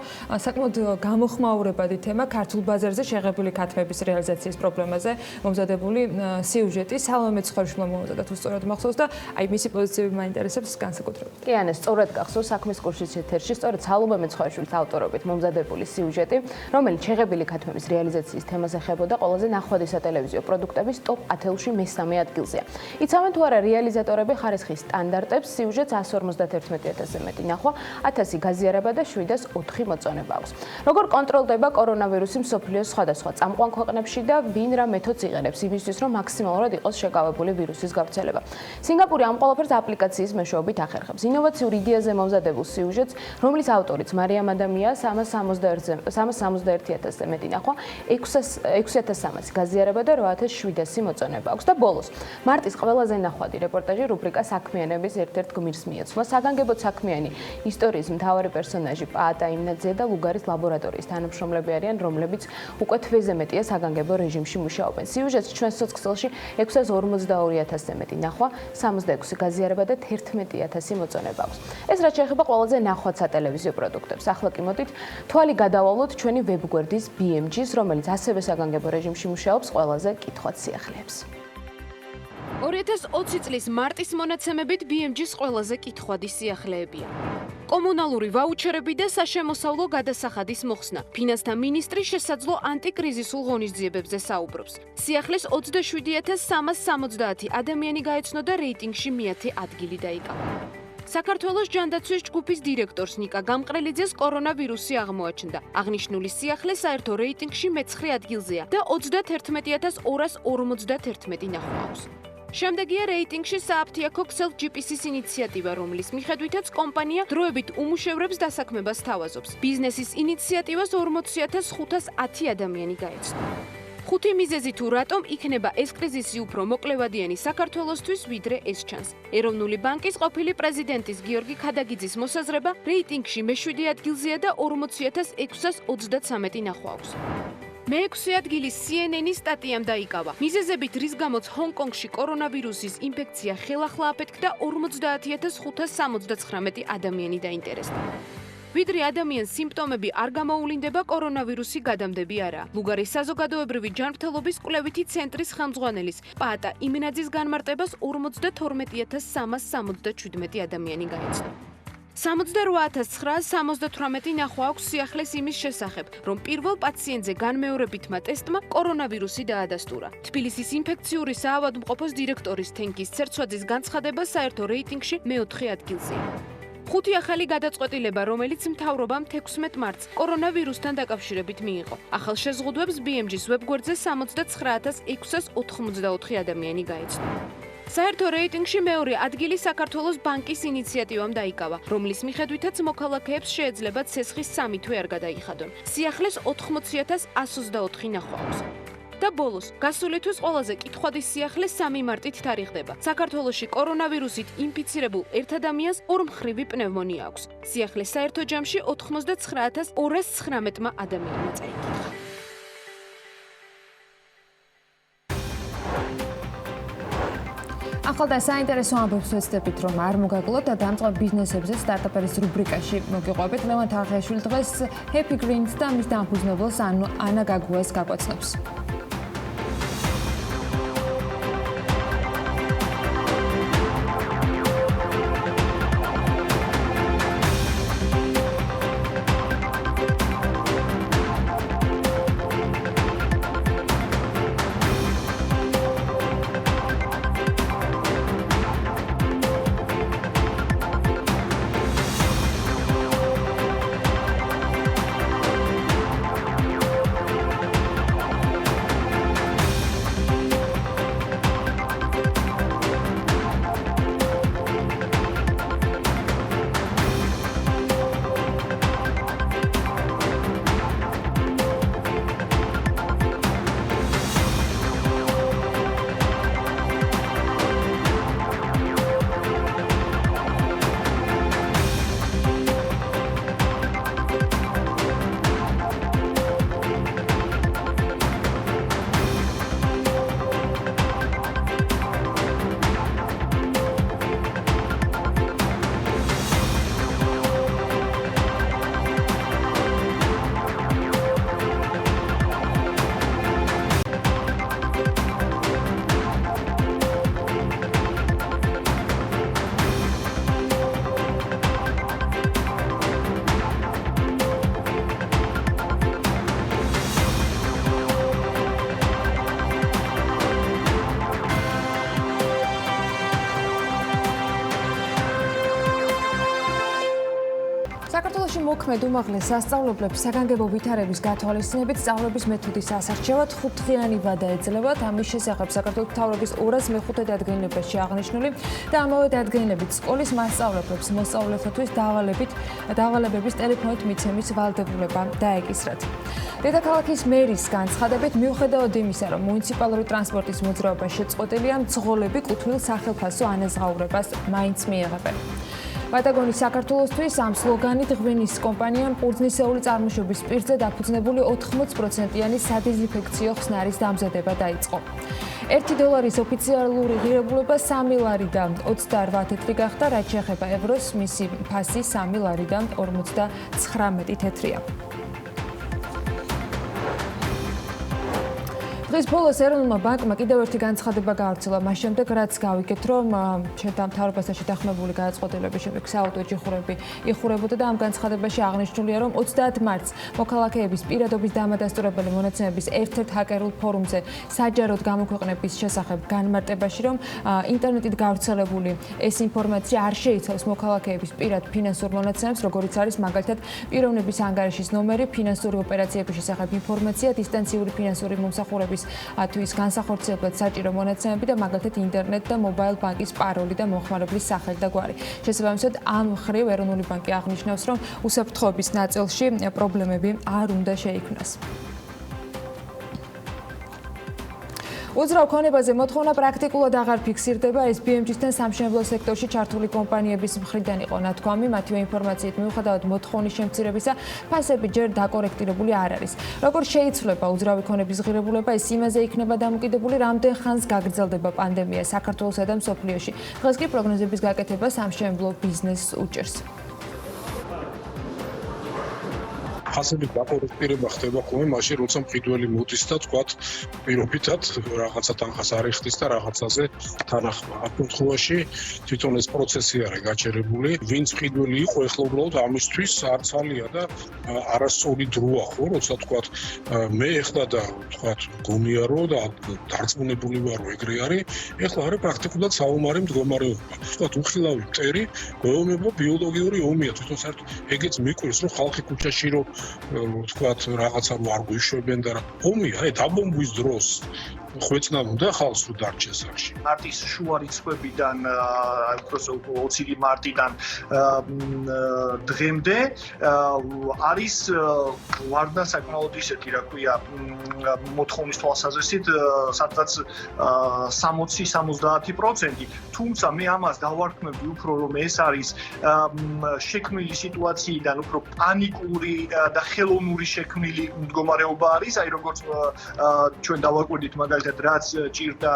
საკმაოდ გამოხმაურებადი თემა ქართულ ბაზარზე შეღებილი ქათმების რეალიზაციის პრობლემაზე მომზადებული სიუჟეტი. სალომე ცხარშვილმა მომზადა თუ სწორად მახსოვს და აი მისი პოზიციები მაინტერესებს განსაკუთრებით.
კი, ანუ სწორად გახსოვს საქმის კურსის ეთერში სწორედ სალომე ცხარშვილის ავტორობით მომზადებული სიუჟეტი, რომელიც შეღებილი ქათმების რეალიზაციის თემას ეხებოდა ყველაზე ნახვადი სატელევიზიო პროდუქტების ტოპ 10-ში მესამე ადგილზეა. იცავენ თუ არა რეალიზატორები ხარისხის სტანდარტებს, სიუჟეტს 151000-ზე მეტი ნახვა, 1000 გაზიარება და 704 მოწონება აქვს. როგორ კონტროლდება კორონავირუსი მსოფლიოს სხვადასხვა წამყვან ქვეყნებში და ვინ რა მეთოდს იყენებს იმისთვის, რომ მაქსიმალურად იყოს შეკავებული ვირუსის გავრცელება. სინგაპური ამ ყველაფერს აპლიკაციის მეშვეობით ახერხებს. ინოვაციურ იდეაზე მომზადებულ სიუჟეტს, რომლის ავტორიც მარიამ ადამია 361-ზე მეტი ნახვა, 6300 გაზიარება და 8700 მოწონება აქვს და ბოლოს მარტის ყველაზე ნახვადი რეპორტაჟი რუბრიკა საქმიანების ერთ-ერთ გმირს მიეცვა. საგანგებო საქმიანი ისტორიის მთავარი პერსონაჟი პაატა იმნაძე და ლუგარის ლაბორატორიის თანამშრომლები არიან, რომლებიც უკვე თვეზე მეტია საგანგებო რეჟიმში მუშაობენ. სიუჟეტს ჩვენს სოცქსელში 652000-ზე მეტი ნახვა, 66 გაზიარება და 11000 მოწონება აქვს. ეს რაც შეეხება ყველაზე ნახვად სატელევიზიო პროდუქტებს. ახლა კი მოდით თვალი გადავალოთ ჩვენი ვებგვერდის BMG-ს, რომელიც ასევე საგანგებო რეჟიმში მუშაობს ყველაზე კითხვად სიახლეებს. 2020 წლის მარტის მონაცემებით BMG-ს ყველაზე კითხვადი სიახლეებია. კომუნალური ვაუჩერები და საშემოსავლო გადასახადის მოხსნა. ფინანსთა მინისტრი შესაძლო ანტიკრიზისულ ღონისძიებებზე საუბრობს. სიახლის 27370 ადამიანი გაეცნო და რეიტინგში მე-10 ადგილი დაიკავა. საქართველოს ჯანდაცვის ჯგუფის დირექტორს ნიკა გამყრელიძეს კორონავირუსი აღმოაჩნდა. აღნიშნული სიახლე საერთო რეიტინგში მე-9 ადგილზეა და 31251 ნახვა აქვს. შემდეგია რეიტინგში სააფთიაქო ქსელ GPS-ის ინიციატივა, რომლის მიხედვითაც კომპანია დროებით უმუშევრებს დასაქმებას თავაზობს. ბიზნესის ინიციატივას 40510 ადამიანი გაეცნო. ხუთი მიზეზი თუ რატომ იქნება ეს კრიზისი უფრო მოკლევადიანი საქართველოსთვის, ვიდრე ეს ჩანს. ეროვნული ბანკის ყოფილი პრეზიდენტის გიორგი ქადაგიძის მოსაზრება რეიტინგში მე-7 ადგილზეა და 40623 ნახვა აქვს. მე-6 ადგილი CNN-ის სტატიამ დაიკავა. მიზეზებით, რის გამოც ჰონკონგში კორონავირუსის ინფექცია ხელახლა აფეთქდა 50579 ადამიანი დაინტერესდა. ვიდრე ადამიანს სიმპტომები არ გამოულინდება, კორონავირუსი გადამდები არა. ლუგარის საზოგადოებრივი ჯანმრთელობის კვლევითი ცენტრის ხელმძღვანელის პატა იმენაძის განმარტებას 52377 ადამიანი გაეცნო. 68978 ნახვა აქვს სიახლეს იმის შესახებ, რომ პირველ პაციენტზე განმეორებითმა ტესტმა კორონავირუსი დაადასტურა. თბილისის ინფექციური საავადმყოფოს დირექტორის თენგის ცერცვაძის განცხადება საერთო რეიტინგში მე-4 ადგილზეა. 5 ახალი გადაწყვეტილება, რომელიც მთავრობამ 16 მარტს კორონავირუსთან დაკავშირებით მიიღო. ახალ შეზღუდვებს BMG-ს ვებგვერდზე 69684 ადამიანი გაეცნო. საერთო რეიტინგში მეორე ადგილი საქართველოს ბანკის ინიციატივამ დაიკავა, რომლის მიხედვითაც მოქალაქეებს შეეძლებათ ცესხის 3 თვე არ გადაიხადონ. სიახლეს 80124 ნახვა აქვს. და ბოლოს, გასული თვის ყველაზე კითხვადის სიახლე 3 მარტით თარიღდება. საქართველოში კორონავირუსით ინფიცირებულ ერთ ადამიანს ორმხრივი პნევმონია აქვს. სიახლე საერთო ჯამში 89219 ადამიანმა წაიკითხა.
ახალ და საინტერესო ამბებს ვეცდებით, რომ არ მოგაგლოთ და დამწყებ ბიზნესებზე სტარტაპერის რუბრიკაში მოგიყვებით. ლევან თაღიაშვილი დღეს Happy Greens და მის დამფუძნებელს ანა გაგუას გაკვეცნობს. საქართველოში მოქმედ უმაღლეს სასწავლებლებს საგანგებო ვითარების გათვალისწინებით სწავლების მეთოდის ასარჩევად 5 დღიანი ვადა ეძლებათ. ამის შესახებ საქართველოს მთავრობის 205 დადგენილებაში აღნიშნული და ამავე დადგენილებით სკოლის მასწავლებლებს მოსწავლეთათვის დავალებების ტელეფონით მიცემის ვალდებულება დაეკისრათ. დედაქალაქის მერის განცხადებით, მიუხედავად იმისა, რომ მუნიციპალური ტრანსპორტის მოძრაობა შეწყვეტილია, მძღოლები კუთვნილ სახელფასო ანაზღაურებას მაინც მიიღებენ. ვადაგონი საქართველოსთვის ამ სლოგანით ღვინის კომპანიამ ყურძნისეული წარმოშობის პირზე დაფუძნებული 80%-იანი სადეზინფექციო ხსნარის დამზადება დაიწყო. $1 ოფიციალური ღირებულება 3 ლარი და 28 თეთრი გახდა, რაც შეეხება ევროს, მისი ფასი 3 ლარი და 59 თეთრია. დღეს ბოლოს ეროვნულმა ბანკმა კიდევ ერთი განცხადება გაავრცელა, მას შემდეგ რაც გავიგეთ, რომ მთავრობასთან შეთანხმებული გადაწყვეტილების შემდეგ საავტო ჯიხურები იხურებოდა და ამ განცხადებაში აღნიშნულია, რომ 30 მარტს მოქალაქეების პირადობის დამადასტურებელი მონაცემების ერთ-ერთ ჰაკერულ ფორუმზე საჯაროდ გამოქვეყნების შესახებ განმარტებაში, რომ ინტერნეტით გავრცელებული ეს ინფორმაცია არ შეიცავს მოქალაქეების პირად ფინანსურ მონაცემებს, როგორიც არის მაგალითად პიროვნების ანგარიშის ნომერი, ფინანსური ოპერაციების შესახებ ინფორმაცია, დისტანციური ფინანსური მომსახურების თვის განსახორციელებლად საჭირო მონაცემები და მაგალითად ინტერნეტ და მობაილ ბანკის პაროლი და მომხმარებლის სახელი და გვარი. შესაბამისად, ამ მხრივ ეროვნული ბანკი აღნიშნავს, რომ უსაფრთხოების ნაწილში პრობლემები არ უნდა შეიქმნას. უძრავ ქონებაზე მოთხოვნა პრაქტიკულად აღარ ფიქსირდება, ეს BMG-სთან სამშენებლო სექტორში ჩართული კომპანიების მხრიდან იყო ნათქვამი, მათივე ინფორმაციით მიუხედავად მოთხოვნის შემცირებისა, ფასები ჯერ დაკორექტირებული არ არის. როგორ შეიცვლება უძრავი ქონების ღირებულება, ეს იმაზე იქნება დამოკიდებული, რამდენ ხანს გაგრძელდება პანდემია საქართველოსა და მსოფლიოში. დღეს კი პროგნოზების გაკეთება სამშენებლო ბიზნესს უჭერს.
ფასების დაკორექტირება ხდება ხოლმე მაშინ, როცა მყიდველი მოდის და თქვათ პირობითად რაღაცა თანხას არ იხდის და რაღაცაზე თანახმა. აქ შემთხვევაში თვითონ ეს პროცესი არის გაჩერებული. ვინც მყიდველი იყო, ეხლა უბრალოდ ამისთვის არ ცალია და არასწორი დროა ხო, როცა თქვათ მე ეხლა და თქვათ გონია რომ და დარწმუნებული ვარ რომ ეგრე არის, ეხლა არის პრაქტიკულად საომარი მდგომარეობა. თქვათ უხილავი მტერი, გვეუბნება ბიოლოგიური ომია, თვითონ საერთოდ ეგეც მიყვირს რომ ხალხი ქუჩაში რომ თქვათ რაღაცა რომ არ გვიშვებენ და რა. ომია, დაბომბვის დროს ხვეწნა უნდა ხალხს რომ დარჩეს ახში.
მარტის შუა რიცხვებიდან, უფრო 20 მარტიდან დღემდე არის ვარდა საკმაოდ ისეთი, რა ქვია, მოთხოვნის თვალსაზრისით სადღაც 60-70%, თუმცა მე ამას დავარქმევდი უფრო რომ ეს არის შექმნილი სიტუაციიდან უფრო პანიკური და ხელოვნური შექმნილი მდგომარეობა არის, აი როგორც ჩვენ დავაკვირდით მაგალითად რაც ჭირდა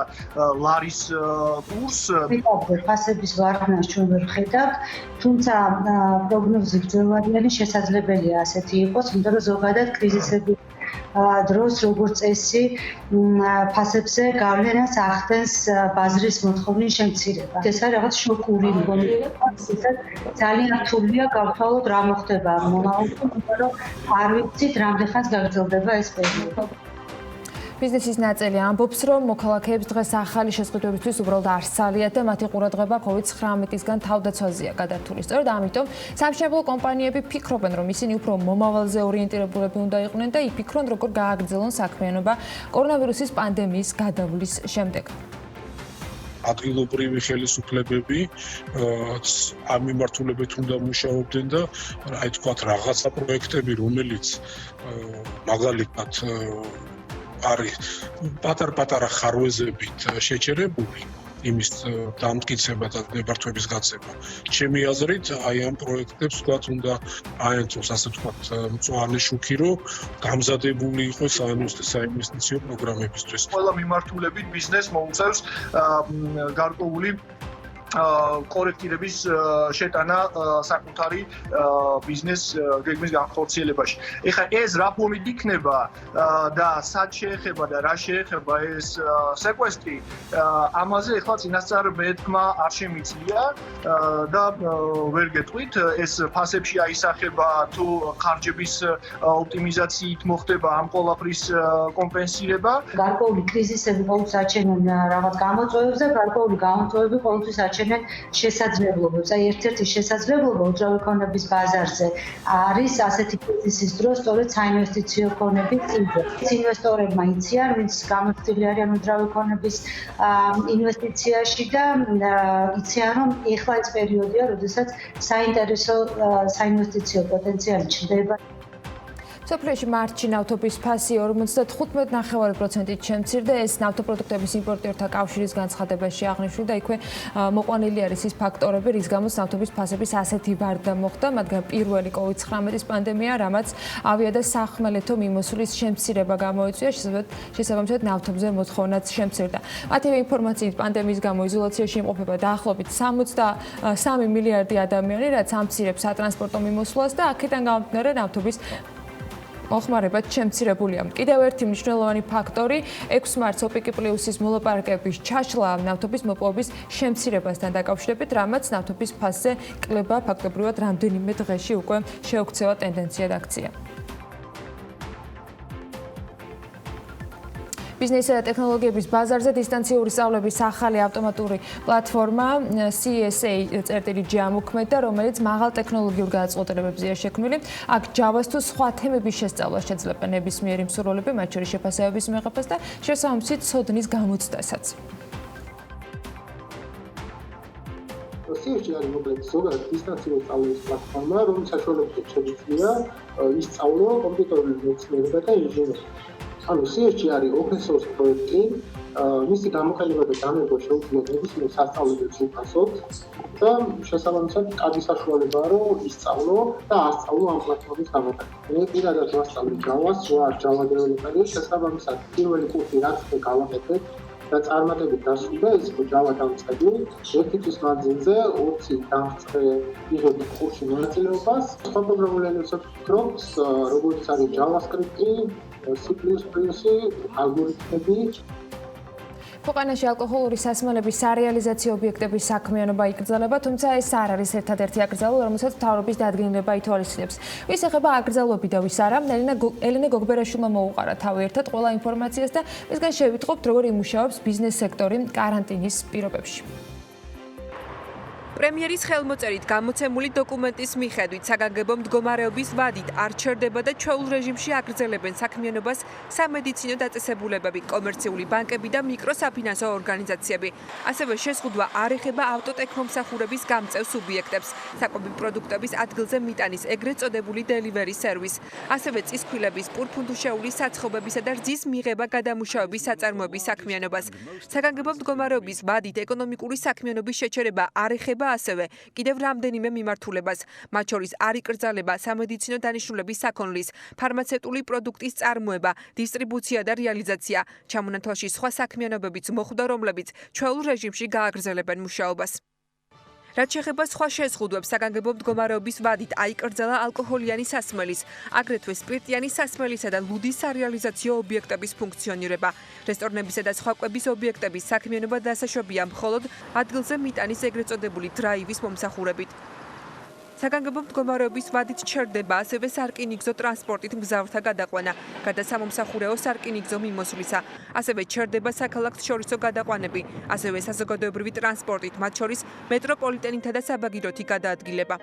ლარის კურსს.
ფასების ვარქმევას ჩვენ ვერ ვხედავთ, თუმცა პროგნოზი გრძელვადიანი შესაძლებელია ასეთი იყოს, იმიტომ რომ ზოგადად კრიზისების დროს როგორც წესი ფასებზე გავლენას ახდენს ბაზრის მოთხოვნის შემცირება. ეს არის რაღაც შოკური მდგომარეობა, ძალიან რთულია გავთვალოთ რა მოხდება მომავალში, იმიტომ რომ არ ვიცით რამდენ ხანს გაგრძელდება ეს პერიოდი.
ბიზნესის ნაწილი ამბობს, რომ მოქალაქეებს დღეს ახალი შესყიდვებისთვის უბრალოდ არ სცალიათ და მათი ყურადღება COVID-19-ისგან თავდაცვაზეა გადართული. სწორედ ამიტომ სამშენებლო კომპანიები ფიქრობენ, რომ ისინი უფრო მომავალზე ორიენტირებულები უნდა იყვნენ და იფიქრონ, როგორ გააგრძელონ საქმიანობა კორონავირუსის პანდემიის გადავლის შემდეგ.
ადგილობრივი ხელისუფლებები ამ მიმართულებით უნდა მუშაობდნენ და აი თქვათ რაღაცა პროექტები, რომელიც მაგალითად არის პატარ-პატარა ხარვეზებით შეჩერებული იმის დამტკიცება და ნებართვების გაცემა. ჩემი აზრით, აი ამ პროექტებს თქვათ უნდა აენწოს, ასე თქვათ, მწვანე შუქი, რომ გამზადებული იყოს საინვესტიციო პროგრამებისთვის.
ყველა მიმართულებით ბიზნესს მოუწევს გარკვეული კორექტირების შეტანა საკუთარი ბიზნეს გეგმის განხორციელებაში. ეხლა ეს რა ფორმით იქნება და სად შეეხება და რა შეეხება ეს სეკვესტრი, ამაზე ეხლა წინასწარ მეთქმა არ შემიძლია და ვერ გეტყვით, ეს ფასებში აისახება თუ ხარჯების ოპტიმიზაციით მოხდება ამ ყველაფრის კომპენსირება.
გარკვეული კრიზისები ყოველთვის აჩენენ რაღაც გამოწვევებს და გარკვეული გამოწვევები ყოველთვის აჩენენ შესაძლებლობებს. აი ერთ-ერთი შესაძლებლობა უძრავი ქონების ბაზარზე არის ასეთი კრიზისის დროს სწორედ საინვესტიციო ქონების წინზე. ინვესტორებმა იციან, ვინც გამოცდილი არიან უძრავი ქონების ინვესტიციაში და იციან, რომ ეხლა ეს პერიოდია, როდესაც საინტერესო საინვესტიციო პოტენციალი ჩნდება.
სოფლიოში მარტში ნავთობის ფასი 55.9%-ით შემცირდა. ეს ნავთობპროდუქტების იმპორტიორთა კავშირის განცხადებაში აღნიშნული და იქვე მოყვანილი არის ის ფაქტორები, რის გამოც ნავთობის ფასების ასეთი ვარდა მოხდა, მათგან პირველი COVID-19 პანდემია, რამაც ავია და სახმელეთო მიმოსვლის შემცირება გამოიწვია, შესაბამისად ნავთობზე მოთხოვნაც შემცირდა. მათივე ინფორმაციით პანდემიის გამო იზოლაციაში იმყოფება დაახლოებით 63 მილიარდი ადამიანი, რაც ამცირებს სატრანსპორტო მიმოსვლას და აქედან გამომდინარე ნავთობის მოხმარებად შემცირებულია. კიდევ ერთი მნიშვნელოვანი ფაქტორი 6 მარტს OPEC+-ის მოლაპარაკებების ჩაშლა ნავთობის მოპოვების შემცირებასთან დაკავშირებით, რამაც ნავთობის ფასზე კლება ფაქტობრივად რამდენიმე დღეში უკვე შეუქცევა ტენდენცია აქცია. ბიზნესისა და ტექნოლოგიების ბაზარზე დისტანციური სწავლების ახალი ავტომატური პლატფორმა CSA.G ამოქმედა, რომელიც მაღალ ტექნოლოგიურ გადაწყვეტილებებზეა შექმნილი. აქ Java-ს თუ სხვა თემების შესწავლა შეძლება ნებისმიერი მსურველები, მათ შორის შეფასებების მიღებას და შესაბამისად ცოდნის გამოცდასაც.
CSA არის მოკლედ ზოგადად დისტანციური სწავლის პლატფორმა, რომლის საშუალებით შეგვიძლია ისწავლო კომპიუტერული მეცნიერება და ინჟინერია. ანუ CSA არის open source პროექტი, მისი გამოყენება და დამება შეუძლია ნებისმიერ სასწავლებელს უფასოდ და შესაბამისად კარგი საშუალებაა რომ ისწავლო და ასწავლო ამ პლატფორმის გამოყენება. მე პირადად ვასწავლე Java-ს, ვარ Java დეველოპერი, შესაბამისად პირველი კურსი რაც გავაკეთე და წარმატებით დასრულდა ეს იყო ჯავა დამწყები. ერთი თვის მანძილზე 20 დამწყე იღებდა კურსში მონაწილეობას. სხვა პროგრამულენებს ვფიქრობთ, როგორც არის JavaScript-ი, C++-ი, ალგორითმები.
ქვეყანაში ალკოჰოლური სასმელების სარეალიზაციო ობიექტების საქმიანობა იკრძალება, თუმცა ეს არ არის ერთადერთი აკრძალვა, რომელსაც მთავრობის დადგენილება ითვალისწინებს. ვის ეხება აკრძალვები და ვის არა, ელენე გოგბერაშვილმა მოუყარა თავი ერთად ყველა ინფორმაციას და მისგან შევიტყობთ, როგორ იმუშავებს ბიზნეს სექტორი კარანტინის პირობებში.
პრემიერის ხელმოწერით გამოცემული დოკუმენტის მიხედვით საგანგებო მდგომარეობის ვადით არ ჩერდება და ჩვეულ რეჟიმში აკრძელებენ საქმიანობას სამედიცინო დაწესებულებები, კომერციული ბანკები და მიკროსაფინანსო ორგანიზაციები. ასევე შეზღუდვა არ ეხება ავტოტექნომსახურების გამწევ სუბიექტებს, საკვები პროდუქტების ადგილზე მიტანის ეგრეთ წოდებული დელივერი სერვის, ასევე წისქვილების, პურფუნდუშეულის საცხობებისა და რძის მიღება გადამუშავების საწარმოების საქმიანობას. საგანგებო მდგომარეობის ვადით ეკონომიკური საქმიანობის შეჩერება არ ეხება ასევე კიდევ რამდენიმე მიმართულებას, მათ შორის არ იკრძალება სამედიცინო დანიშნულების საქონლის, ფარმაცევტული პროდუქტის წარმოება, დისტრიბუცია და რეალიზაცია. ჩამონათვალში სხვა საქმიანობებიც მოხვდა, რომლებიც ჩვეულ რეჟიმში გააგრძელებენ მუშაობას. რაც შეეხება სხვა შეზღუდვებს, საგანგებო მდგომარეობის ვადით აიკრძალა ალკოჰოლიანი სასმელის, აგრეთვე სპირტიანი სასმელისა და ლუდის სარეალიზაციო ობიექტების ფუნქციონირება. რესტორნებისა და სხვა კვების ობიექტების საქმიანობა დასაშვებია მხოლოდ ადგილზე მიტანის ეგრეთ წოდებული დრაივის მომსახურებით. საგანგებო მდგომარეობის ვადით ჩერდება ასევე სარკინიგზო ტრანსპორტით მგზავრთა გადაყვანა, გადასამომსახურეო სარკინიგზო მიმოსვლისა. ასევე ჩერდება საქალაქშორისო გადაყვანები, ასევე საზოგადოებრივი ტრანსპორტით, მათ შორის მეტროპოლიტენითა და საბაგიროთი გადაადგილება.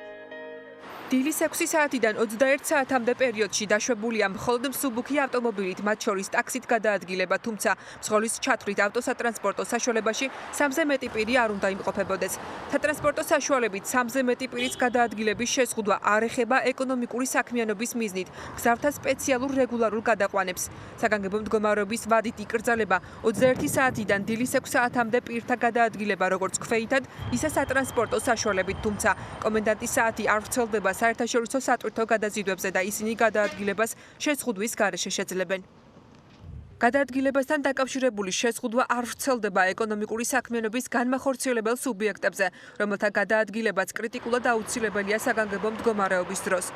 დილის 6 საათიდან 21 საათამდე პერიოდში დაშვებულია მხოლოდ მსუბუქი ავტომობილით, მათ შორის ტაქსით გადაადგილება, თუმცა მსხლის ჩათვლით ავტოსატრანსპორტო საშუალებაში 3-ზე მეტი პირი არ უნდა იმყოფებოდეს. სატრანსპორტო საშუალებით 3-ზე მეტი პირის გადაადგილების შეზღუდვა არ ეხება ეკონომიკური საქმიანობის მიზნით, მგზავრთა სპეციალურ რეგულარულ გადაყვანებს. საგანგებო მდგომარეობის ვადით იკრძალება 21 საათიდან დილის 6 საათამდე პირთა გადაადგილება, როგორც ქვეითად, ისე სატრანსპორტო საშუალებით, თუმცა კომენდანტის საათი არ ვრცელდება საერთაშორისო სატვირთო გადაზიდვებზე და ისინი გადაადგილებას შეზღუდვის გარეშე შეძლებენ. გადაადგილებასთან დაკავშირებული შეზღუდვა არ ვრცელდება ეკონომიკური საქმიანობის განმახორციელებელ სუბიექტებზე, რომელთა გადაადგილებაც კრიტიკულად აუცილებელია საგანგებო მდგომარეობის დროს.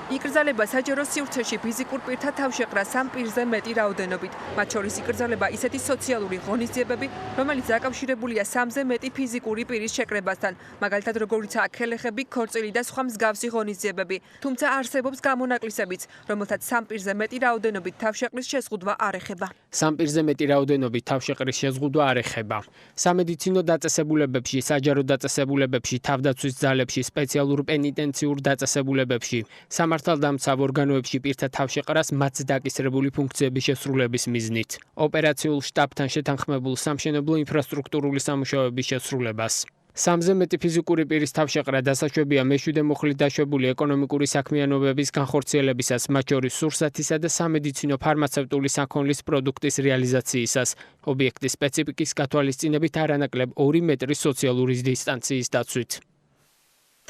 იკრძალება საჯარო სივრცეში ფიზიკურ პირთა თავშეყრა 3 პირზე მეტი რაოდენობით, მათ შორის იკრძალება ისეთი სოციალური ღონისძიებები, რომელიც დაკავშირებულია 3-ზე მეტი ფიზიკური პირის შეკრებასთან, მაგალითად როგორიცაა ქელეხები, ქორწილი და სხვა მსგავსი ღონისძიებები. თუმცა არსებობს გამონაკლისებიც, რომელთაც 3 პირზე მეტი რაოდენობით თავშეყრის შეზღუდვა არ ეხება.
3 პირზე მეტი რაოდენობით თავშეყრის შეზღუდვა არ ეხება. სამედიცინო დაწესებულებებში, საჯარო დაწესებულებებში, თავდაცვის ძალებში, სპეციალურ პენიტენციურ დაწესებულებებში, სამართალდამცავ ორგანოებში პირთა თავშეყრას მათს დაკისრებული ფუნქციების შესრულების მიზნით, ოპერაციულ შტაბთან შეთანხმებულ სამშენებლო ინფრასტრუქტურული სამუშაოების შესრულებას. 3-ზე მეტი ფიზიკური პირის თავშეყრა დასაშვებია მეშვიდე მუხლით დაშვებული ეკონომიკური საქმიანობების განხორციელებისას, მათ შორის სურსათისა და სამედიცინო ფარმაცევტული საქონლის პროდუქტის რეალიზაციისას, ობიექტის სპეციფიკის გათვალისწინებით არანაკლებ 2 მეტრის სოციალური დისტანციის დაცვით.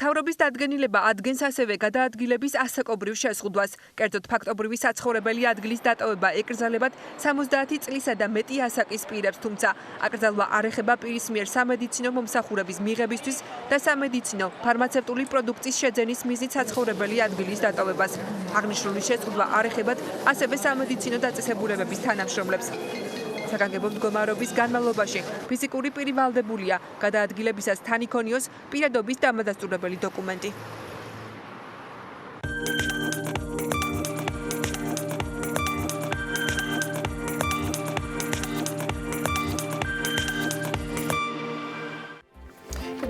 მთავრობის დადგენილება ადგენს ასევე გადაადგილების ასაკობრივ შეზღუდვას. კერძოდ ფაქტობრივი საცხოვრებელი ადგილის დატოვება ეკრძალებათ 70 წლისა და მეტი ასაკის პირებს, თუმცა აკრძალვა არ ეხება პირის მიერ სამედიცინო მომსახურების მიღებისთვის და სამედიცინო ფარმაცევტული პროდუქტის შეძენის მიზნით საცხოვრებელი ადგილის დატოვებას. აღნიშნული შეზღუდვა არ ეხებათ ასევე სამედიცინო დაწესებულებების თანამშრომლებს. საგანგებო მდგომარეობის განმავლობაში ფიზიკური პირი ვალდებულია გადაადგილებისას თან იქონიოს პირადობის დამადასტურებელი დოკუმენტი.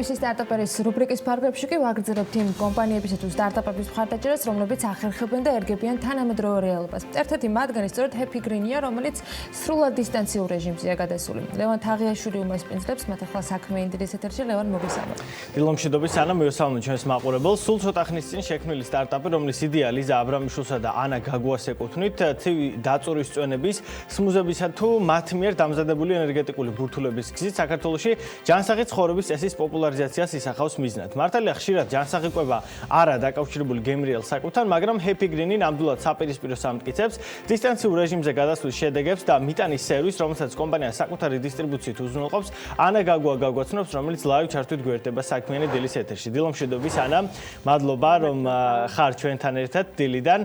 BBC სტარტაპერის რუბრიკის ფარგლებში კი ვაგრძელებთ იმ კომპანიებისა თუ სტარტაპების მხარდაჭერას, რომლებიც ახერხებენ და ერგებიან თანამედროვე რეალობას. ერთ-ერთი მათგანი სწორედ Happy Green-ია, რომელიც სრულად დისტანციურ რეჟიმზეა გადასული. ლევან თაღიაშვილი უმასპინძლებს, მათ ახლა საქმიანი დილის ეთერში. ლევან, მოგესალმებით.
დილა მშვიდობის, ანა, მივესალმებით ჩვენს მაყურებელს. სულ ცოტა ხნის წინ შექმნილი სტარტაპი, რომლის იდეა ლიზა აბრამიშვილსა და ანა გაგუას ეკუთვნით, ცივი დაწურის წვენების, სმუზებისა თუ მათ მიერ დამზადებული ენერგეტიკული ბურთულების გზით საქართველოში ჯანსაღი ცხოვრების წესის პოპულარიზაციის პოპულარიზაციას ისახავს მიზნად. მართალია ხშირად ჯანსაღი კვება არა დაკავშირებული გემრიელ საკუთთან, მაგრამ Happy Green-ი ნამდვილად საპირისპირო სამტკიცებს დისტანციურ რეჟიმზე გადასვლის შედეგებს და მიტანის სერვის, რომელსაც კომპანია საკუთარი დისტრიბუციით უზრუნველყოფს. ანა გაგვაცნობს, რომელიც ლაივ ჩართვით გვერდება საქმიანი დილის ეთერში. დილო მშვიდობის ანა, მადლობა რომ ხარ ჩვენთან ერთად დილიდან.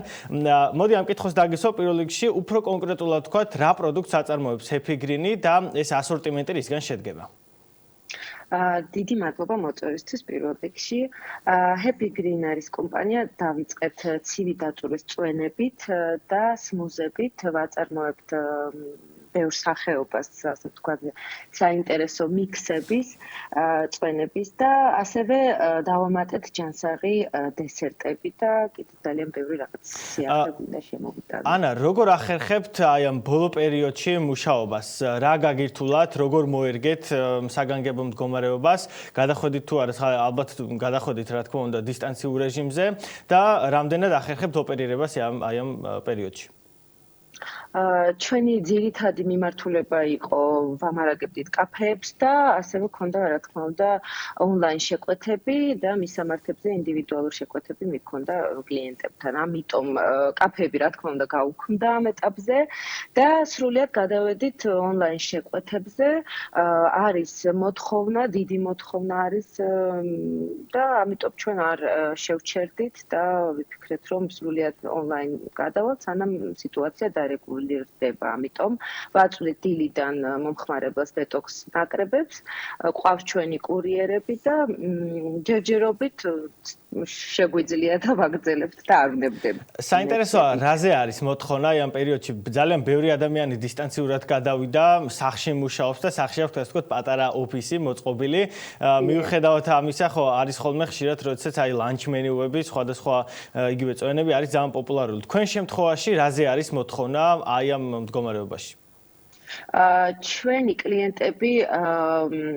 მოდი ამ კითხვას დაგისვა პირველ რიგში, უფრო კონკრეტულად თქვათ, რა პროდუქტს აწარმოებს Happy Green-ი და ეს ასორტიმენტი რისგან შედგება?
დიდი მადლობა მოწვევისთვის პირველ რიგში. Happy Green არის კომპანია, დავიწყეთ ცივი დაწურვის წვენებით და სმუზებით, ვაწარმოებთ ბევრ სახეობას, ასე ვთქვათ, საინტერესო მიქსების, წვენების და ასევე დავამატეთ ჯანსაღი დესერტები და კიდევ ძალიან ბევრი რაღაც სიახლე გვინდა შემოვიტანოთ.
ანა, როგორ ახერხებთ აი ამ ბოლო პერიოდში მუშაობას? რა გაგირთულათ, როგორ მოერგეთ საგანგებო მდგომარეობას? გადახვედით თუ არა, ალბათ გადახვედით რა თქმა უნდა დისტანციურ რეჟიმზე და რამდენად ახერხებთ ოპერირებას აი ამ პერიოდში?
ჩვენი ძირითადი მიმართულება იყო ვამარაგებდით კაფეებს და ასევე ქონდა რა თქმა უნდა ონლაინ შეკვეთები და მისამართებზე ინდივიდუალური შეკვეთები მქონდა კლიენტებთან. ამიტომ კაფეები რა თქმა უნდა გაუქმდა ამ ეტაპზე და სრულად გადავედით ონლაინ შეკვეთებზე. არის მოთხოვნა, დიდი მოთხოვნა არის და ამიტომ ჩვენ არ შევჩერდით და ვიფიქრეთ რომ სრულად ონლაინ გადავალთ, სანამ სიტუაცია რეგულირდება, ამიტომ ვაწვდით დილიდან მომხმარებელს დეტოქს ნაკრებებს, ყავს ჩვენი კურიერები და ჯერჯერობით შეგვიძლია და ვაგრძელებთ და არ ვნებდები.
საინტერესოა, რაზე არის მოთხოვნა ამ პერიოდში? ძალიან ბევრი ადამიანი დისტანციურად გადავიდა, სახლში მუშაობს და სახლში აქვს ასე ვთქვათ პატარა ოფისი მოწყობილი. მიუხედავად ამისა, ხო არის ხოლმე ხშირად, როდესაც აი ლანჩ მენიუები, სხვადასხვა იგივე წვენები არის ძალიან პოპულარული. თქვენ შემთხვევაში რაზე არის მოთხოვნა აი ამ მდგომარეობაში?
ჩვენი კლიენტები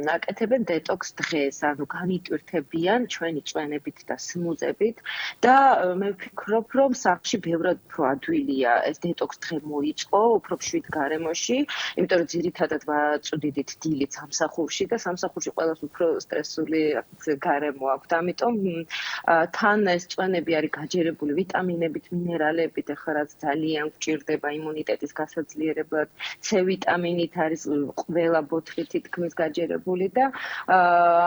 აკეთებენ დეტოქს დღეს, ანუ განიტვირთებიან ჩვენი წვენებით და სმუზებით და მე ვფიქრობ, რომ სახლში ბევრად უფრო ადვილია ეს დეტოქს დღე მოიწყო, უფრო მშვიდ გარემოში, იმიტომ რომ ძირითადად ვაწვდით დილით სამსახურში და სამსახურში ყველას უფრო სტრესული გარემო აქვს. ამიტომ თან ეს წვენები არის გაჯერებული ვიტამინებით, მინერალებით, ახლა რაც ძალიან გვჭირდება იმუნიტეტის გასაძლიერებლად, C ვიტამინით არის ყველა ბოთლი თითქმის გაჯერებული და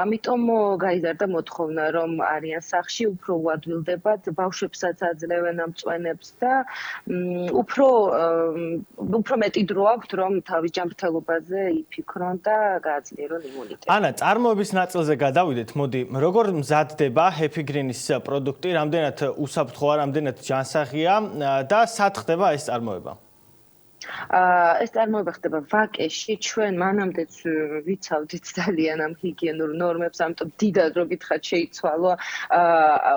ამიტომ გაიზარდა მოთხოვნა, რომ არიან სახლში, უფრო უადვილდებათ, ბავშვებსაც აძლევენ ამ წვენებს და უფრო მეტი დრო აქვთ, რომ თავის ჯანმრთელობაზე იფიქრონ და გააძლიერონ იმუნიტეტი.
ანა, წარმოების ნაწილზე გადავიდეთ, მოდი, როგორ მზადდება Happy Green-ის პროდუქტი, რამდენად უსაფრთხოა, რამდენად ჯანსაღია და სად ხდება ეს წარმოება?
ეს წარმოება ხდება ვაკეში, ჩვენ მანამდეც ვიცავდით ძალიან ამ ჰიგიენურ ნორმებს, ამიტომ დიდად რო გითხრათ შეიცვალა,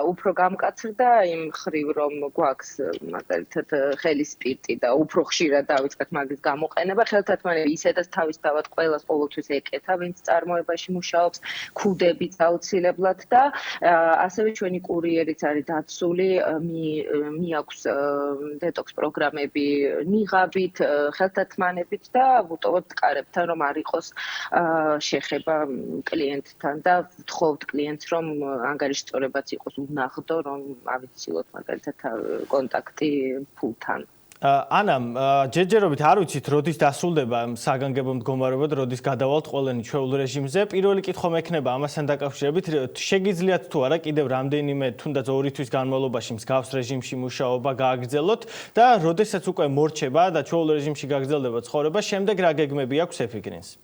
უფრო გამკაცრდა იმ ხრივ რომ გვაქვს მაგალითად ხელის სპირტი და უფრო ხშირად დავიწყეთ მაგის გამოყენება, ხელთათმანები ისედაც თავისთავად ყველას ყოველთვის ეკეთა, ვინც წარმოებაში მუშაობს, ქუდებით აუცილებლად და ასევე ჩვენი კურიერიც არის დაცული, მიაქვს დეტოქს პროგრამები ნიღაბით, ხელთათმანებით და ვუტოვებთ კარებთან, რომ არ იყოს შეხება კლიენტთან და ვთხოვთ კლიენტს, რომ ანგარიშწორებაც იყოს უნაღდო, რომ ავიცილოთ მაგალითად კონტაქტი ფულთან.
ანა, ჯერჯერობით არ ვიცით, როდის დასრულდება საგანგებო მდგომარეობა და როდის გადავალთ ყველანი ჩვეულ რეჟიმზე. პირველი კითხვა მექნება ამასთან დაკავშირებით, შეგიძლიათ თუ არა კიდევ რამდენიმე თუნდაც 2 თვის განმავლობაში მსგავს რეჟიმში მუშაობა გააგრძელოთ და როდესაც უკვე მორჩება და ჩვეულ რეჟიმში გაგრძელდება ცხოვრება, შემდეგ რა გეგმები აქვს Happy Green-ს?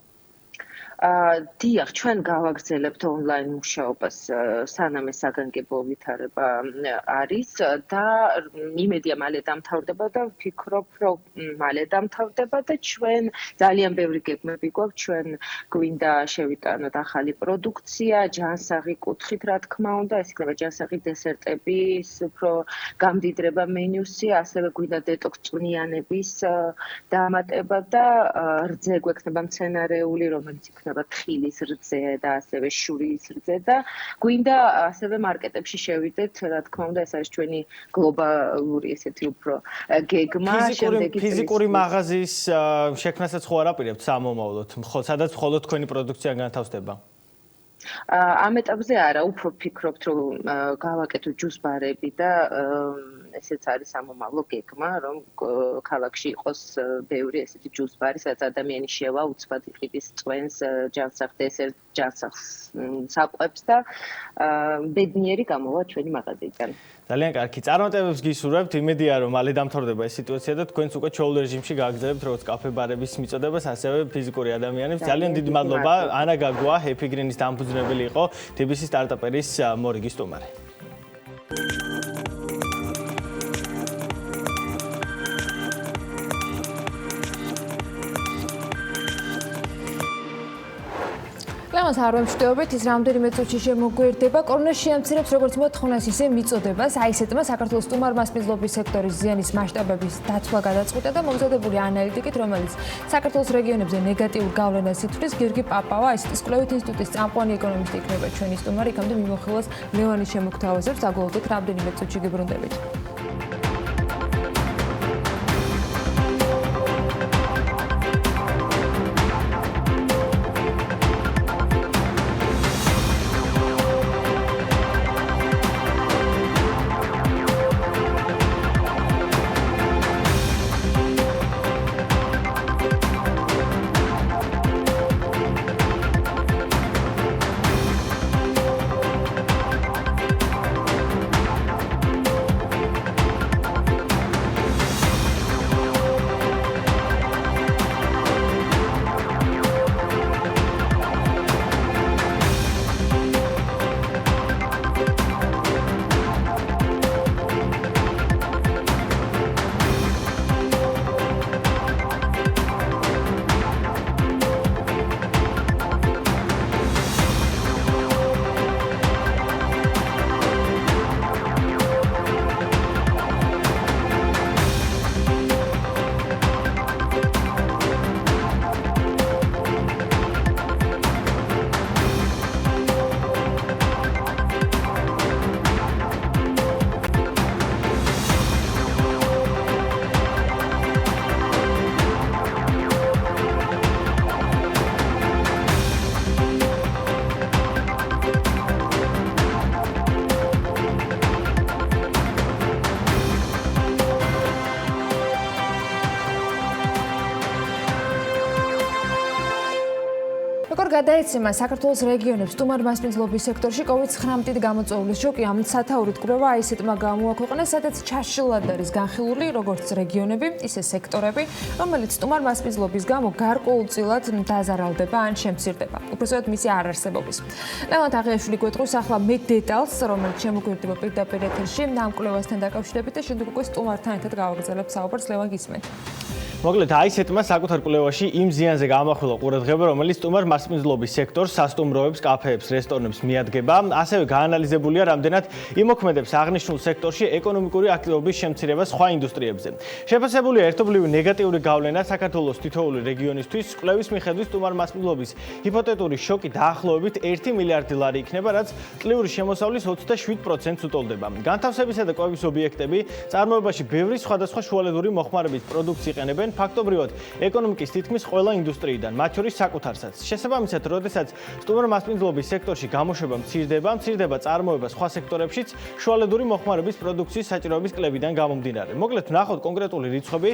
დიახ, ჩვენ გავაგრძელებთ ონლაინ მუშაობას, სანამ ეს საგანგებო ვითარება არის და იმედია მალე დამთავრდება და ვფიქრობ, რომ მალე დამთავრდება და ჩვენ ძალიან ბევრი გეგმები გვაქვს, ჩვენ გვინდა შევიტანოთ ახალი პროდუქცია, ჯანსაღი კუთხით, რა თქმა უნდა, ეს იქნება ჯანსაღი დესერტების, უფრო გამდიდრება მენიუსი, ასევე გვინდა დეტოქს წვნიანების დამატება და რძე გვექნება მცენარეული, რომელიც იქნება თხილის რძე და ასევე შურის რძე და გვინდა ასევე მარკეტებში შევიდეთ, რა თქმა უნდა, ეს არის ჩვენი გლობალური ესეთი უფრო გეგმა,
შემდეგი ფიზიკური მაღაზიის შექმნასაც ხო არ აპირებთ სამომავლოდ, სადაც მხოლოდ თქვენი პროდუქცია განთავსდება?
ამ ეტაპზე არა, უფრო ვფიქრობთ, რომ გავაკეთოთ ჯუსბარები და ესეც არის სამომავლო გეგმა, რომ ქალაქში იყოს ბევრი ესეთი ჯუსბარი, სადაც ადამიანი შევა უცბად იყიდის წვენს, ჯანსაღდეს, ჯანსაღს საკვებს და ბედნიერი გამოვა ჩვენი მაღაზიიდან.
ძალიან კარგი. წარმატებებს გისურვებთ. იმედია, რომ მალე დამთავრდება ეს სიტუაცია და თქვენც უკვე ჩაულ რეჟიმში გააგრძელებთ როგორც კაფე-ბარების მიწოდებას, ასევე ფიზიკური ადამიანებს. ძალიან დიდი მადლობა. ანა გაგუა, Happy Green-ის დამფუძნებელი იყო, TBC სტარტაპერის მორიგის სტუმარი.
ლევანს არ ვემშვიდობებით, ის რამდენიმე წუთში შემოგვერდება. კორონა შეამცირებს როგორც მოთხოვნას, ისე მიწოდებას. აი ესეთმა საქართველოს სტუმარ-მასპინძლობის სექტორის ზიანის მასშტაბების დაცვა გადაწყვიტა და მომზადებული ანალიტიკით, რომელიც საქართველოს რეგიონებზე ნეგატიურ გავლენას ითვლის, გიორგი პაპავა, ICT-ის კვლევით ინსტიტუტის წამყვანი ეკონომისტი იქნება ჩვენი სტუმარი. იქამდე მიმოხილვას ლევანის შემოგთავაზებს, დაგვალოდეთ რამდენიმე წუთში გიბრუნდებით. გადაცემა საქართველოს რეგიონებს სტუმარ-მასპინძლობის სექტორში COVID-19 გამოწვეულის შოკი ამ სათაურით კვლევა ICT-მა გამოაქვეყნა, სადაც ჩაშლად არის განხილული როგორც რეგიონები, ისე სექტორები, რომელიც სტუმარ-მასპინძლობის გამო გარკვეულწილად დაზარალდება ან შემცირდება. უпроსტად მისი არარსებობის. ლევან თაღიაშვილი გვეტყვის ახლა მე დეტალს, რომელიც შემოგვერდება პირდაპირ ეთერში ამ კვლევასთან დაკავშირებით და შემდეგ უკვე სტუმართან ერთად გავაგრძელებთ საუბარს. ლევან, გისმენთ.
მოკლედ ICT-მა საკუთარ კვლევაში იმ ზიანზე გაამახვილა ყურადღება, რომელიც სტუმარ-მასპინძლობის სექტორს, სასტუმროებს, კაფეებს, რესტორნებს მიადგება. ასევე გაანალიზებულია, რამდენად იმოქმედებს აღნიშნულ სექტორში ეკონომიკური აქტივობის შემცირება სხვა ინდუსტრიებზე. შეფასებულია ერთობლივი ნეგატიური გავლენა საქართველოს თითოეული რეგიონისთვის. კვლევის მიხედვით სტუმარ-მასპინძლობის ჰიპოთეტური შოკი დაახლოებით 1 მილიარდი ლარი იქნება, რაც წლიური შემოსავლის 27%-ს უტოლდება. განთავსებისა და კვების ობიექტები წარმოებაში ბევრი სხვადასხვა შუალედური მოხმარების პროდუქტს იყენებენ. ფაქტობრივად ეკონომიკის თითქმის ყველა ინდუსტრიიდან, მათ შორის საკუთარსაც. შესაბამისად, როდესაც სტუმარ-მასპინძლობის სექტორში გამოშვება მცირდება წარმოება სხვა სექტორებშიც შუალედური მოხმარების პროდუქციის საჭიროების კლებიდან გამომდინარე. მოკლედ, ვნახოთ კონკრეტული რიცხვები.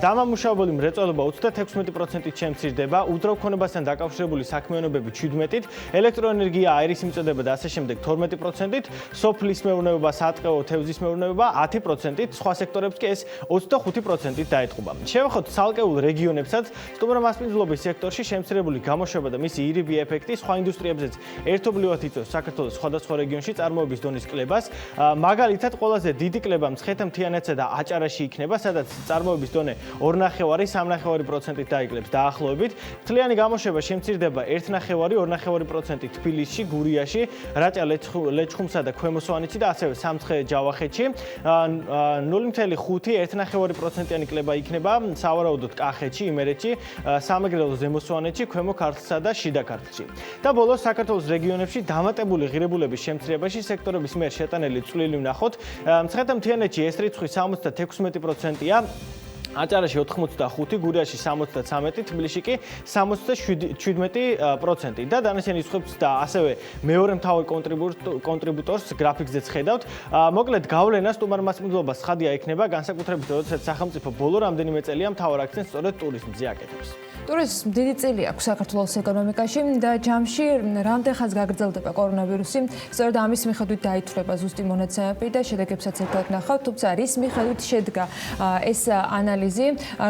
დამამუშავებელი მრეწველობა 36%-ით შემცირდება, უძრავქონებასთან დაკავშირებული საქმიანობები 17%-ით, ელექტროენერგია, აირის მიწოდება და ასე შემდეგ 12%-ით, სოფლის მეურნეობა, სატყეო, თევზის მეურნეობა 10%-ით, სხვა სექტორებს კი ეს 25%-ით დაეტყობა. შევახოთ ცალკეულ რეგიონებსაც სტუმარ-მასპინძლობის სექტორში შემცირებული გამოშვება და მისი ირიბი ეფექტი სხვა ინდუსტრიებზეც ერთობლივად იწვევს საქართველოს სხვადასხვა რეგიონში წარმოების დონის კლებას. მაგალითად, ყველაზე დიდი კლება მცხეთა-მთიანეთსა და აჭარაში იქნება, სადაც წარმოების დონე 2,5-3,5%-ით დაიკლებს დაახლოებით. მთლიანი გამოშვება შემცირდება 1,5-2,5%-ით თბილისში, გურიაში, რაჭა-ლეჩხუმსა და ქვემო სვანეთში და ასევე სამცხე-ჯავახეთში. 0,5-1,5%-იანი კლება იქნება სავარაუდოდ კახეთში, იმერეთში, სამეგრელო ზემო სვანეთში, ქვემო ქართლსა და შიდა ქართლში. და ბოლოს საქართველოს რეგიონებში დამატებული ღირებულების შემცირებაში სექტორების მიერ შეტანილი წვლილი ვნახოთ. მცხეთა-მთიანეთში ეს რიცხვი 76%-ია. აჭარაში 85, გურიაში 73, თბილისში კი 77% და დანარჩენი რიცხვებს და ასევე მეორე მთავარ კონტრიბუტორს გრაფიკზეც ხედავთ. მოკლედ გავლენა სტუმარ მასპინძლობას ცხადია იქნება, განსაკუთრებით როდესაც სახელმწიფო ბოლო რამდენიმე წელია მთავარ აქცენტს სწორედ ტურიზმზე აკეთებს.
ტურიზმს დიდი წილი აქვს საქართველოს ეკონომიკაში და ჯამში რამდენ ხანს გაგრძელდება კორონავირუსი, სწორედ ამის მიხედვით დაითვლება ზუსტი მონაცემები და შედეგებსაც ერთად ნახავთ, თუმცა რის მიხედვით შედგა ეს ანალიზი,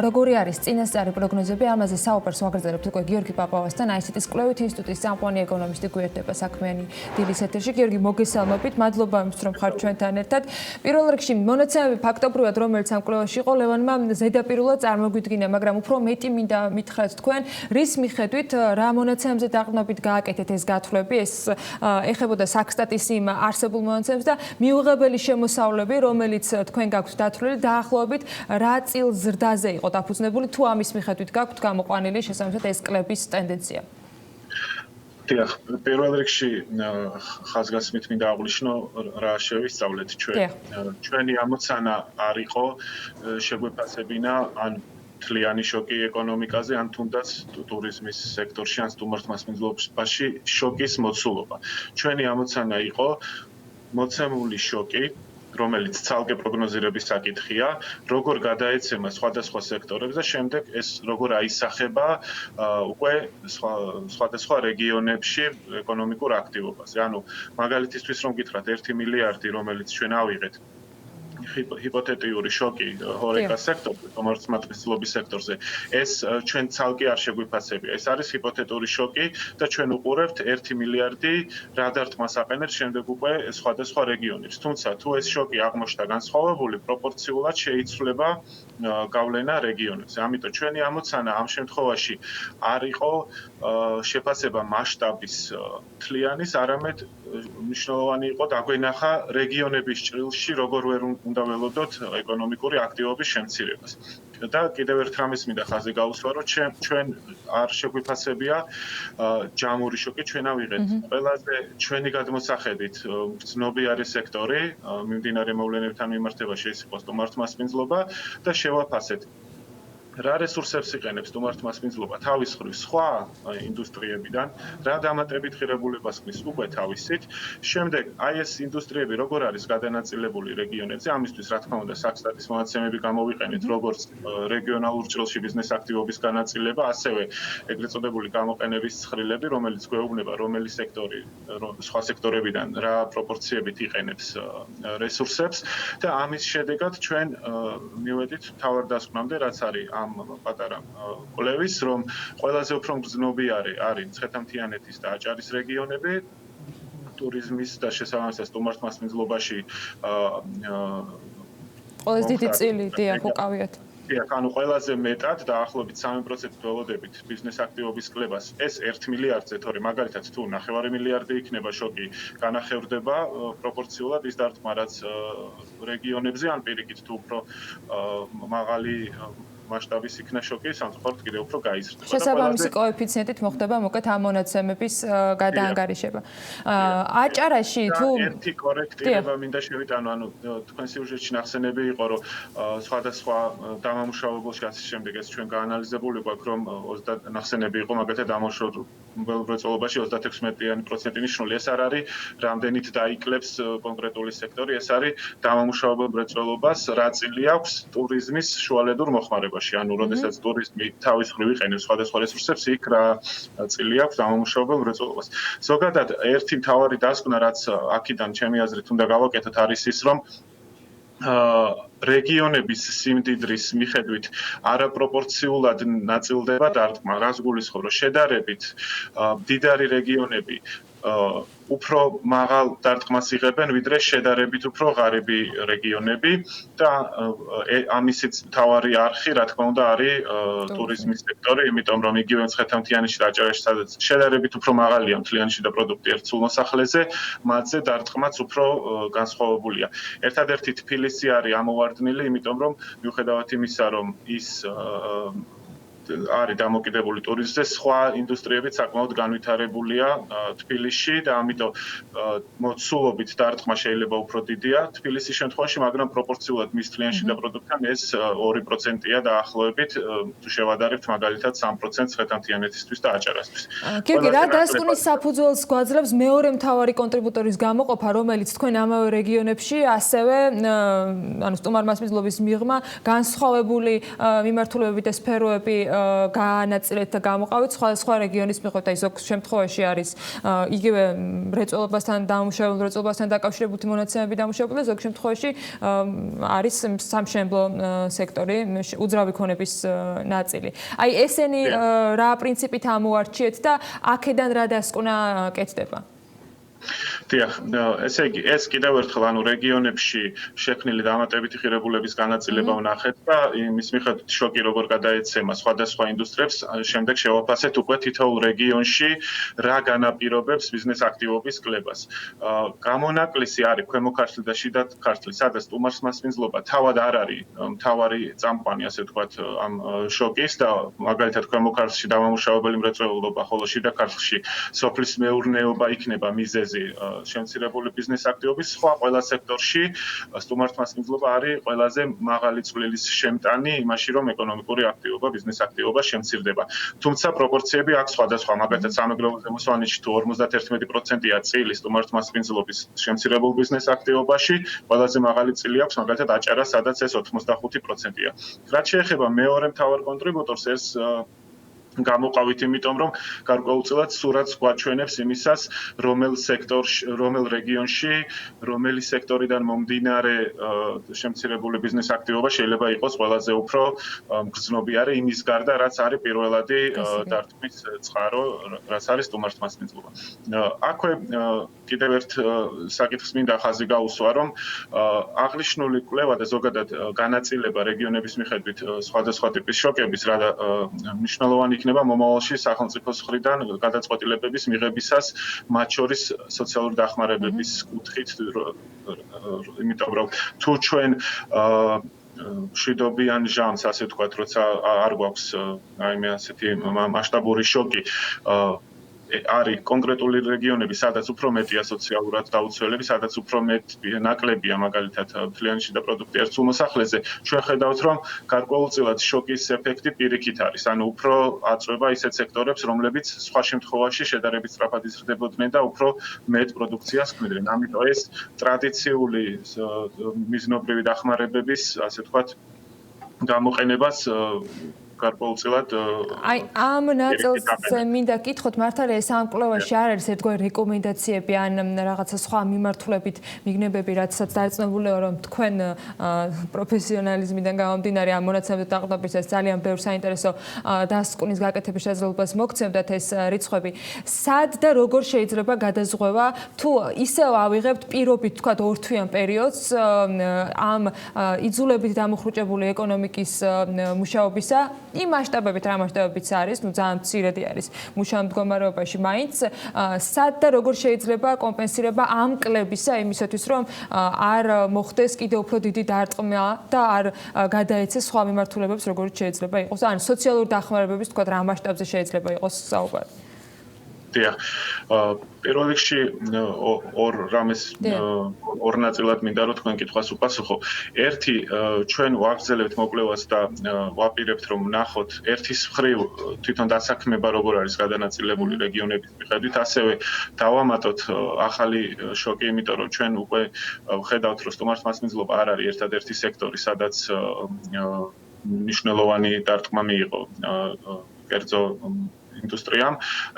როგორი არის წინასწარი პროგნოზები, ამაზე საუბარს ვაგრძელებთ უკვე გიორგი პაპავასთან, ICT-ის კვლევით ინსტიტუტის წამყვანი ეკონომისტი გვერდება საქმიანი დილის ეთერში. გიორგი, მოგესალმებით, მადლობა იმისთვის, რომ ხართ ჩვენთან ერთად. პირველ რიგში მონაცემები ფაქტობრივად რომელიც ამ კვლევაში იყო, ლევანმა ზედაპირულად წარმოგვიდგინა, მაგრამ უფრო მეტი მინდა მითხრათ თქვენ, რის მიხედვით რა მონაცემებზე დაყრდნობით გააკეთეთ ეს გათვლები, ეს ეხებოდა საქსტატის იმ არსებულ მონაცემებს და მიუღებელი შემოსავლები, რომელიც თქვენ გაქვთ დათვლილი, დაახლოებით რა წილ ზრდაზე იყო დაფუძნებული, თუ ამის მიხედვით გაქვთ გამოყვანილი შესაბამისად ეს კლების ტენდენცია?
დიახ, პირველ რიგში ხაზგასმით მინდა აღვნიშნო, რა შევისწავლეთ ჩვენ. ჩვენი ამოცანა არ იყო შეგვეფასებინა ან მთლიანი შოკი ეკონომიკაზე, ან თუნდაც ტურიზმის სექტორში, ან სტუმართ მასპინძლობაში შოკის მოცულობა. ჩვენი ამოცანა იყო მოცემული შოკი, რომელიც ცალკე პროგნოზირების საკითხია, როგორ გადაეცემა სხვადასხვა სექტორებს და შემდეგ ეს როგორ აისახება უკვე სხვადასხვა რეგიონებში ეკონომიკურ აქტივობაზე. ანუ მაგალითისთვის რომ გითხრათ 1 მილიარდი, რომელიც ჩვენ ავიღეთ ჰიპოთეტიური შოკი ჰორეკა სექტორზე, კომერცმატყლობის სექტორზე, ეს ჩვენ ცალკე არ შეგვიფასებია. ეს არის ჰიპოთეტური შოკი და ჩვენ უყურებთ 1 მილიარდი რა დარტყმას აყენებს შემდეგ უკვე სხვადასხვა რეგიონებს. თუმცა თუ ეს შოკი აღმოჩნდა განსხვავებული, პროპორციულად შეიცვლება გავლენა რეგიონებზე. ამიტომ ჩვენი ამოცანა ამ შემთხვევაში არ იყო შეფასება მასშტაბის თლიანის, არამედ მნიშვნელოვანი იყო დაგვენახა რეგიონების ჭრილში როგორ ვერ უნდა ველოდოთ ეკონომიკური აქტივობის შემცირებას. და კიდევ ერთ რამეს მინდა ხაზი გაუსვა, რომ ჩვენ არ შეგვიფასებია ჯამური შოკი, ჩვენ ავიღეთ ყველაზე ჩვენი გადმოსახედით ცნობიარი სექტორი, მიმდინარე მოვლენებთან მიმართებაში ეს იყო სტუმართ მასპინძლობა და შევაფასეთ რა რესურსებს იყენებს სტუმართ მასპინძლობა თავის მხრივ სხვა ინდუსტრიებიდან, რა დამატებით ღირებულებას ხმის უკვე თავისით. შემდეგ აი ეს ინდუსტრიები როგორ არის გადანაწილებული რეგიონებზე, ამისთვის რა თქმა უნდა საქსტატის მონაცემები გამოვიყენეთ, როგორც რეგიონალურ ჭრილში ბიზნეს აქტივობის განაწილება, ასევე ეგრეთ წოდებული გამოყენების ცხრილები, რომელიც გვეუბნება რომელი სექტორი სხვა სექტორებიდან რა პროპორციებით იყენებს რესურსებს და ამის შედეგად ჩვენ მივედით თავარ დასკვნამდე, რაც არის ამ პატარა კვლევის, რომ ყველაზე უფრო მგრძნობიარე არის მცხეთა-მთიანეთის და აჭარის რეგიონები, ტურიზმის და შესაბამისად სტუმართ მასპინძლობაში
ყველაზე დიდი წილი დიახ უკავიათ.
დიახ, ანუ ყველაზე მეტად დაახლოებით 3% ველოდებით ბიზნეს აქტივობის კლებას ეს 1 მილიარდზე, თორე მაგალითად თუ 9 მილიარდი იქნება შოკი, განახევრდება პროპორციულად ის დარტყმა, რაც რეგიონებზე ან პირიქით თუ უფრო მაღალი მასშტაბის იქნა შოკი, სამწუხაროდ კიდევ უფრო გაიზრდება.
შესაბამისი კოეფიციენტით მოხდება მოკლედ ამ მონაცემების გადაანგარიშება. აჭარაში თუ
ერთი კორექტირება მინდა შევიტანო, ანუ თქვენ სიუჟეტში ნახსენები იყო, რომ სხვადასხვა დამამუშავებელში ასის შემდეგ ეს ჩვენ გაანალიზებული გვაქვს, რომ 30 ნახსენები იყო, მაგალითად დამუშავებელ მრეწველობაში 36% ნიშნული. ეს არ არის რამდენით დაიკლებს კონკრეტული სექტორი, ეს არის დამამუშავებელ მრეწველობას რა წილი აქვს ტურიზმის შუალედურ მოხმარებაში. ანუ როდესაც ტურიზმი თავის მხრივ იყენებს სხვადასხვა რესურსებს, იქ რა წილი აქვს დამამუშავებელ მრეწველობას. ზოგადად ერთი მთავარი დასკვნა, რაც აქედან ჩემი აზრით უნდა გავაკეთოთ, არის ის, რომ რეგიონების სიმდიდრის მიხედვით არაპროპორციულად ნაწილდება დარტყმა. რას გულისხმობ, რომ შედარებით მდიდარი რეგიონები უფრო მაღალ დარტყმას იღებენ, ვიდრე შედარებით უფრო ღარიბი რეგიონები და ამისიც მთავარი არხი, რა თქმა უნდა, არის ტურიზმის სექტორი, იმიტომ რომ იგივე მცხეთა-მთიანეთში და აჭარაში, სადაც შედარებით უფრო მაღალია მთლიანში და პროდუქტი ერთ სულ მოსახლეზე, მათზე დარტყმაც უფრო განსხვავებულია. ერთადერთი თბილისი არის ამოვარდნილი, იმიტომ რომ მიუხედავად იმისა, რომ ის არის დამოკიდებული ტურიზმზე, სხვა ინდუსტრიებიც საკმაოდ განვითარებულია თბილისში და ამიტომ მოცულობით დარტყმა შეიძლება უფრო დიდია თბილისის შემთხვევაში, მაგრამ პროპორციულად მის კლიანტში და პროდუქტთან ეს 2%-ია დაახლოებით, თუ შევადარებთ მაგალითად 3%-ს ხეთანთიანეთისთვის და აჭარასთვის.
გიორგი, რა დასკვნის საფუძველს გვაძლევს მეორე მთავარი კონტრიბუტორის გამოყოფა, რომელიც თქვენ ამავე რეგიონებში ასევე სტუმართმასპინძლობის მიღმა განსხვავებული მიმართულებები და სფეროები გაანაწილეთ და გამოყავით სხვა რეგიონის მიხედვით, აი ზოგ შემთხვევაში არის იგივე მრეწველობასთან დაკავშირებული მონაცემები დამუშავებული და ზოგ შემთხვევაში არის სამშენებლო სექტორი, უძრავი ქონების ნაწილი. აი ესენი რა პრინციპით ამოარჩიეთ და აქედან რა დასკვნა კეთდება?
დიახ, ესე იგი, ეს კიდევ ერთხელ რეგიონებში შექმნილი დამატებითი ღირებულების განაწილება ვნახეთ და იმის მიხედვით შოკი როგორ გადაეცემა სხვადასხვა ინდუსტრიებს, შემდეგ შევაფასეთ უკვე თითოეულ რეგიონში რა განაპირობებს ბიზნეს აქტივობის კლებას. გამონაკლისი არის ქვემო ქართლი და შიდა ქართლი, სადაც სტუმართმასპინძლობა თავად არ არის მთავარი წამყვანი, ასე ვთქვათ, ამ შოკის და მაგალითად ქვემო ქართლში დამამუშავებელი მრეწველობა, ხოლო შიდა ქართლში სოფლის მეურნეობა იქნება მიზეზი შემცირებული ბიზნეს აქტივობის, სხვა ყველა სექტორში სტუმართმასპინძლობა არის ყველაზე მაღალი წვლილის შემტანი იმაში, რომ ეკონომიკური აქტივობა, ბიზნეს აქტივობა შემცირდება. თუმცა პროპორციები აქვს სხვადასხვა, მაგალითად სამეგრელო ზემოსვანეთში თუ 51%-ია წილი სტუმართმასპინძლობის შემცირებულ ბიზნეს აქტივობაში, ყველაზე მაღალი წილი აქვს მაგალითად აჭარას, სადაც ეს 85%-ია. რაც შეეხება მეორე მთავარ კონტრიბუტორს, ეს გამოყავით, იმიტომ რომ გარკვეულწილად სურათს გვაჩვენებს იმისას, რომელ რეგიონში, რომელი სექტორიდან მომდინარე შემცირებული ბიზნეს აქტივობა შეიძლება იყოს ყველაზე უფრო მგრძნობიარე იმის გარდა, რაც არის პირველადი დარტყმის წყარო, რაც არის სტუმართმასპინძლობა. აქვე კიდევ ერთ საკითხს მინდა ხაზი გაუსვა, რომ აღნიშნული კვლევა და ზოგადად განაწილება რეგიონების მიხედვით სხვადასხვა ტიპის შოკების მნიშვნელოვანი იქნება მომავალში სახელმწიფოს მხრიდან გადაწყვეტილებების მიღებისას, მათ შორის სოციალური დახმარებების კუთხით, იმიტომ რომ თუ ჩვენ მშვიდობიან ჟამს, ასე ვთქვათ, როცა არ გვაქვს რაიმე ასეთი მასშტაბური შოკი, არის კონკრეტული რეგიონები, სადაც უფრო მეტია სოციალურად დაუცველები, სადაც უფრო ნაკლებია მაგალითად მთლიანში და პროდუქტი ერთ უმოსახლეზე, ჩვენ ხედავთ, რომ გარკვეულწილად შოკის ეფექტი პირიქით არის, ანუ უფრო აწვება ისეთ სექტორებს, რომლებიც სხვა შემთხვევაში შედარებით სწრაფად იზრდებოდნენ და უფრო მეტ პროდუქციას ქმნიდნენ. ამიტომ ეს ტრადიციული მიზნობრივი დახმარებების, ასე ვთქვათ, გამოყენებას გარკვეულწილად
აი ამ ნაწილს მინდა კითხოთ, მართალია ეს ამ კვლევაში არ არის ერთგვარი რეკომენდაციები ან რაღაცა სხვა მიმართულებით მიგნებები, რაცაც დაეწნებულიო, რომ თქვენ პროფესიონალიზმიდან გამომდინარე ამ მონაცემებზე დაყრდნობისას ძალიან ბევრ საინტერესო დასკვნის გაკეთების შესაძლებლობას მოგცემდათ ეს რიცხვები. სად და როგორ შეიძლება გადაზღვევა, თუ ისევ ავიღებთ პირობით, თქვათ, ორთვიან პერიოდს ამ იძულებით დამუხრუჭებული ეკონომიკის მუშაობისა, იმ მასშტაბებით, რა მასშტაბებიც არის, ძალიან მცირედი არის მუშაობ მდგომარეობაში, მაინც სად და როგორ შეიძლება კომპენსირება ამ კლებისა იმისათვის, რომ არ მოხდეს კიდევ უფრო დიდი დარტყმა და არ გადაეცეს სხვა მიმართულებებს, როგორც შეიძლება იყოს, ან სოციალური დახმარებების, თქვა, რა მასშტაბზე შეიძლება იყოს საუბარი.
დიახ. პირველ რიგში ორ ნაწილად მინდა რომ თქვენ კითხვას უპასუხო. ერთი, ჩვენ ვაგრძელებთ მოკვლევას და ვაპირებთ რომ ვნახოთ ერთის მხრივ თვითონ დასაქმება როგორ არის გადანაწილებული რეგიონების მიხედვით, ასევე დავამატოთ ახალი შოკი, იმიტომ რომ ჩვენ უკვე ვხედავთ რომ სტუმართმასპინძლობა არ არის ერთადერთი სექტორი, სადაც მნიშვნელოვანი დარტყმა მიიღო კერძო ინდუსტრიამ,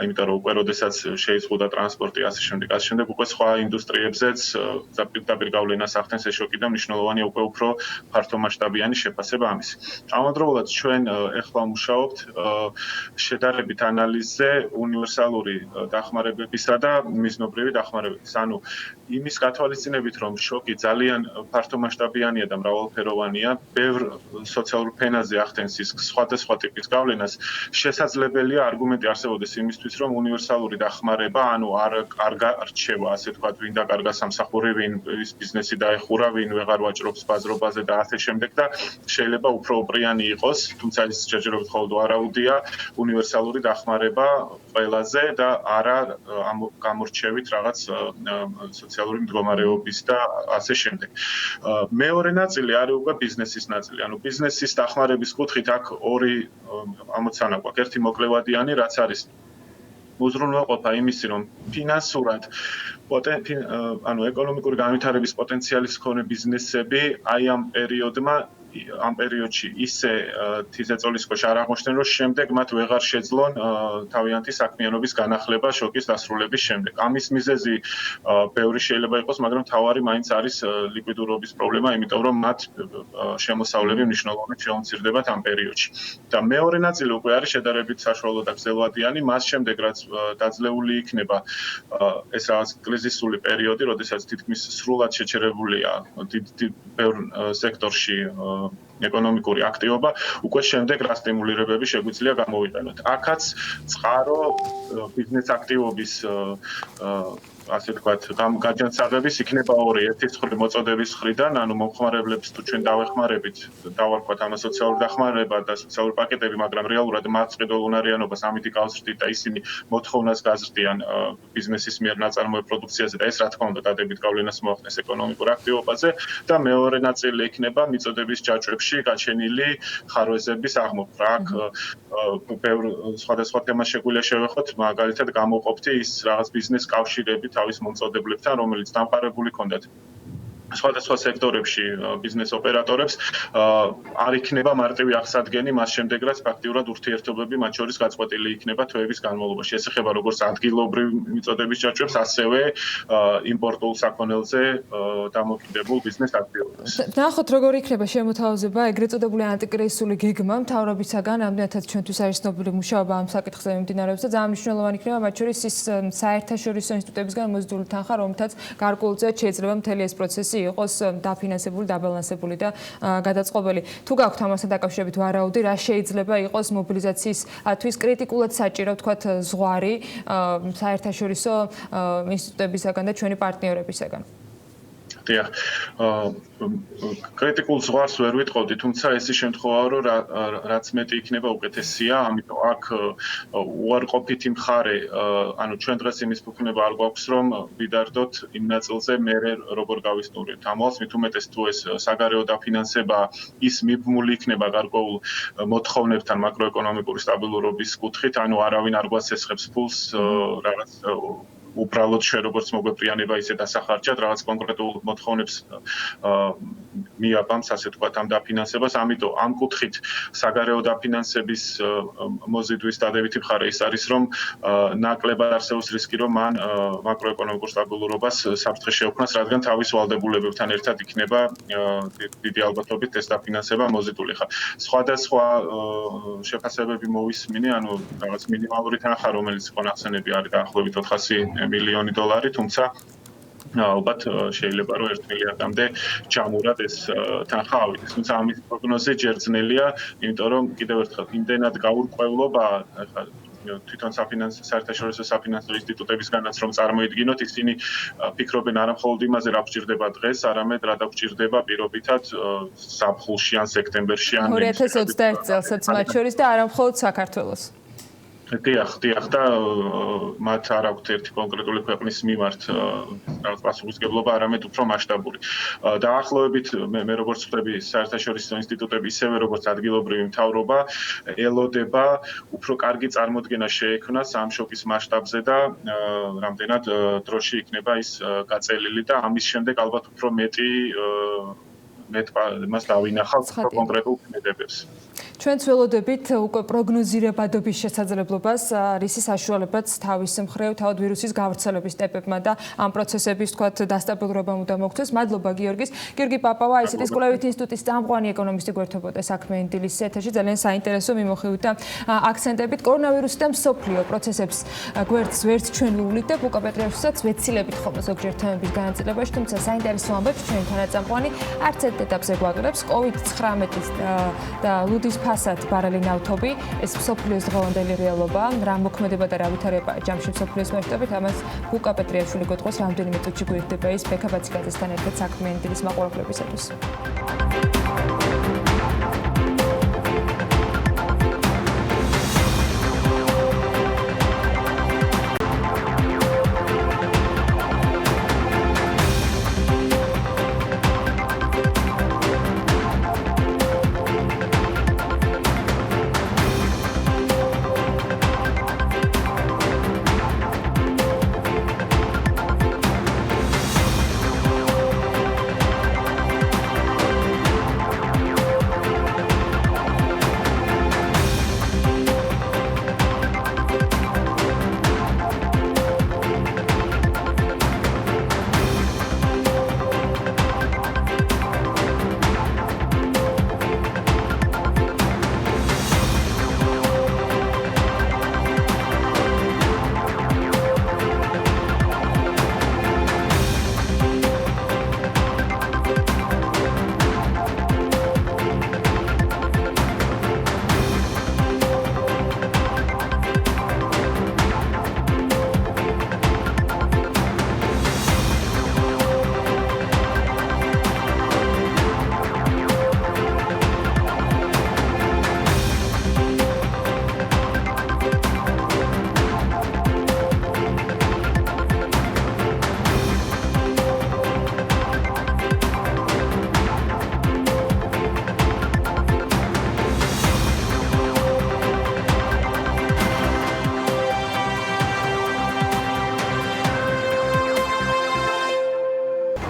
იმიტომ რომ უკვე როდესაც შეიზღუდა ტრანსპორტი, ასე შემდეგ უკვე სხვა ინდუსტრიებზეც დაპირ გავლენას ახდენს ეს შოკი და მნიშვნელოვანია უკვე უფრო ფართომასშტაბიანი შეფასება ამის. ამავდროულად ჩვენ ეხლა ვმუშაობთ შედარებით ანალიზზე უნივერსალური დახმარებებისა და მიზნობრივი დახმარებების. ანუ იმის გათვალისწინებით, რომ შოკი ძალიან ფართომასშტაბიანია და მრავალფეროვანია, ბევრ სოციალურ ფენაზე ახდენს ის სხვადასხვა ტიპის გავლენას, შესაძლებელია არგუმენტი არსებობდეს იმისთვის, რომ უნივერსალური დახმარება, ანუ არ გარჩევა, ასე ვთქვათ, ვინ დაკარგა სამსახური, ვინ ის ბიზნესი დაეხურა, ვინ ვეღარ ვაჭრობს ბაზრობაზე და ასე შემდეგ და შეიძლება უფრო უპრიანი იყოს, თუმცა ის ჯერჯერობით მხოლოდ ვარაუდია, უნივერსალური დახმარება ყველაზე და არა გამორჩევით რაღაც სოციალური მდგომარეობის და ასე შემდეგ. მეორე ნაწილი არის უკვე ბიზნესის ნაწილი. ანუ ბიზნესის დახმარების კუთხით აქ ორი ამოცანა გვაქვს. ერთი მოკლევადიანი, რაც არის უზრუნველყოფა იმისი, რომ ფინანსურად ანუ ეკონომიკური განვითარების პოტენციალის მქონე ბიზნესები აი ამ პერიოდში ისე თიზეწოლის ქვეშ არ აღმოჩნდნენ, რომ შემდეგ მათ ვეღარ შეძლონ თავიანთი საქმიანობის განახლება შოკის დასრულების შემდეგ. ამის მიზეზი ბევრი შეიძლება იყოს, მაგრამ თავარი მაინც არის ლიკვიდურობის პრობლემა, იმიტომ რომ მათ შემოსავლები მნიშვნელოვნად შეუმცირდებათ ამ პერიოდში. და მეორე ნაწილი უკვე არის შედარებით საშუალო და გრძელვადიანი, მას შემდეგ რაც დაძლეული იქნება ეს რაღაც კრიზისული პერიოდი, როდესაც თითქმის სრულად შეჩერებულია ბევრ სექტორში ეკონომიკური აქტივობა, უკვე შემდეგ რა სტიმულირებები შეგვიძლია გამოვიყენოთ. აქაც წყარო ბიზნეს აქტივობის ასე ვთქვათ, გაჯანსაღების იქნება ორი. ერთი მხრივ მოწოდების მხრიდან, ანუ მომხმარებლებს თუ ჩვენ დავეხმარებით, დავარქვათ ამ სოციალური დახმარება და სოციალური პაკეტები, მაგრამ რეალურად მათ ყიდულ უნარიანობას ამით გავზრდით და ისინი მოთხოვნას გაზრდიან ბიზნესის მიერ ნაწარმოებ პროდუქციაზე და ეს რა თქმა უნდა დადებით გავლენას მოახდენს ეკონომიკურ აქტივობაზე და მეორე ნაწილი იქნება მიწოდების ჯაჭვებში გაჩენილი ხარვეზების აღმოფხვრა. აქ ბევრ სხვადასხვა თემას შეგვიძლია შევეხოთ, მაგალითად გამოყოფთი ის რაღაც ბიზნეს კავშირები თავის მომწოდებლებთან, რომელიც დამყარებული ჰქონდათ სხვადასხვა სექტორებში ბიზნეს ოპერატორებს არ იქნება მარტივი აღსადგენი მას შემდეგ რაც ფაქტიურად ურთიერთობები მათ შორის გაწყვეტილი იქნება თვეების განმავლობაში. ეს ეხება როგორც ადგილობრივ მიწოდების ჯაჭვებს, ასევე იმპორტულ საქონელზე დამოკიდებულ ბიზნეს აქტივობას.
ნახოთ როგორი იქნება შემოთავაზება ეგრეთ წოდებული ანტიკრიზისული გეგმა მთავრობისაგან, ამდენადაც ჩვენთვის არის ცნობილი მუშაობა ამ საკითხზე მიმდინარეობს და ძალიან მნიშვნელოვანი იქნება მათ შორის ის საერთაშორისო ინსტიტუტებისგან მოზიდული თანხა, რომლითაც გარკვეულწილად შეიძლება მთელი ეს პროცესი იყოს დაფინანსებული, დაბალანსებული და გადაწყობილი. თუ გაქვთ ამასთან დაკავშირებით ვარაუდი, რა შეიძლება იყოს მობილიზაციისთვის კრიტიკულად საჭირო, ვთქვათ, ზღვარი საერთაშორისო ინსტიტუტებისაგან და ჩვენი პარტნიორებისაგან?
დიახ. კრიტიკულ ზღვარს ვერ ვიტყოდი, თუმცა ეს ის შემთხვევაა, რომ რაც მეტი იქნება უკეთესია, ამიტომ აქ უარყოფითი მხარე, ანუ ჩვენ დღეს იმის ფუფუნება არ გვაქვს, რომ ვიდარდოთ იმ ნაწილზე მერე როგორ გავისტუმრებთ. ამას მით უმეტეს თუ ეს საგარეო დაფინანსება ის მიბმული იქნება გარკვეულ მოთხოვნებთან მაკროეკონომიკური სტაბილურობის კუთხით, ანუ არავინ არ გვასესხებს ფულს რაღაც უბრალოდ შე როგორც მოგვეპრიანება ისე დასახარჯად რაღაც კონკრეტულ მოთხოვნებს მიაბამს ასე ვთქვათ ამ დაფინანსებას. ამიტომ ამ კუთხით საგარეო დაფინანსების მოზიდვის დადებითი მხარე ის არის, რომ ნაკლებად არსებობს რისკი, რომ მან მაკროეკონომიკურ სტაბილურობას საფრთხე შეუქმნას, რადგან თავის ვალდებულებებთან ერთად იქნება დიდი ალბათობით ეს დაფინანსება მოზიდული. ხა სხვადასხვა შეფასებები მოვისმინე, ანუ რაღაც მინიმალური თანხა, რომელიც იყო ნახსენები არის დაახლოებით 400 მილიონი $, თუმცა ალბათ შეიძლება რომ 1 მილიარდამდე ჩამურად ეს თანხა ავიდეს. თუმცა ამის პროგნოზი ჯერწნელია, იმიტომ რომ კიდევ ერთხელ იმდენად გაურკვევლობა ახლა თვითონ საერთაშორისო საფინანსო ინსტიტუტებისგანაც რომ წარმოიდგინოთ, ისინი ფიქრობენ არა მხოლოდ იმაზე, რა გვჭირდება დღეს, არამედ რა დაგვჭირდება პირობითად ზაფხულში ან სექტემბერში ან
2021 წელსაც მათ შორის და არა მხოლოდ საქართველოს.
დიახ და მათ არ აქვთ ერთი კონკრეტული ქვეყნის მიმართ რაღაც პასუხისმგებლობა, არამედ უფრო მასშტაბური. დაახლოებით მე როგორც ხვდები საერთაშორისო ინსტიტუტები, ისევე როგორც ადგილობრივი მთავრობა ელოდება უფრო კარგი წარმოდგენა შეექმნას ამ შოკის მასშტაბზე და რამდენად დროში იქნება ის გაწელილი და ამის შემდეგ ალბათ უფრო მეტი მას დავინახავთ კონკრეტულ ქმედებებს.
ჩვენ ველოდებით უკვე პროგნოზირებადობის შესაძლებლობას, რისი საშუალებაც თავის მხრივ თავად ვირუსის გავრცელების ტემპებმა და ამ პროცესების თქვათ დასტაბილურებამ უნდა მოგწეს. მადლობა გიორგის. გიორგი პაპავა, ICT-ის კვლევითი ინსტიტუტის წამყვანი ეკონომისტი გვერდთობოდა საქმიანი დილის ეთერში. ძალიან საინტერესო მიმოხილვით და აქცენტებით კორონავირუსი და მსოფლიო პროცესებს გვერდს ვერც ჩვენ ვუვლიდებ, უკა პეტრიაშვილსაც ვეცილებით ხოლმე ზოგჯერ თემების განაწილებაში, თუმცა საინტერესო ამბებს ჩვენი თანაწამყვანი არც ეტაპზე გვაკლებს. COVID-19 და ლუდის ფასად ბარელი ნავთობი, ეს მსოფლიოს დღევანდელი რეალობაა. რა მოქმედება და რა ვითარება ჯამში მსოფლიოს მასშტაბით, ამას ბუკა პეტრიაშვილი გვეტყვის რამდენიმე წუთში გვერდება ის ბექა ბაციკაძესთან ერთად საქმიანი დილის მაყურებლებისათვის.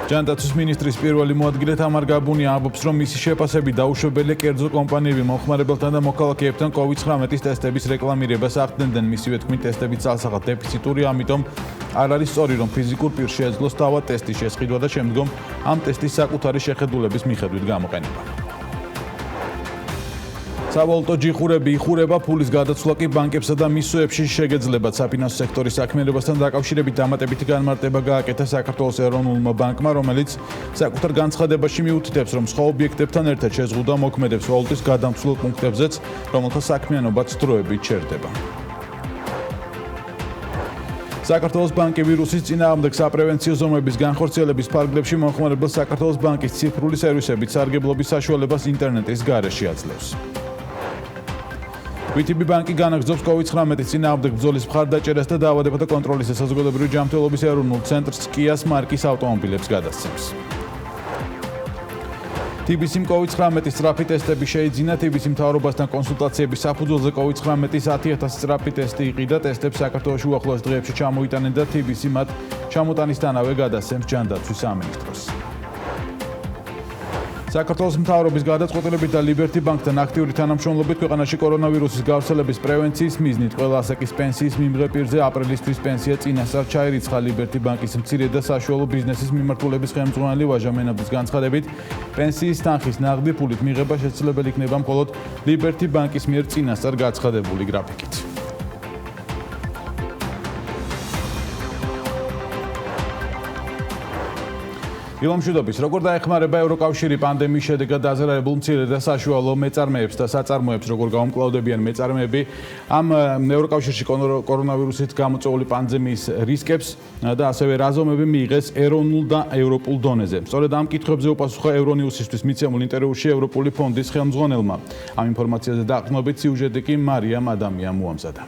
ჯანდაცვის მინისტრის პირველი მოადგილე თამარ გაბუნია ამბობს, რომ მისი შეფასებით დაუშვებელია კერძო კომპანიები მომხმარებელთან და მოქალაქეებთან COVID-19 ტესტების რეკლამირებას ახდენდნენ. მისივე თქმით, ტესტები ძალსაღად დეფიციტური, ამიტომ არ არის სწორი, რომ ფიზიკურ პირს შეეძლოს თავად ტესტის შესყიდვა და შემდგომ ამ ტესტის საკუთარი შეხედულების მიხედვით გამოყენება. სავალუტო ჯიხურები იხურება, ფულის გადაცვლა კი ბანკებსა და მისოებში შეგეძლებათ. საფინანსო სექტორის საქმიანობასთან დაკავშირებით დამატებითი განმარტება გააკეთა საქართველოს ეროვნულმა ბანკმა, რომელიც საკუთარ განცხადებაში მიუთითებს, რომ სხვა ობიექტებთან ერთად შეზღუდვა მოქმედებს ვალუტის გადამცვლელ პუნქტებზეც, რომელთა საქმიანობაც დროებით ჩერდება. საქართველოს ბანკი ვირუსის წინააღმდეგ საპრევენციო ზომების განხორციელების ფარგლებში მომხმარებელ საქართველოს ბანკის ციფრული სერვისებით სარგებლობის საშუალებას ინტერნეტის გარეშე აძლევს. VTB ბანკი განაგრძობს COVID-19 წინააღმდეგ ბრძოლის მხარდაჭერას და დაავადებათა კონტროლის და საზოგადოებრივი ჯანმრთელობის ეროვნულ ცენტრს Kia's მარკის ავტომობილებს გადასცემს. TBC-მ COVID-19 სწრაფი ტესტები შეიძინა. TBC მთავრობასთან კონსულტაციების საფუძველზე COVID-19-ის 10,000 სწრაფი ტესტი იყიდა. ტესტებს საქართველოში უახლოეს დღეებში ჩამოიტანენ და TBC მათ ჩამოტანისთანავე გადასცემს ჯანდაცვის სამინისტროს. საქართველოს მთავრობის გადაწყვეტილებით და Liberty Bank-თან აქტიური თანამშრომლობით ქვეყანაში კორონავირუსის გავრცელების პრევენციის მიზნით ყველა ასაკის პენსიის მიმღებ პირზე აპრილისთვის პენსია წინასწარ ჩაირიცხა. Liberty Bank-ის მცირე და საშუალო ბიზნესის მიმართულების ხელმძღვანელი ვაჟა მენაბდის განცხადებით, პენსიის თანხის ნაღდი ფულით მიღება შესაძლებელი იქნება მხოლოდ Liberty Bank-ის მიერ წინასწარ გაცხადებული გრაფიკით. ილამშვიდობის, როგორ დაეხმარება ევროკავშირი პანდემიის შედეგად დაზარალებულ მცირე და საშუალო მეწარმეებს და საწარმოებს, როგორ გაუმკლავდებიან მეწარმეები ამ ევროკავშირში კორონავირუსით გამოწვეული პანდემიის რისკებს და ასევე რა ზომები მიიღეს ეროვნულ და ევროპულ დონეზე. სწორედ ამ კითხვებზე უპასუხა ევრონიუსისთვის მიცემულ ინტერვიუში ევროპული ფონდის ხელმძღვანელმა. ამ ინფორმაციაზე დაყრდნობით სიუჟეტი კი მარიამ ადამიამ უამზადა.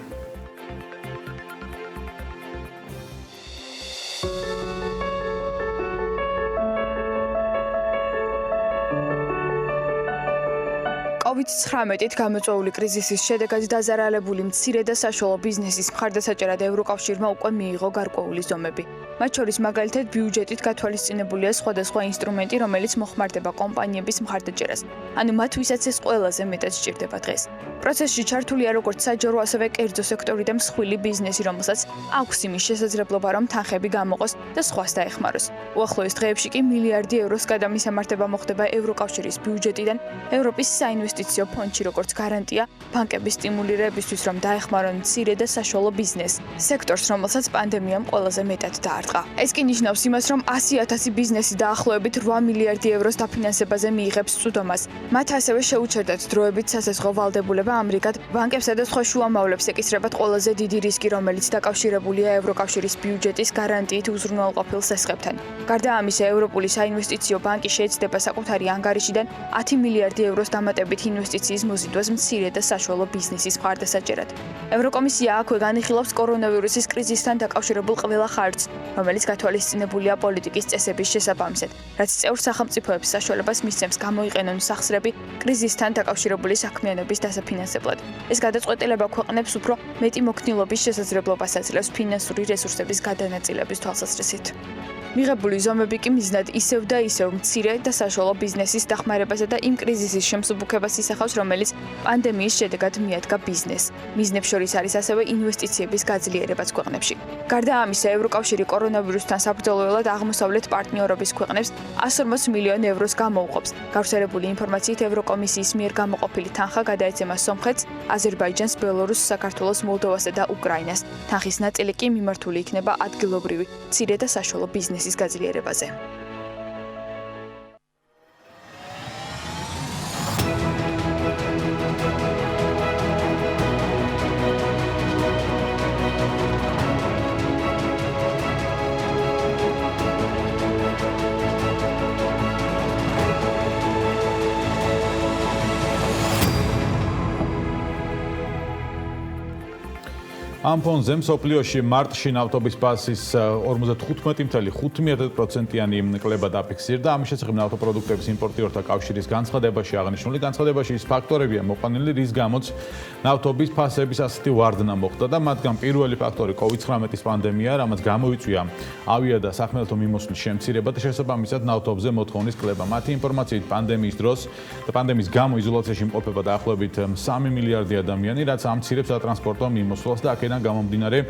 COVID-19-ით გამოწვეული კრიზისის შედეგად დაზარალებული მცირე და საშუალო ბიზნესის მხარდასაჭერად ევროკავშირმა უკვე მიიღო გარკვეული ზომები. მათ შორის მაგალითად ბიუჯეტით გათვალისწინებულია სხვადასხვა ინსტრუმენტი, რომელიც მოხმარდება კომპანიების მხარდაჭერას. ანუ მათ ვისაც ეს ყველაზე მეტად სჭირდება დღეს. პროცესში ჩართულია როგორც საჯარო, ასევე კერძო სექტორი და მსხვილი ბიზნესი, რომელსაც აქვს იმის შესაძლებლობა, რომ თანხები გამოყოს და სხვას დაეხმაროს. უახლოეს დღეებში კი მილიარდი ევროს გადამისამართება მოხდება ევროკავშირის ბიუჯეტიდან ევროპის საინვესტიციო
ფონდში როგორც გარანტია ბანკების სტიმულირებისთვის, რომ დაეხმარონ მცირე და საშუალო ბიზნეს სექტორს, რომელსაც პანდემიამ ყველაზე მეტად დაარტყა. ეს კი ნიშნავს იმას, რომ 100,000 ბიზნესი დაახლოებით 8 მილიარდი ევროს დაფინანსებაზე მიიღებს წვდომას. მათ ასევე შეუჩერდათ დროებით სასესხო ვალდებულება ამრიგად ბანკებსა და სხვა შუამავლებს ეკისრებათ ყველაზე დიდი რისკი, რომელიც დაკავშირებულია ევროკავშირის ბიუჯეტის გარანტიით უზრუნველყოფილ სესხებთან. გარდა ამისა, ევროპული საინვესტიციო ბანკი შეეცდება საკუთარი ანგარიშიდან 10 მილიარდი ევროს დამატებით ინვესტიციის მოზიდვას მცირე და საშუალო ბიზნესის მხარდასაჭერად. ევროკომისია აქვე განიხილავს კორონავირუსის კრიზისთან დაკავშირებულ ყველა ხარჯს, რომელიც გათვალისწინებულია პოლიტიკის წესების შესაბამისად, რაც წევრ სახელმწიფოებს საშუალებას მისცემს გამოიყენონ სახსრები კრიზისთან დაკავშირებული საქმიანობის დასაფინანსებლად. ეს გადაწყვეტილება ქვეყნებს უფრო მეტი მოქნილობის შესაძლებლობას აძლევს ფინანსური რესურსების გადანაწილების თვალსაზრისით. მიღებული ზომები კი მიზნად ისევ და ისევ მცირე და საშუალო ბიზნესის დახმარებასა და იმ კრიზისის შემსუბუქებას ისახავს, რომელიც პანდემიის შედეგად მიადგა ბიზნესს. მიზნებს შორის არის ასევე ინვესტიციების გაძლიერებაც ქვეყნებში. გარდა ამისა, ევროკავშირი კორონავირუსთან საბრძოლველად აღმოსავლეთ პარტნიორობის ქვეყნებს 140 მილიონ ევროს გამოუყოფს. გავრცელებული ინფორმაციით, ევროკომისიის მიერ გამოყოფილი თანხა გადაეცემა სომხეთს, აზერბაიჯანს, ბელორუსს, საქართველოს, მოლდოვასა და უკრაინას. თანხის ნაწილი კი მიმართული იქნება ადგილობრივი მცირე და საშუალო ბიზნესის გაძლიერებაზე.
ამ ფონზე მსოფლიოში მარტში ნავთობის პასის 55.5%-იანი კლება დაფიქსირდა. ამის შესახებ ნავთობპროდუქტების იმპორტიორთა კავშირის განცხადებაში აღნიშნული. განცხადებაში ის ფაქტორებია მოყვანილი, რის გამოც ნავთობის ფასების ასეთი ვარდნა მოხდა და მათგან პირველი ფაქტორი COVID-19 პანდემია, რამაც გამოიწვია ავია და სახმელეთო მიმოსვლის შემცირება და შესაბამისად ნავთობზე მოთხოვნის კლება. მათი ინფორმაციით პანდემიის დროს და პანდემიის გამო იზოლაციაში იმყოფება დაახლოებით 3 მილიარდი ადამიანი, რაც ამცირებს სატრანსპორტო მიმოსვლას და აქედან გამომდინარე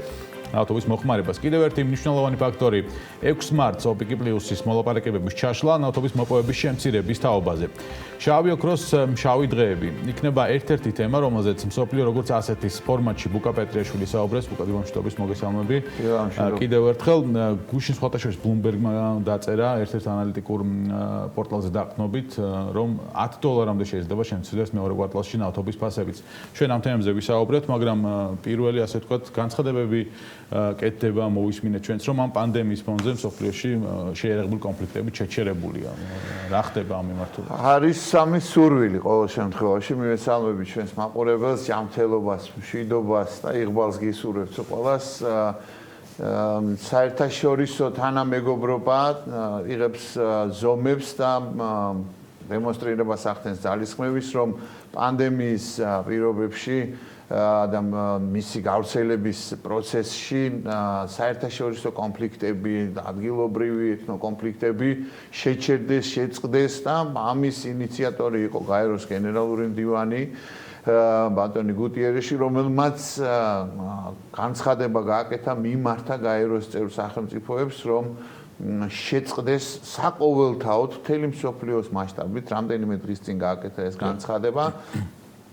ნავთობის მოხმარებას. კიდევ ერთი მნიშვნელოვანი ფაქტორი 6 მარტს ოპეკი პლუსის მოლაპარაკებების ჩაშლა ნავთობის მოპოვების შემცირების თაობაზე. შავი ოქროს შავი დღეები იქნება ერთ-ერთი თემა, რომელზეც მსოფლიო როგორც ასეთის ფორმატში ბუკა პეტრიაშვილი საუბრებს. ბუკა დიმამშვიდობის მოგესალმები. კიდევ ერთხელ გუშინ სხვათა შორის ბლუმბერგმა დაწერა ერთ-ერთ ანალიტიკურ პორტალზე დაყრდნობით, რომ $10 შეიძლება შემცირდეს მეორე კვარტალში ნავთობის ფასებიც. ჩვენ ამ თემებზე ვისაუბრებთ, მაგრამ პირველი ასე ვთქვათ განცხადებები კეთდება მოვისმინეთ ჩვენც, რომ ამ პანდემიის ფონზე მსოფლიოში შეერაღებული კონფლიქტები ჩეჩერებულია. რა ხდება ამ მიმართულებით?
არის სამი სურვილი ყოველ შემთხვევაში. მივესალმები ჩვენს მაყურებელს, ჯანმრთელობას, მშვიდობას და იღბალს გისურვებთ ყველას. საერთაშორისო თანამეგობრობა იღებს ზომებს და დემონსტრირებას ახდენს ძალისხმევის, რომ პანდემიის პირობებში და მისი გავრცელების პროცესში საერთაშორისო კონფლიქტები, ადგილობრივი ეთნოკონფლიქტები შეჩერდეს, შეწყდეს და ამის ინიციატორი იყო გაეროს გენერალური მდივანი ბატონი გუტიერეში, რომელმაც განცხადება გააკეთა მიმართა გაეროს წევრ სახელმწიფოებს, რომ შეწყდეს საყოველთაოდ მთელი მსოფლიოს მასშტაბით, რამდენიმე დღის წინ გააკეთა ეს განცხადება.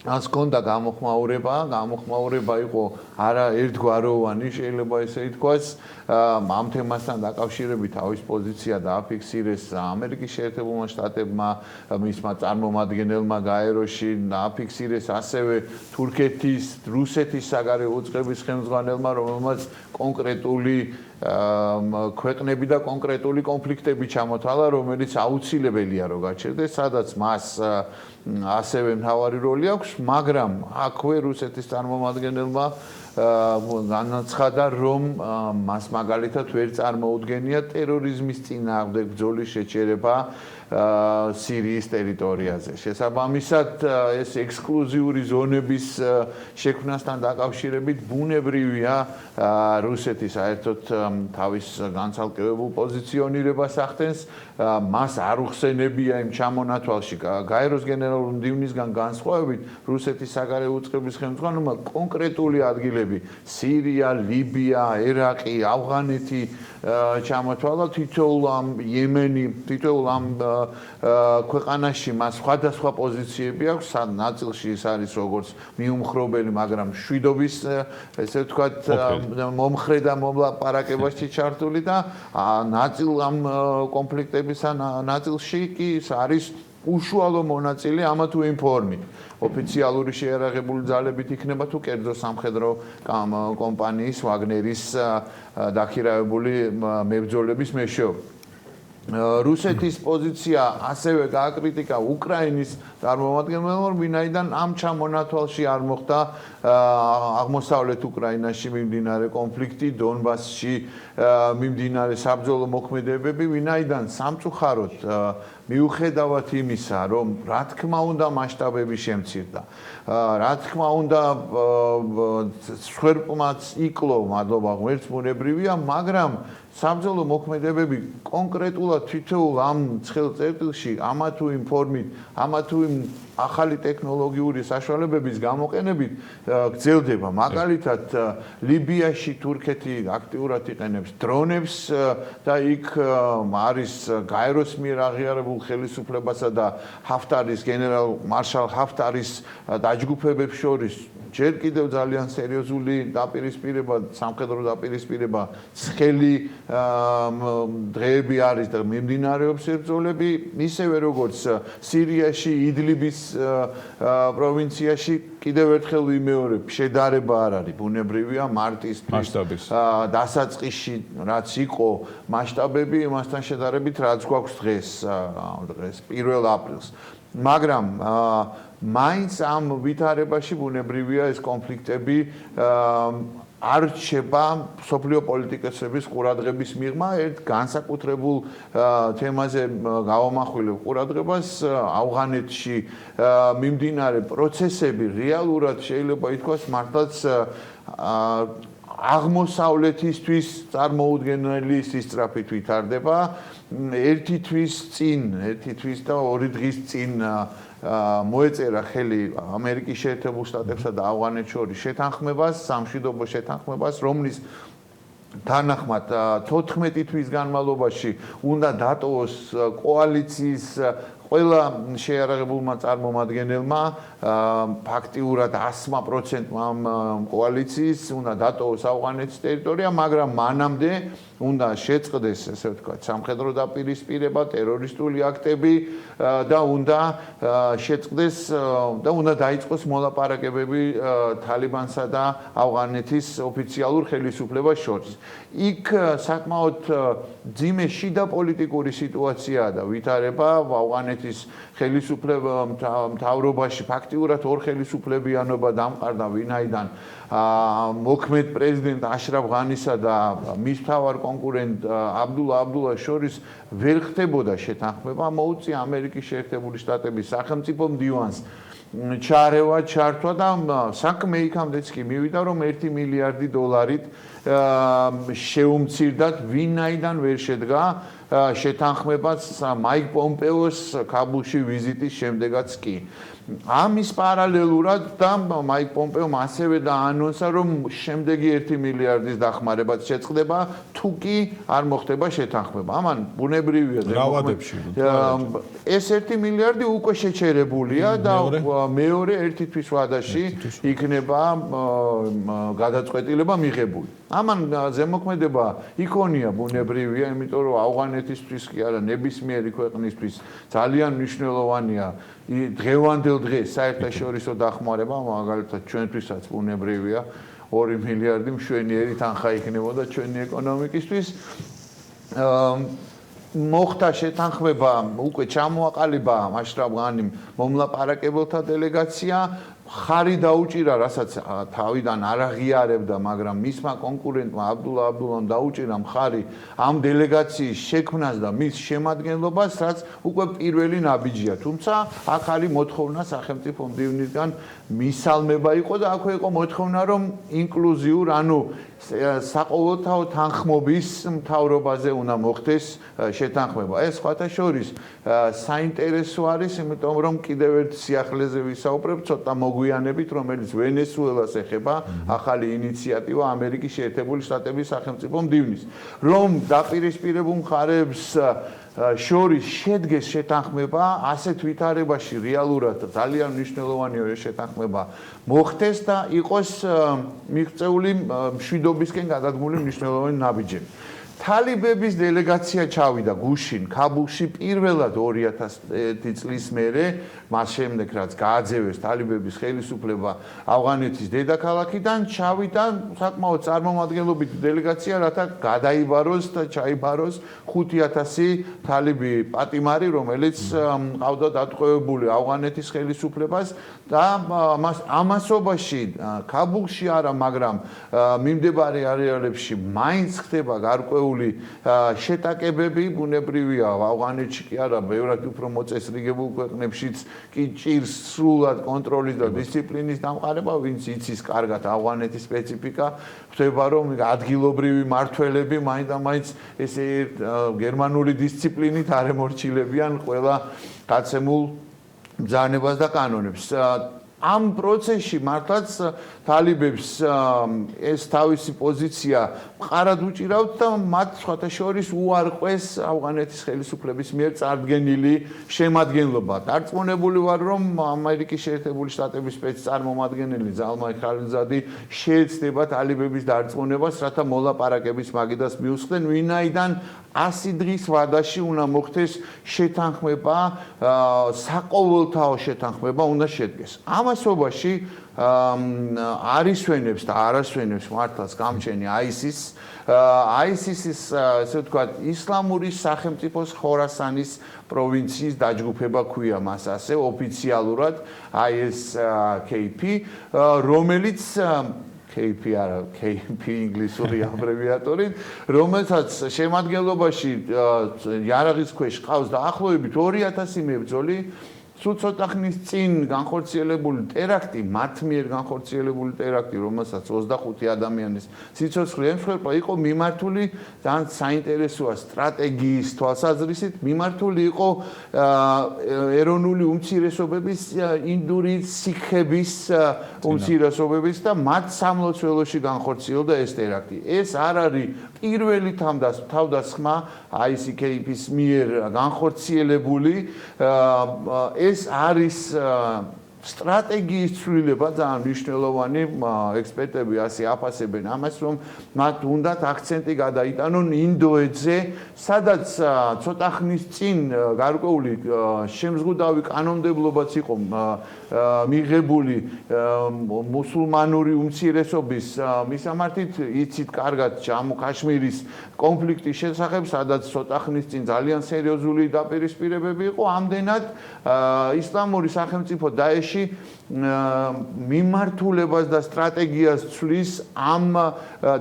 ას კონდა გამოხმაურება იყო არა ერთგვაროვანი, შეიძლება ესე ითქვას, ამ თემასთან დაკავშირებით თავის პოზიცია დააფიქსირეს ამერიკის შეერთებულმა შტატებმა, მისმა წარმომადგენელმა გაეროში, დააფიქსირეს ასევე თურქეთის, რუსეთის საგარეო უწყების ხელმძღვანელმა, რომელმაც კონკრეტული ქვეყნები და კონკრეტული კონფლიქტები ჩამოთვალა, რომელიც აუცილებელია რომ გაჩერდეს, სადაც მას ასევე მთავარი როლი აქვს, მაგრამ აქვე რუსეთის წარმომადგენელმა განაცხადა, რომ მას მაგალითად ვერ წარმოუდგენია ტერორიზმის წინააღმდეგ ბრძოლის შეჩერება სირიის ტერიტორიაზე. შესაბამისად, ეს ექსკლუზიური ზონების შექმნასთან დაკავშირებით ბუნებრივია რუსეთი საერთოდ თავის განცალკევებულ პოზიციონირებას ახდენს, მას არ უხსენებია იმ ჩამონათვალში გაეროს გენერალური მდივნისგან განსხვავებით რუსეთის საგარეო უწყების ხელმძღვანელმა კონკრეტული ადგილები სირია, ლიბია, ერაყი, ავღანეთი ჩამოთვალა, თითოეულ ამ იემენი, თითოეულ ამ ქვეყანაში მას სხვადასხვა პოზიციები აქვს, ნაწილში ის არის როგორც მიუმხრობელი, მაგრამ შვიდობის ესე ვთქვათ მომხრე და მომლაპარაკებაში ჩართული და ნაწილ ამ კონფლიქტებისა ნაწილში კი ის არის უშუალო მონაწილე ამა თუ იმ ფორმით. ოფიციალური შეიარაღებული ძალებით იქნება თუ კერძო სამხედრო კომპანიის ვაგნერის დაქირავებული მებრძოლების მეშვეობით. რუსეთის პოზიცია ასევე გააკრიტიკა უკრაინის წარმომადგენლებმა, ვინაიდან ამ ჩამონათვალში არ მოხდა აღმოსავლეთ უკრაინაში მიმდინარე კონფლიქტი, დონბასში მიმდინარე საბრძოლო მოქმედებები, ვინაიდან სამწუხაროდ მიუხედავად იმისა, რომ რა თქმა უნდა მასშტაბები შემცირდა, რა თქმა უნდა სხვერპლმაც იკლო, მადლობა ღმერთს ბუნებრივია, მაგრამ საბრძოლო მოქმედებები კონკრეტულად თითოეულ ამ ცხელ წერტილში ამა თუ იმ ფორმით, ამა თუ იმ ახალი ტექნოლოგიური საშუალებების გამოყენებით გრძელდება. მაგალითად, ლიბიაში თურქეთი აქტიურად იყენებს დრონებს და იქ არის გაეროს მიერ აღიარებულ ხელისუფლებასა და ჰაფტარის გენერალ მარშალ ჰაფტარის დაჯგუფებებს შორის ჯერ კიდევ ძალიან სერიოზული დაპირისპირება, სამხედრო დაპირისპირება, ცხელი დღეები არის და მიმდინარეობს ბრძოლები, ისევე როგორც სირიაში, იდლიბის პროვინციაში კიდევ ერთხელ ვიმეორებ, შედარება არ არის, ბუნებრივია მარტის დასაწყისში რაც იყო მასშტაბები, იმასთან შედარებით რაც გვაქვს დღეს 1 აპრილს. მაგრამ მაინც ამ ვითარებაში ბუნებრივია ეს კონფლიქტები არ რჩება სოფლიო პოლიტიკოსების ყურადღების მიღმა, ერთ განსაკუთრებულ თემაზე გავამახვილებ ყურადღებას. ავღანეთში მიმდინარე პროცესები რეალურად შეიძლება ითქვას მართლაც აღმოსავლეთისთვის წარმოუდგენელი სისწრაფით ვითარდება. ერთი თვის და 2 დღის წინ მოეწერა ხელი ამერიკის შეერთებულ შტატებსა და ავღანეთს შორის შეთანხმებას, სამშვიდობო შეთანხმებას, რომლის თანახმად 14 თვის განმავლობაში უნდა დატოვოს კოალიციის ყველა შეიარაღებულმა წარმომადგენელმა ფაქტიურად 100% ამ კოალიციის უნდა დატოვოს ავღანეთის ტერიტორია, მაგრამ მანამდე უნდა შეწყდეს, ესე ვთქვათ, სამხედრო დაპირისპირება, ტერორისტული აქტები და უნდა შეწყდეს და უნდა დაიწყოს მოლაპარაკებები თალიბანსა და ავღანეთის ოფიციალურ ხელისუფლებას შორის. იქ საკმაოდ ძიმე შიდა პოლიტიკური სიტუაციაა და ვითარება ავღანეთის ხელისუფლება მთავრობაში ფაქტიურად ორ ხელისუფლებიანობა დამყარდა, ვინაიდან მოქმედ პრეზიდენტ აშრაფ ღანისა და მის მთავარ კონკურენტ აბდულას შორის ვერ ხდებოდა შეთანხმება, მოუწია ამერიკის შეერთებული შტატების სახელმწიფო მდივანს ჩართვა და საქმე იქამდეც კი მივიდა, რომ 1 მილიარდი დოლარით შეუმცირდათ, ვინაიდან ვერ შედგა შეთანხმებას მაიკ პომპეოს კაბულში ვიზიტის შემდეგაც კი. ამის პარალელურად და მაიკ პომპეომ ასევე დაანონსა, რომ შემდეგი 1 მილიარდის დახმარებაც შეწყდება, თუ კი არ მოხდება შეთანხმება. ამან ბუნებრივია ეს 1 მილიარდი უკვე შეჩერებულია და მეორე 1 თვის ვადაში იქნება გადაწყვეტილება მიღებული. ამან ზემოქმედება იქონია ბუნებრივია, იმიტომ რომ ავღანეთისთვის კი არა, ნებისმიერი ქვეყნისთვის ძალიან მნიშვნელოვანია დღევანდელ დღეს საერთაშორისო დახმარება, მაგალითად ჩვენთვისაც ბუნებრივია 2 მილიარდი მშვენიერი თანხა იქნებოდა ჩვენი ეკონომიკისთვის. მოხდა შეთანხმება, უკვე ჩამოაყალიბა აშრაფ ღანიმ მომლაპარაკებელთა დელეგაცია, ხარი დაუჭირა, რასაც თავიდან არ აღიარებდა, მაგრამ მისმა კონკურენტმა აბდულამ დაუჭირა ხარი ამ დელეგაციის შექმნას და მის შემადგენლობას, რაც უკვე პირველი ნაბიჯია. თუმცა აქ არის მოთხოვნა სახელმწიფო მდივნისგან მისალმება იყო და აქვე იყო მოთხოვნა, რომ ინკლუზიურ, ანუ საყოველთაო თანხმობის მთავრობაზე უნდა მოხდეს შეთანხმება. ეს სხვათა შორის საინტერესო არის, იმიტომ რომ კიდევ ერთ სიახლეზე ვისაუბრებ, ცოტა მოგვიანებით, რომელიც ვენესუელას ეხება, ახალი ინიციატივა ამერიკის შეერთებული შტატების სახელმწიფო მდივნის, რომ დაპირისპირებულ მხარეებს შორის შედგეს შეთანხმება, ასეთ ვითარებაში რეალურად ძალიან მნიშვნელოვანია შეთანხმება მოხდეს და იყოს მიღწეული მშვიდობისკენ გადადგმული მნიშვნელოვანი ნაბიჯები. თალიბების დელეგაცია ჩავიდა გუშინ ქაბულში პირველად 2001 წლის მერე, მას შემდეგ რაც გააძევეს თალიბების ხელისუფლება ავღანეთის დედაქალაქიდან, ჩავიდა საკმაოდ წარმომადგენლობითი დელეგაცია, რათა გადაიბაროს და ჩაიბაროს 5000 თალიბი პატიმარი, რომელიც ყავდა დატყვევებული ავღანეთის ხელისუფლებას და ამასობაში ქაბულში არა, მაგრამ მიმდებარე არეალებში მაინც ხდება გარკვეული შეტაკებები, ბუნებრივია, ავღანეთში კი არა, ბევრად უფრო მოწესრიგებულ ქვეყნებშიც კი ჭირს სრულად კონტროლის და დისციპლინის დამყარება, ვინც იცის კარგად ავღანეთის სპეციფიკა, ხდება რომ ადგილობრივი მმართველები მაინდა-მაინც ესე გერმანული დისციპლინით არ ემორჩილებიან ყველა გაცემულ ბრძანებას და კანონებს. ამ პროცესში მართლაც თალიბებს ეს თავისი პოზიცია მყარად უჭირავთ და მათ სხვათა შორის უარყვეს ავღანეთის ხელისუფლების მიერ წარდგენილი შემადგენლობა. დარწმუნებული ვარ, რომ ამერიკის შეერთებული შტატების სპეცწარმომადგენელი ზალმაი ხალილზადი შეეცდება თალიბების დარწმუნებას, რათა მოლაპარაკების მაგიდას მიუსხდნენ, ვინაიდან 100 დღის ვადაში უნდა მოხდეს შეთანხმება, საყოველთაო შეთანხმება უნდა შედგეს. ამასობაში არისვენებს და არასვენებს მართლაც გამჩენი ISIS-ის, ესე ვთქვათ, ისლამური სახელმწიფოს ხორასანის პროვინციის დაჯგუფება ქვია მას ასე ოფიციალურად ISKP, რომელიც KP არა, KP ინგლისური აბრევიატორით, რომელსაც შემადგენლობაში იარაღის ქვეშ ყავს დაახლოებით 2000 მებრძოლი, სულ ცოტა ხნის წინ განხორციელებული ტერაქტი, მათ მიერ განხორციელებული ტერაქტი, რომელსაც 25 ადამიანის სიცოცხლე ემსხვერპლა, იყო მიმართული ძალიან საინტერესოა სტრატეგიის თვალსაზრისით, მიმართული იყო ეროვნული უმცირესობების, ინდური სიქხების უმცირესობების და მათ სამლოცველოში განხორციელდა ეს ტერაქტი. ეს არ არის პირველი თავდასხმა ISKP-ის მიერ განხორციელებული, ეს არის სტრატეგიის ცვლილება, ძალიან მნიშვნელოვანი ექსპერტები ასე აფასებენ ამას, რომ მათ უნდათ აქცენტი გადაიტანონ ინდოეთზე, სადაც ცოტა ხნის წინ გარკვეული შემზღუდავი კანონმდებლობაც იყო მიღებული მუსულმანური უმცირესობის მისამართით, იცით კარგად ჯამუ-ქაშმირის კონფლიქტის შესახებ, სადაც ცოტა ხნის წინ ძალიან სერიოზული დაპირისპირებები იყო, ამდენად ისლამური სახელმწიფო დაეში მიმართულებას და სტრატეგიას ცვლის ამ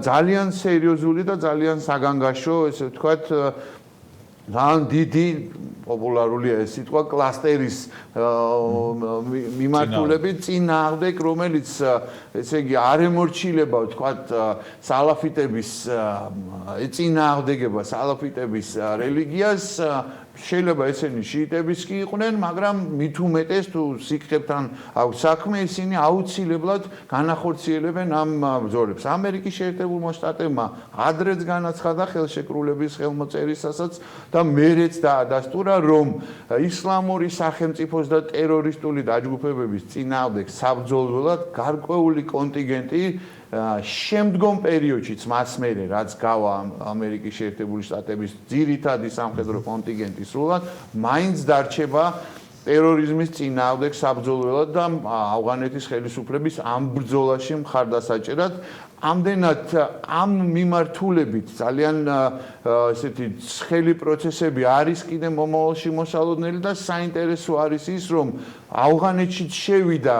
ძალიან სერიოზული და ძალიან საგანგაშო, ესე ვთქვათ, ძალიან დიდი პოპულარულია ეს სიტყვა კლასტერის მიმართულებით წინააღმდეგ, რომელიც ესე იგი არ ემორჩილება, ვთქვათ, სალაფიტების წინააღმდეგება სალაფიტების რელიგიას, შეიძლება ესენი შიიტების კი იყვნენ, მაგრამ მით უმეტეს თუ სიქხებთან აქვს საქმე, ისინი აუცილებლად განახორციელებენ ამ ბრძოლებს. ამერიკის შეერთებულმა შტატებმა ადრეც განაცხადა ხელშეკრულების ხელმოწერისასაც და მერეც დაადასტურა, რომ ისლამური სახელმწიფოს და ტერორისტული დაჯგუფებების წინააღმდეგ საბრძოლველად გარკვეული კონტინგენტი შემდგომ პერიოდშიც მას მერე რაც გავა ამერიკის შეერთებული შტატების ძირითადი სამხედრო კონტინგენტი სრულად მაინც დარჩება ტერორიზმის წინააღმდეგ საბრძოლველად და ავღანეთის ხელისუფლების ამ ბრძოლაში მხარდასაჭერად ამდენად ამ მიმართულებით ძალიან ესეთი ცხელი პროცესები არის კიდე მომავალში მოსალოდნელი და საინტერესო არის ის, რომ ავღანეთში შევიდა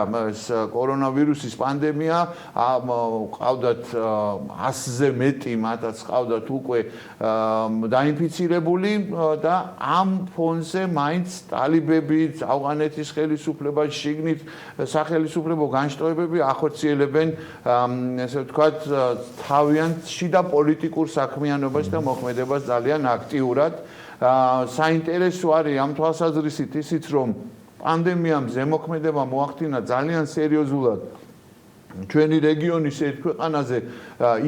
კორონავირუსის პანდემია, ყავდათ 100-ზე მეტი მათაც ყავდათ უკვე დაინფიცირებული და ამ ფონზე მაინც ტალიბები, ავღანეთის ხელისუფლება, შიგნით სახელისუფლებო განშტოებები ახორციელებენ, ესე ვთქვათ, თავიანთ შიდა პოლიტიკურ საქმიანობას და მოქმედებას ძალიან აქტიურად. საინტერესო არის ამ თვალსაზრისით ისიც, რომ პანდემიამ ზემოქმედება მოახდინა ძალიან სერიოზულად ჩვენი რეგიონის ერთ ქვეყანაზე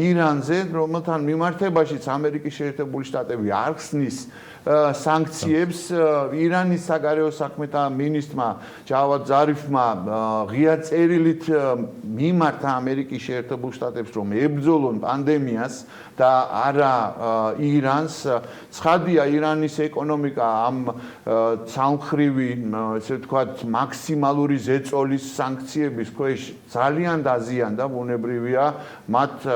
ირანზე, რომელთან მიმართებაშიც ამერიკის შეერთებული შტატები არ ხსნის სანქციებს. ირანის საგარეო საქმეთა მინისტრმა ჯავად ზარიფმა ღია წერილით მიმართა ამერიკის შეერთებულ შტატებს, რომ ებრძოლონ პანდემიას და არა ირანს. ცხადია, ირანის ეკონომიკა ამ ცალმხრივი, ესე ვთქვათ, მაქსიმალური ზეწოლის სანქციების ქვეშ ძალიან დაზიანდა, ბუნებრივია, მათ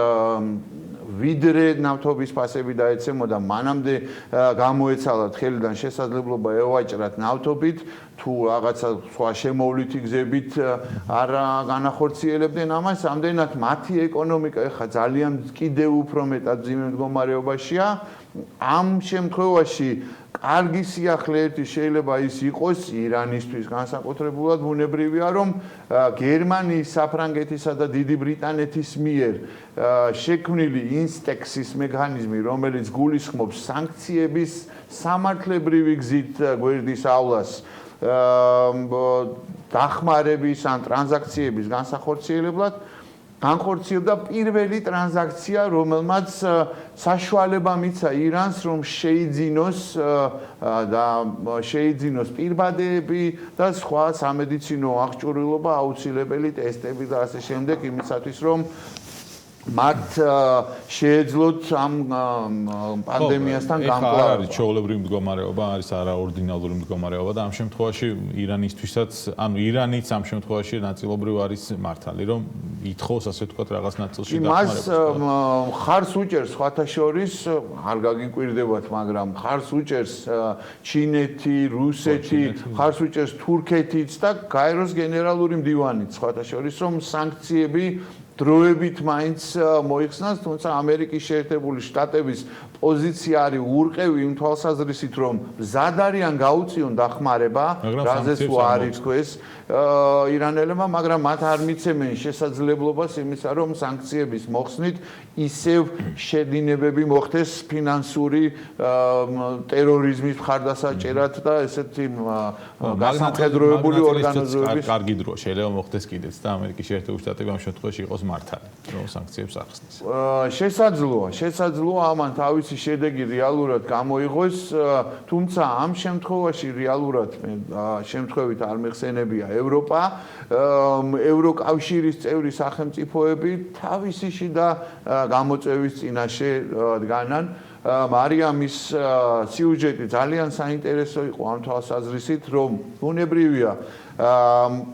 ვიდრე ნავთობის ფასები დაეცემოდა, მანამდე გამოეცალათ ხელიდან შესაძლებლობა ევაჭრათ ნავთობით, თუ რაღაცა სხვა შემოვლითი გზებით არ განახორციელებდნენ ამას, ამდენად მათი ეკონომიკა ეხლა ძალიან კიდევ უფრო მეტად მძიმე მდგომარეობაშია. ამ შემთხვევაში კარგი სიახლე ერთი შეიძლება ის იყოს ირანისთვის განსაკუთრებულად, ბუნებრივია, რომ გერმანიის, საფრანგეთისა და დიდი ბრიტანეთის მიერ შექმნილი ინსტექსის მექანიზმი, რომელიც გულისხმობს სანქციების სამართლებრივი გზით გვერდისავლას დახმარების ან ტრანზაქციების განსახორციელებლად, განხორციელდა პირველი ტრანზაქცია, რომელმაც საშუალება მიცა ირანს, რომ შეიძინოს პირბადეები და სხვა სამედიცინო აღჭურვილობა, აუცილებელი ტესტები და ასე შემდეგ, იმისათვის რომ მათ შეეძლოთ ამ პანდემიასთან გამკლავება.
არის ჩვეულებრივი მდგომარეობა, არის არაორდინალური მდგომარეობა და ამ შემთხვევაში ირანისთვისაც, ანუ ირანიც ამ შემთხვევაში ნაწილობრივ არის მართალი, რომ ითხოვს, ასე ვთქვათ, რაღაც ნაწილში
მას
დახმარებას.
ხარს უჭერს სხვათა შორის, არ გაგიკვირდებათ, მაგრამ ხარს უჭერს ჩინეთი, რუსეთი, ხარს უჭერს თურქეთიც და გაეროს გენერალური მდივანიც სხვათა შორის, რომ სანქციები დროებით მაინც მოიხსნას, თუმცა ამერიკის შეერთებული შტატების პოზიცია არის ურყევი იმ თვალსაზრისით, რომ მზად არიან გაუწიონ დახმარება, რაზეც არ ითქვეს ირანელებმა, მაგრამ მათ არ მიცემენ შესაძლებლობას იმისა, რომ სანქციების მოხსნით ისევ შედინებები მოხდეს ფინანსური ტერორიზმის მხარდასაჭერად და ესეთი გასამხედროებული ორგანიზაციების
კარგი დრო შეიძლება მოხდეს კიდეც და ამერიკის შეერთებული შტატები ამ შემთხვევაში იყოს მართალი, რომ სანქციებს ახსნის. შესაძლოა ამან თავისი შედეგი რეალურად გამოიღოს, თუმცა ამ შემთხვევაში რეალურად შემთხვევით არ მეხსენებია ევროპა, ევროკავშირის წევრი სახელმწიფოები თავისი შიდა გამოწვევის წინაშე დგანან. მარიამის სიუჟეტი ძალიან საინტერესო იყო ამ თვალსაზრისით, რომ ბუნებრივია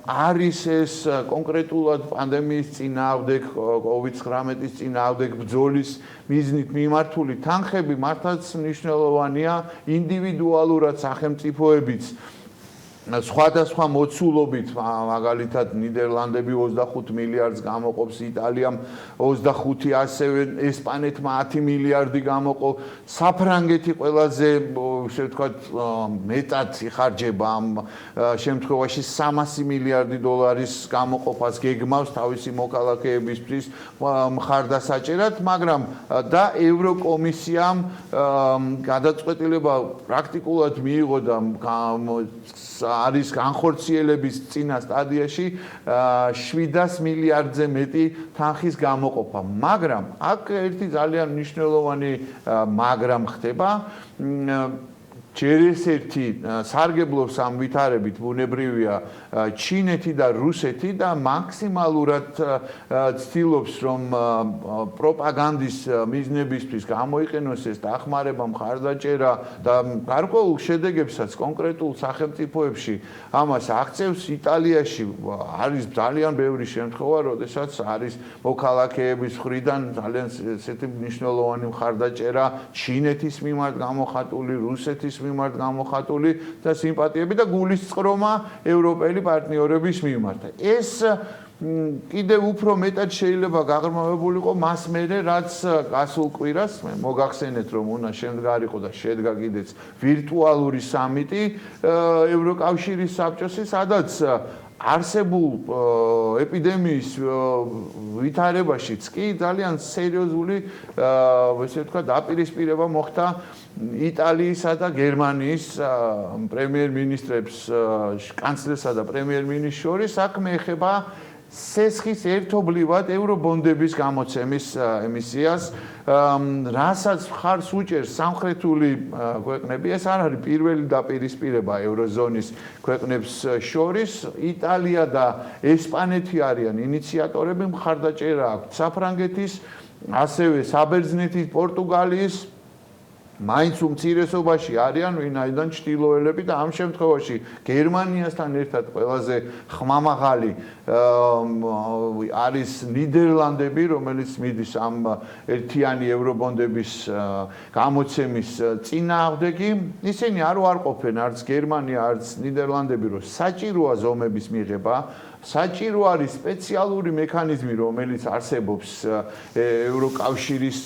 არის ეს კონკრეტულად პანდემიის წინააღმდეგ, COVID-19-ის წინააღმდეგ ბრძოლის მიზნით მიმართული თანხები მართლაც მნიშვნელოვანია, ინდივიდუალურად სახელმწიფოებიც სხვადასხვა მოცულობით, მაგალითად ნიდერლანდები 25 მილიარდს გამოყოფს, იტალიამ 25, ასევე ესპანეთმა 10 მილიარდი გამოყო, საფრანგეთი ყველაზე, ესე ვთქვათ, მეტად იხარჯება ამ შემთხვევაში 300 მილიარდი დოლარის გამოყოფას გეგმავს თავისი მოქალაქეებისთვის მხარდასაჭერად, მაგრამ და ევროკომისიამ გადაწყვეტილება პრაქტიკულად მიიღო და არის განხორციელების წინა სტადიაში 700 მილიარდზე მეტი თანხის გამოყოფა. მაგრამ აქ ერთი ძალიან მნიშვნელოვანი მაგრამ ხდება. ჯერ ერთი სარგებლობს ამ ვითარებით ბუნებრივია ჩინეთი და რუსეთი და მაქსიმალურად ცდილობს რომ პროპაგანდის მიზნებისთვის გამოიყენოს ეს დახმარება, მხარდაჭერა და გარკვეულ შედეგებსაც კონკრეტულ სახელმწიფოებში ამას აღწევს. იტალიაში არის ძალიან ბევრი შემთხვევა, როდესაც არის მოქალაქეების მხრიდან ძალიან ესეთი მნიშვნელოვანი მხარდაჭერა ჩინეთის მიმართ გამოხატული, რუსეთის მიმართ გამოხატული და სიმპათიები და გულისწყრომა ევროპელი პარტნიორების მიმართ. ეს კიდევ უფრო მეტად შეიძლება გაღრმავებულიყო მას მერე, რაც გასულ კვირას მოგახსენეთ, რომ უნდა შემდგარიყო და შედგა კიდეც ვირტუალური სამიტი ევროკავშირის საბჭოსი, სადაც
არსებულ ეპიდემიის ვითარებაშიც კი ძალიან სერიოზული ესე ვთქვა დაპირისპირება მოხდა იტალიისა და გერმანიის პრემიერ-მინისტრებს, კანცლერსა და პრემიერ-მინისტრს შორის საქმე ეხება სესხის ერთობლივად ევრობონდების გამოცემის ემისიას, რასაც მხარს უჭერს სამხრეთული ქვეყნები. ეს არ არის პირველი დაპირისპირება ევროზონის ქვეყნებს შორის. იტალია და ესპანეთი არიან ინიციატორები, მხარდაჭერა აქვთ საფრანგეთის, ასევე საბერძნეთის, პორტუგალიის მაინც უმცირესობაში არიან ვინაიდან ჩtildeოელები და ამ შემთხვევაში გერმანიასთან ერთად ყველაზე ხმამაღალი არის ნიდერლანდები, რომელიც მიდის ამ ერთიანი ევრობონდების გამოცემის წინააღმდეგი. ისინი არ უარყოფენ არც გერმანია, არც ნიდერლანდები, რომ საჭიროა ზომების მიღება. საჭირო არის სპეციალური მექანიზმი, რომელიც არსებობს ევროკავშირის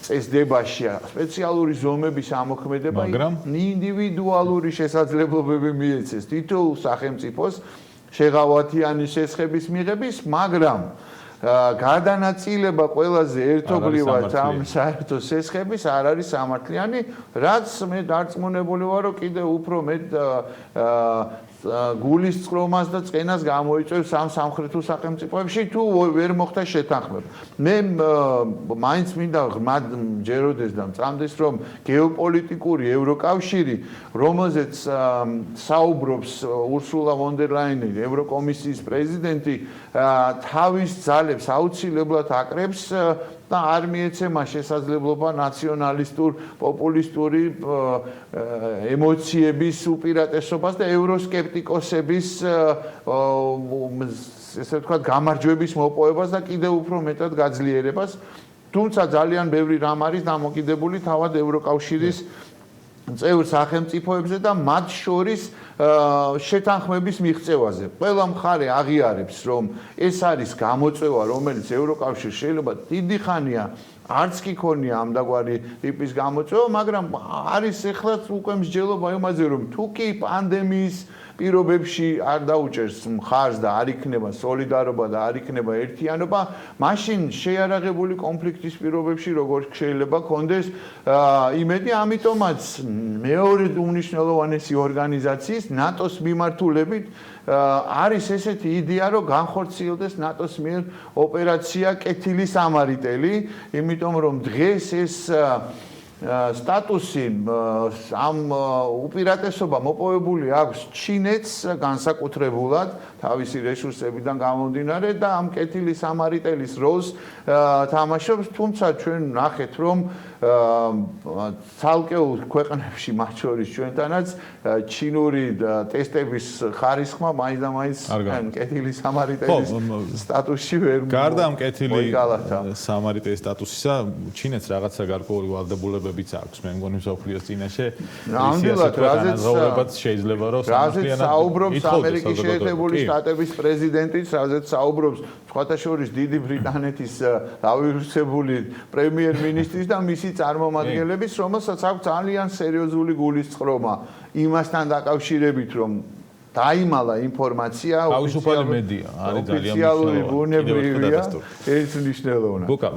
წესდებაში, სპეციალური ზომების ამოქმედება, ინდივიდუალური შესაძლებლობები მიეცეს თითოეულ სახელმწიფოს შეღავათიანი შესხების მიღების, მაგრამ გადანაწილება ყველაზე ერთობლივად ამ საერთო შესხების არ არის სამართლიანი, რაც მე დარწმუნებული ვარ, რომ კიდევ უფრო მეტ გულის წყრომას და წყენას გამოიწვევს ამ სამხრეთულ სახელმწიფოებში თუ ვერ მოხდა შეთანხმება. მე მაინც მინდა ღრმად მჯეროდეს და მწამდეს, რომ გეოპოლიტიკური ევროკავშირი, რომელზეც საუბრობს ურსულა ვონ დერ ლაიანი, ევროკომისიის პრეზიდენტი, თავის ძალებს აუცილებლად აკრებს და არ მიეცემა შესაძლებლობა ნაციონალისტურ, პოპულისტური ემოციების უპირატესობას და ევროსკეპტიკოსების ესე ვთქვათ გამარჯვების მოპოვებას და კიდევ უფრო მეტად გაძლიერებას. თუმცა ძალიან ბევრი რამ არის დამოკიდებული თავად ევროკავშირის წევრ სახელმწიფოებზე და მათ შორის შეთანხმების მიღწევაზე. ყველა მხარე აღიარებს, რომ ეს არის გამოწვევა, რომელიც ევროკავშირს შეიძლება დიდი ხანია არც კი ქონია ამდაგვარი ტიპის გამოწვევა, მაგრამ არის ეხლაც უკვე მსჯელობა იმაზე, რომ თუ კი პანდემიის პირობებში არ დაუჭერს მხარს და არ იქნება სოლიდარობა და არ იქნება ერთიანობა, მაშინ შეიარაღებული კონფლიქტის პირობებში როგორ შეიძლება კონდეს იმედი, ამიტომაც მეორე უმნიშვნელოვანესი ორგანიზაციის ნატოს მიმართულებით არის ესეთი იდეა, რომ განხორციელდეს ნატოს მიერ ოპერაცია კეთილი სამარიტელი, იმიტომ რომ დღეს ეს სტატუსი ამ უპირატესობა მოპოვებული აქვს ჩინეთს განსაკუთრებულად თავისი რესურსებიდან გამომდინარე და ამ კეთილი სამარიტელის როლს თამაშობს, თუმცა ჩვენ ნახეთ, რომ ცალკეულ ქვეყნებში, მათ შორის ჩვენთანაც ჩინური ტესტების ხარისხმა მაინც და მაინც კეთილი სამარიტელის სტატუსში ვერ
გარდა ამ კეთილი სამარიტელის სტატუსისა, ჩინეთს რაღაცა გარკვეული ვალდებულებებიც აქვს, მე მგონი მსოფლიოს წინაშე.
ნამდვილად,
რაზეც შეიძლება რომ
სამართლიანად საუბრობს ამერიკის შეერთებული შტატების პრეზიდენტიც, რაზეც საუბრობს სხვათა შორის დიდი ბრიტანეთის დავირუსებული პრემიერ-მინისტრის და მისი წარმომადგენლების, რომელსაც აქვს ძალიან სერიოზული გულისწყრომა იმასთან დაკავშირებით, რომ დაიმალა ინფორმაცია
თავისუფალი მედია არის ძალიან
ოფიციალური ბუნებრივია ეს მნიშვნელოვანია.
ბუკა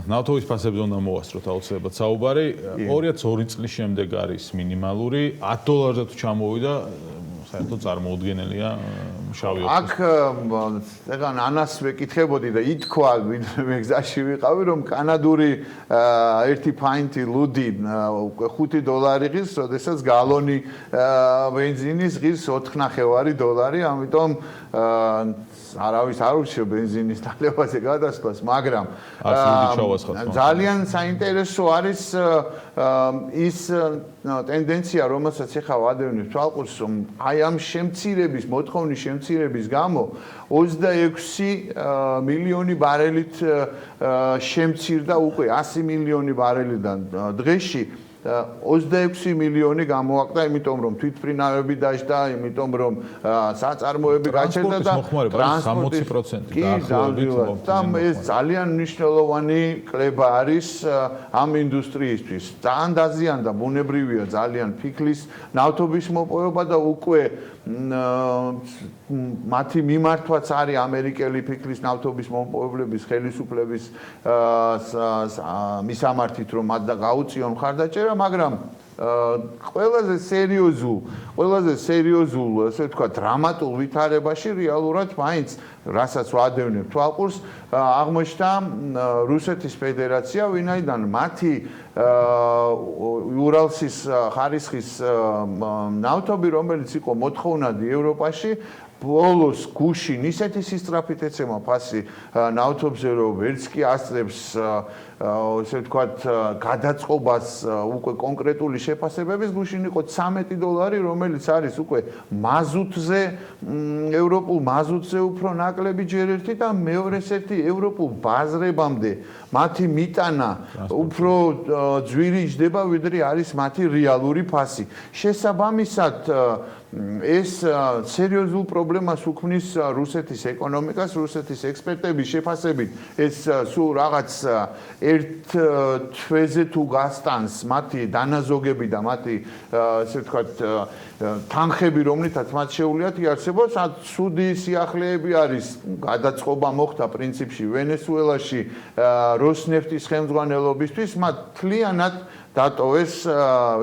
ნავთობის ფასებზე უნდა მოვასწროთ აუცილებლად საუბარი. 2002 წლის შემდეგ არის მინიმალური $10 თუ ჩამოვიდა საერთოდ წარმოუდგენელია შავი ოქრო.
აქ ეგან ანას ვეკითხებოდი და ითქვა მე გზაში ვიყავი რომ კანადური ერთი ფაინტი ლუდი უკვე $5 ღირს, როდესაც გალონი ბენზინის ღირს $4.5, ამიტომ არავის არ ურჩევ ბენზინის ტალევაზე გადასვლას, მაგრამ ძალიან საინტერესო არის ის ტენდენცია, რომელსაც ახლა ვადევნებ თვალყურს, რომ აი ამ შემცირების, მოთხოვნის შემცირების გამო 26 მილიონი ბარელით შემცირდა უკვე 100 მილიონი ბარელიდან დღეში 26 მილიონი გამოაკვდა, იმიტომ რომ თვითმფრინავები დაждდა, იმიტომ რომ საწარმოები გაჩერდა და
ტრანსპორტის 60%
დაახლოებით და ეს ძალიან მნიშვნელოვანი კლება არის ამ ინდუსტრიისთვის. ძალიან დაზიანდა ბუნებრივია ძალიან ფიქლის ნავთობის მოპოვება და უკვე მათი მიმართვაც არის ამერიკელი ფიქრის ნავთობის მომპოვებლების ხელისუფლების მისამართით რომ მათ და გაუწიონ მხარდაჭერა, მაგრამ ყველაზე სერიოზულ, ასე ვთქვათ, დრამატულ ვითარებაში რეალურად მაინც რასაც ვადევნებ თვალყურს, აღმოჩნდა რუსეთის ფედერაცია, ვინაიდან მათი ურალსის ხარისხის ნავთობი, რომელიც იყო მოთხოვნადი ევროპაში, ბოლოს გუშინ ისეთი სისწრაფით ეცემა ფასი ნავთობზე, რომ ვერც კი ასწრებს ასე ვთქვათ გადაწყობას უკვე კონკრეტული შეფასებების, გუშინ იყო $13, რომელიც არის უკვე მაზუტზე, ევროპულ მაზუტზე უფრო ნაკლები ჯერ ერთი და მეორეს ერთი ევროპულ ბაზრებამდე მათი მიტანა უფრო ძვირი ჯდება, ვიდრე არის მათი რეალური ფასი. შესაბამისად, ეს სერიოზულ პრობლემას უქმნის რუსეთის ეკონომიკას, რუსეთის ექსპერტების შეფასებით, ეს სულ რაღაც ერთ თვეზე თუ გასტანს მათი დანაზოგები და მათი ასე ვთქვათ თანხები, რომლითაც მათ შეუძლიათ იარსებოს, ცუდი სიახლეები არის. გადაწყობა მოხდა პრინციპში ვენესუელაში როსნეფტის ხელმძღვანელობისთვის, მათ თლიანად დატოვეს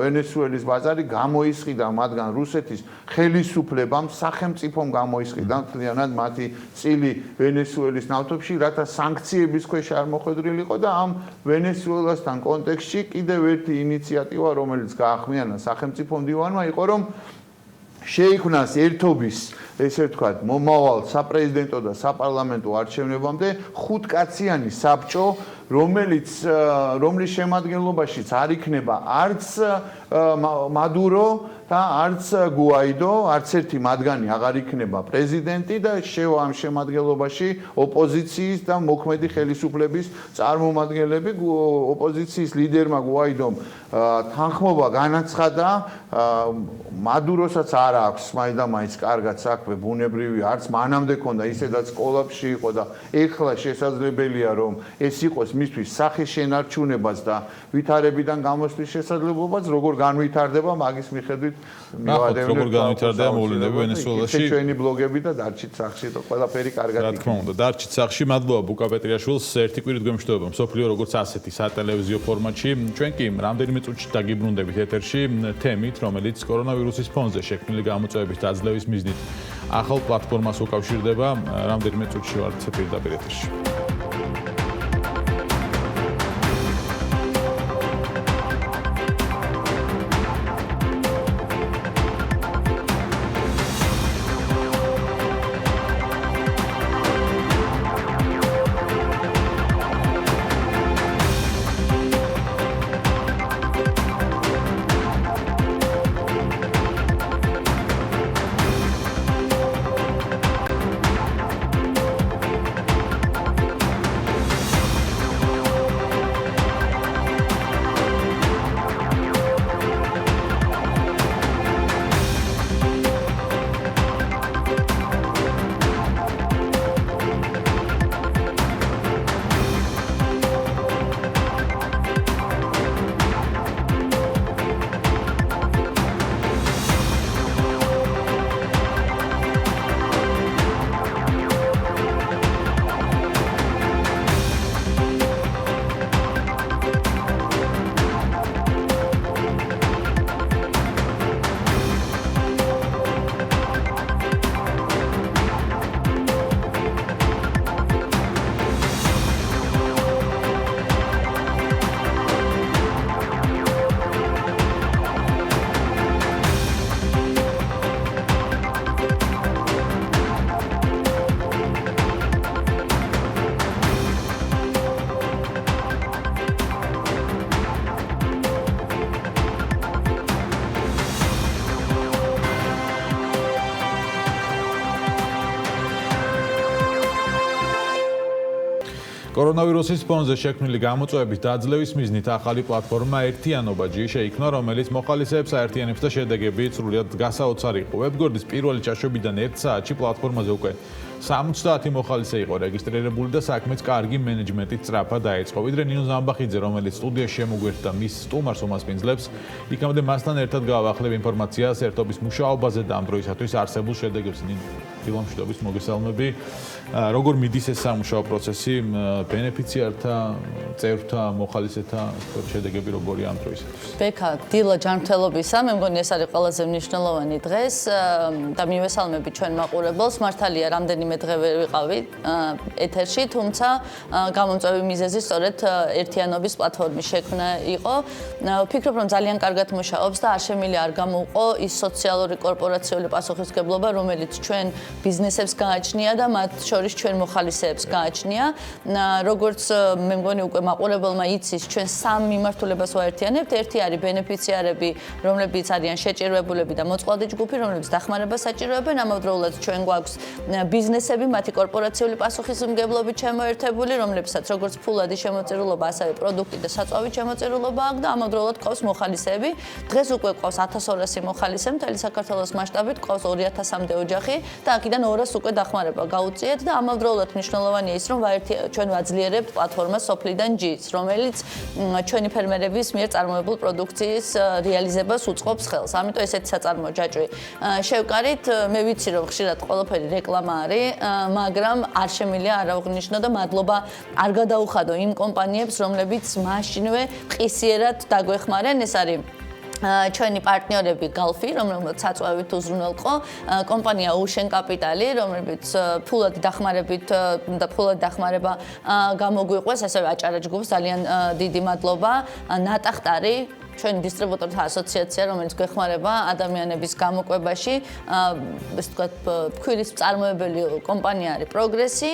ვენესუელის ბაზარი, გამოისყიდა მათგან რუსეთის ხელისუფლებამ, სახელმწიფომ გამოისყიდა მთლიანად მათი წილი ვენესუელის ნავთობში, რათა სანქციების ქვეშ არ მოხვედრილიყო და ამ ვენესუელასთან კონტექსტში კიდევ ერთი ინიციატივა, რომელიც გაახმიანა სახელმწიფო მდივანმა, იყო რომ შეიქმნას ერთობის, ესე ვთქვათ, მომავალ საპრეზიდენტო და საპარლამენტო არჩევნებამდე 5-კაციანი საბჭო, რომლის შემადგენლობაშიც არ იქნება არც მადურო და არც გუაიდო, არც ერთი მათგანი აღარ იქნება პრეზიდენტი და ამ შემადგენლობაში ოპოზიციის და მოქმედი ხელისუფლების წარმომადგენლები. ოპოზიციის ლიდერმა გუაიდომ თანხმობა განაცხადა, მადუროსაც არ აქვს მაინდამაინც კარგად საქმე, ბუნებრივი, არც მანამდე ქონდა, ისედაც კოლაფში იყო და ეხლა შესაძლებელია რომ ეს იყოს მისთვის სახის შენარჩუნებას და ვითარებიდან გამოსვლის შესაძლებლობაც, როგორ განვითარდება მაგის მიხედვით
მივადევნებ როგორ განვითარდება მოვლენები ვენესუელაში.
ჩვენი ბლოგები და დარჩით სახში და ყველაფერი კარგად იქნება.
რა თქმა უნდა, დარჩით სახში. მადლობა ბუკა პეტრიაშვილს. ერთი კვირით გვემშვიდობება მსოფლიო როგორც ასეთი სატელევიზიო ფორმატში. ჩვენ კი რამდენიმე წუთში დაგიბრუნდებით ეთერში თემით, რომელიც კორონავირუსის ფონზე შექმნილი გამოწვევების დაძლევის მიზნით ახალ პლატფორმას უკავშირდება. რამდენიმე წუთში ვართ პირდაპირ ეთერში. კორონავირუსის ფონზე შექმნილი გამოწვევების დაძლევის მიზნით ახალი პლატფორმა ერთიანობა.ჯი შეიქმნა, რომელიც მოხალისეებს აერთიანებს და შედეგები სრულად გასაოცარი იყო. ვებგვერდის პირველი ჩაშვებიდან 1 საათში პლატფორმაზე უკვე 70 მოხალისე იყო რეგისტრირებული და საქმეც კარგი მენეჯმენტით სწრაფად დაიწყო. ვიდრე ნინო ზამბახიძე, რომელიც სტუდიაში შემოგვერთა მის სტუმარს ომასპინძლებს, იქამდე მასთან ერთად გავახლებ ინფორმაციას ერთობის მუშაობაზე და ამ დროისათვის არსებულ შედეგებს. დილა მშვიდობის მოგესალმები. როგორ მიდის ეს სამუშაო პროცესი ბენეფიციართა, წევრთა, მოხალისეთა შედეგები როგორია ამ დროისათვის?
ბექა, დილა ჯანმრთელობისა, მე მგონი ეს არის ყველაზე მნიშვნელოვანი დღეს და მივესალმები ჩვენ მაყურებელს. მართალია, რამდენიმე დღე ვერ ვიყავი ეთერში, თუმცა გამომწვევი მიზეზი სწორედ ერთიანობის პლატფორმის შექმნა იყო. ვფიქრობ, რომ ძალიან კარგად მუშაობს და არ შემიძლია არ გამოუყო ის სოციალური კორპორაციული პასუხისმგებლობა, რომელიც ჩვენ ბიზნესებს გააჩნია და მათ შორის ჩვენ მოხალისეებს გააჩნია. როგორც მე მგონი უკვე მაყურებელმა იცის, ჩვენ სამ მიმართულებას ვაერთიანებთ. ერთი არის ბენეფიციარები, რომლებიც არიან შეჭირვებულები და მოწყვლადი ჯგუფი, რომლებიც დახმარებას საჭიროებენ. ამავდროულად ჩვენ გვაქვს ბიზნესები, მათი კორპორაციული პასუხისმგებლობით შემოერთებული, რომლებსაც როგორც ფულადი შემოწირულობა, ასევე პროდუქტი და საწვავი შემოწირულობა აქვს და ამავდროულად ყავს მოხალისეები. დღეს უკვე ყავს 1200 მოხალისე მთელი საქართველოს მასშტაბით, ყავს 2000-მდე ოჯახი და აქედან 200 უკვე დახმარება გაუწიეთ და ამავდროულად მნიშვნელოვანია ის, რომ ჩვენ ვაძლიერებთ პლატფორმას სოფლიდან G-ს, რომელიც ჩვენი ფერმერების მიერ წარმოებულ პროდუქციის რეალიზებას უწყობს ხელს. ამიტომ ესეთი საწარმო ჯაჭვი შევკარით. მე ვიცი, რომ ხშირად ყველაფერი რეკლამა არის, მაგრამ არ შემიძლია არ აღვნიშნო და მადლობა არ გადაუხადო იმ კომპანიებს, რომლებიც მაშინვე ყისიერად დაგვეხმარენ. ეს არის ჩვენი პარტნიორები Galfi, რომელმაც საწვავით უზრუნველყო, კომპანია Ocean Capital, რომელიც ფულადი დახმარებით და ფულადი დახმარება გამოგვიყვეს, ასევე აჭარა ჯგუფს ძალიან დიდი მადლობა, ნატახტარი ჩვენი დისტრიბუტორთა ასოციაცია, რომელიც გვეხმარება ადამიანების გამოკვებაში, ესე ვთქვათ, ფქვილის მწარმოებელი კომპანია არის პროგრესი,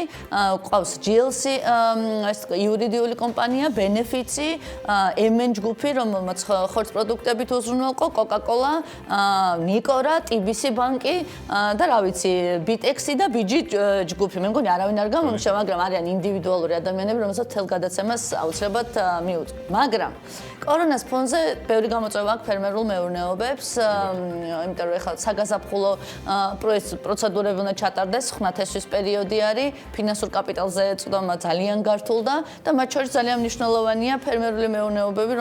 ყავს GLC, ესე ვთქვათ, იურიდიული კომპანია, ბენეფიცი, MN ჯგუფი, რომელმაც ხორცს პროდუქტებით უზრუნველყო, Coca-Cola, Nikora, TBC ბანკი და რა ვიცი, BitX და BG ჯგუფი. მე მგონი არავინ არ გამომიშვა, მაგრამ არიან ინდივიდუალური ადამიანები, რომელსაც თელ გადაცემას აუცილებლად მიუძღვ. მაგრამ კორონას ფონზე ბევრი გამოწვევა აქვს ფერმერულ მეურნეობებს, იმიტომ რომ ეხლა საგაზაფხულო პროცედურები უნდა ჩატარდეს, ხმათესვის პერიოდი არის, ფინანსურ კაპიტალზე წვდომა ძალიან გართულდა და მათ შორის ძალიან მნიშვნელოვანია ფერმერული მეურნეობები,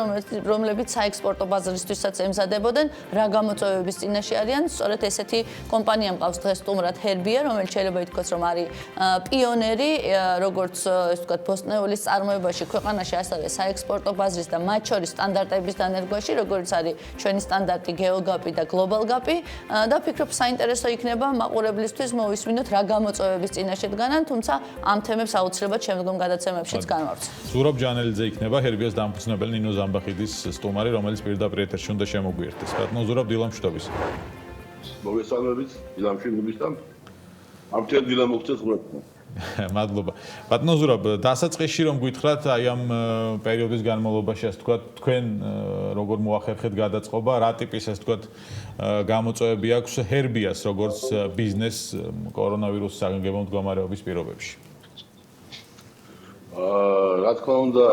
რომლებიც საექსპორტო ბაზრისთვისაც ემზადებოდნენ, რა გამოწვევების წინაშე არიან. სწორედ ესეთი კომპანია მყავს დღეს სტუმრად Herbia, რომელიც შეიძლება ითქვას, რომ არის პიონერი, როგორც ესე ვთქვათ, ბოსტნეულის წარმოებაში ქვეყანაში, ასევე საექსპორტო ბაზრის და მათ შორის სტანდარტების დანერგვაში, როგორც არის ჩვენი სტანდარტი GeoGAP და GlobalGAP და ვფიქრობ საინტერესო იქნება მაყურებლისთვის მოვისმინოთ რა გამოწვევების წინაშე დგანან, თუმცა ამ თემებს აუცილებლად შემდგომ გადაცემებშიც განვავრცე.
ზურაბ ჯანელიძე იქნება Herbias დამფუძნებელი ნინო ზამბახიძის სტუმარი, რომელიც პირდაპირ ეთერში უნდა შემოგვიერთდეს. ბატონო ზურაბ, დილა მშვიდობის.
მოგესალმებით, დილა მშვიდობის და ამ თემ დილა მოგწეს ხმათა.
მადლობა. ბატონო ზურაბ, დასაწყისში რომ გითხრათ, აი ამ პერიოდის განმავლობაში, ასე ვთქვათ, თქვენ როგორ მოახერხეთ გადაწყობა, რა ტიპის, ასე ვთქვათ, გამოწვევები აქვს Herbias, როგორც ბიზნეს კორონავირუსის საგანგებო მდგომარეობის პირობებში?
რა თქმა უნდა,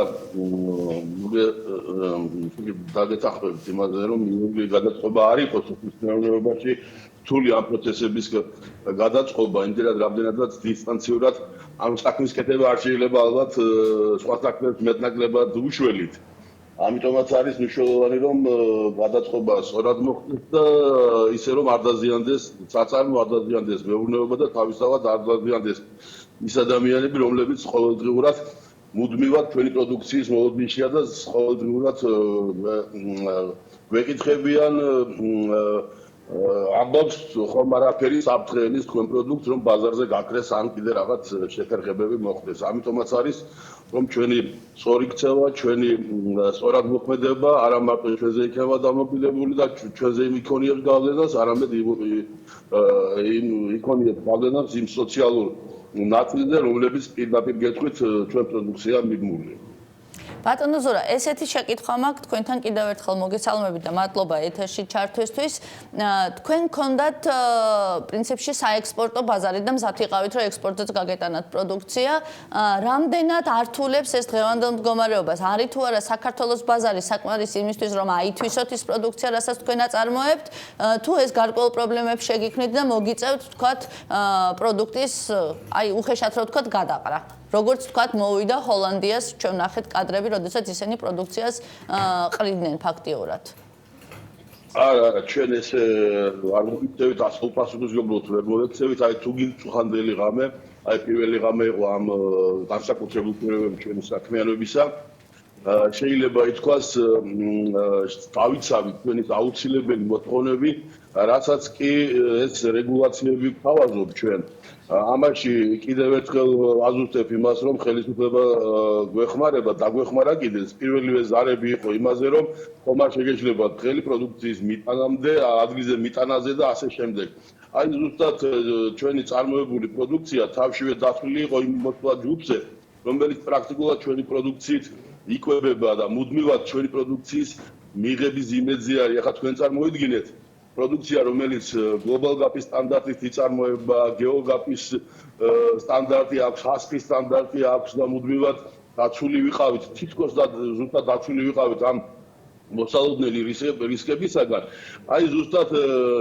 დაგეთახმებით იმაზე, რომ მინიმუმი გადაწყობა არ იყოს მეურნეობაში, რთული ამ პროცესების გადაწყობა, იმდენად რამდენადაც დისტანციურად ამ საქმის კეთება არ შეიძლება ალბათ სხვა საქმეებს მეტნაკლებად უშველით. ამიტომაც არის მნიშვნელოვანი, რომ გადაწყობა სწორად მოხდეს და ისე რომ არ დაზიანდეს საწარმო, არ დაზიანდეს მეურნეობა და თავისთავად არ დაზიანდეს ის ადამიანები, რომლებიც ყოველდღიურად მუდმივად ჩვენი პროდუქციის მოლოდინშია და ყოველდღიურად ვეკითხებიან ამბობს ხომ არაფერი საფრთხეების თქვენ პროდუქტს რომ ბაზარზე გაქრეს ან კიდე რაღაც შეთერხებები მოხდეს. ამიტომაც არის რომ ჩვენი სწორი ქცევა, ჩვენი სწორად მოქმედება არა მარტო ჩვენზე იქნება დამოკიდებული და ჩვენზე იქონიებს გავლენას, არამედ იქონიებს გავლენას იმ სოციალურ ნაწილზე, რომლებიც პირდაპირ გეტყვით ჩვენ პროდუქცია მიბმულია.
ბატონო ზურა, ესეთი შეკითხვა მაქვს თქვენთან კიდევ ერთხელ მოგესალმებით და მადლობა ეთერში ჩართვისთვის. თქვენ გქონდათ პრინციპში საექსპორტო ბაზარი და მზად იყავით, რომ ექსპორტზეც გაგეტანათ პროდუქცია. რამდენად ართულებს ეს დღევანდელ მდგომარეობას? არის თუ არა საქართველოს ბაზარი საკმარისი იმისთვის, რომ აითვისოთ ის პროდუქცია, რასაც თქვენ აწარმოებთ, თუ ეს გარკვეულ პრობლემებს შეგიქმნით და მოგიწევთ, თქვათ, პროდუქტის, უხეშად რო თქვათ, გადაყრა. როგორც თქვათ, მოვიდა ჰოლანდიას, ჩვენ ნახეთ კადრები, როდესაც ისინი პროდუქციას ყრიდნენ ფაქტიურად.
არა, ჩვენ ეს არ მოგიწევით ასულ პასუხისმგებლობას ვერ მოვექცევით, თუ გიწუხანდელი ღამე, პირველი ღამე იყო ამ განსაკუთრებულ პირობებში ჩვენი საქმიანობისა. შეიძლება ითქვას, დავიცავით ჩვენი აუცილებელი მოთხოვნები, რასაც კი ეს რეგულაციები გვთავაზობ ჩვენ. ამაში კიდევ ერთხელ ვაზუსტებ იმას, რომ ხელისუფლება გვეხმარება, დაგვეხმარა კიდეც. პირველივე ზარები იყო იმაზე, რომ ხომ არ შეგეძლება დღელი პროდუქციის მიტანამდე, ადგილზე მიტანაზე და ასე შემდეგ. აი ზუსტად ჩვენი წარმოებული პროდუქცია თავშივე დაცული იყო იმ მოთხოვნა ჯგუფზე, რომელიც პრაქტიკულად ჩვენი პროდუქციით იკვებება და მუდმივად ჩვენი პროდუქციის მიღების იმედზე არის. ახლა თქვენ წარმოიდგინეთ პროდუქცია, რომელიც გლობალ გაპის სტანდარტით იწარმოება, გეოგაპის სტანდარტი აქვს, ჰასპის სტანდარტი აქვს და მუდმივად დაცული ვიყავით, თითქოს ზუსტად დაცული ვიყავით ამ მოსალოდნელი რისკებისაგან. აი ზუსტად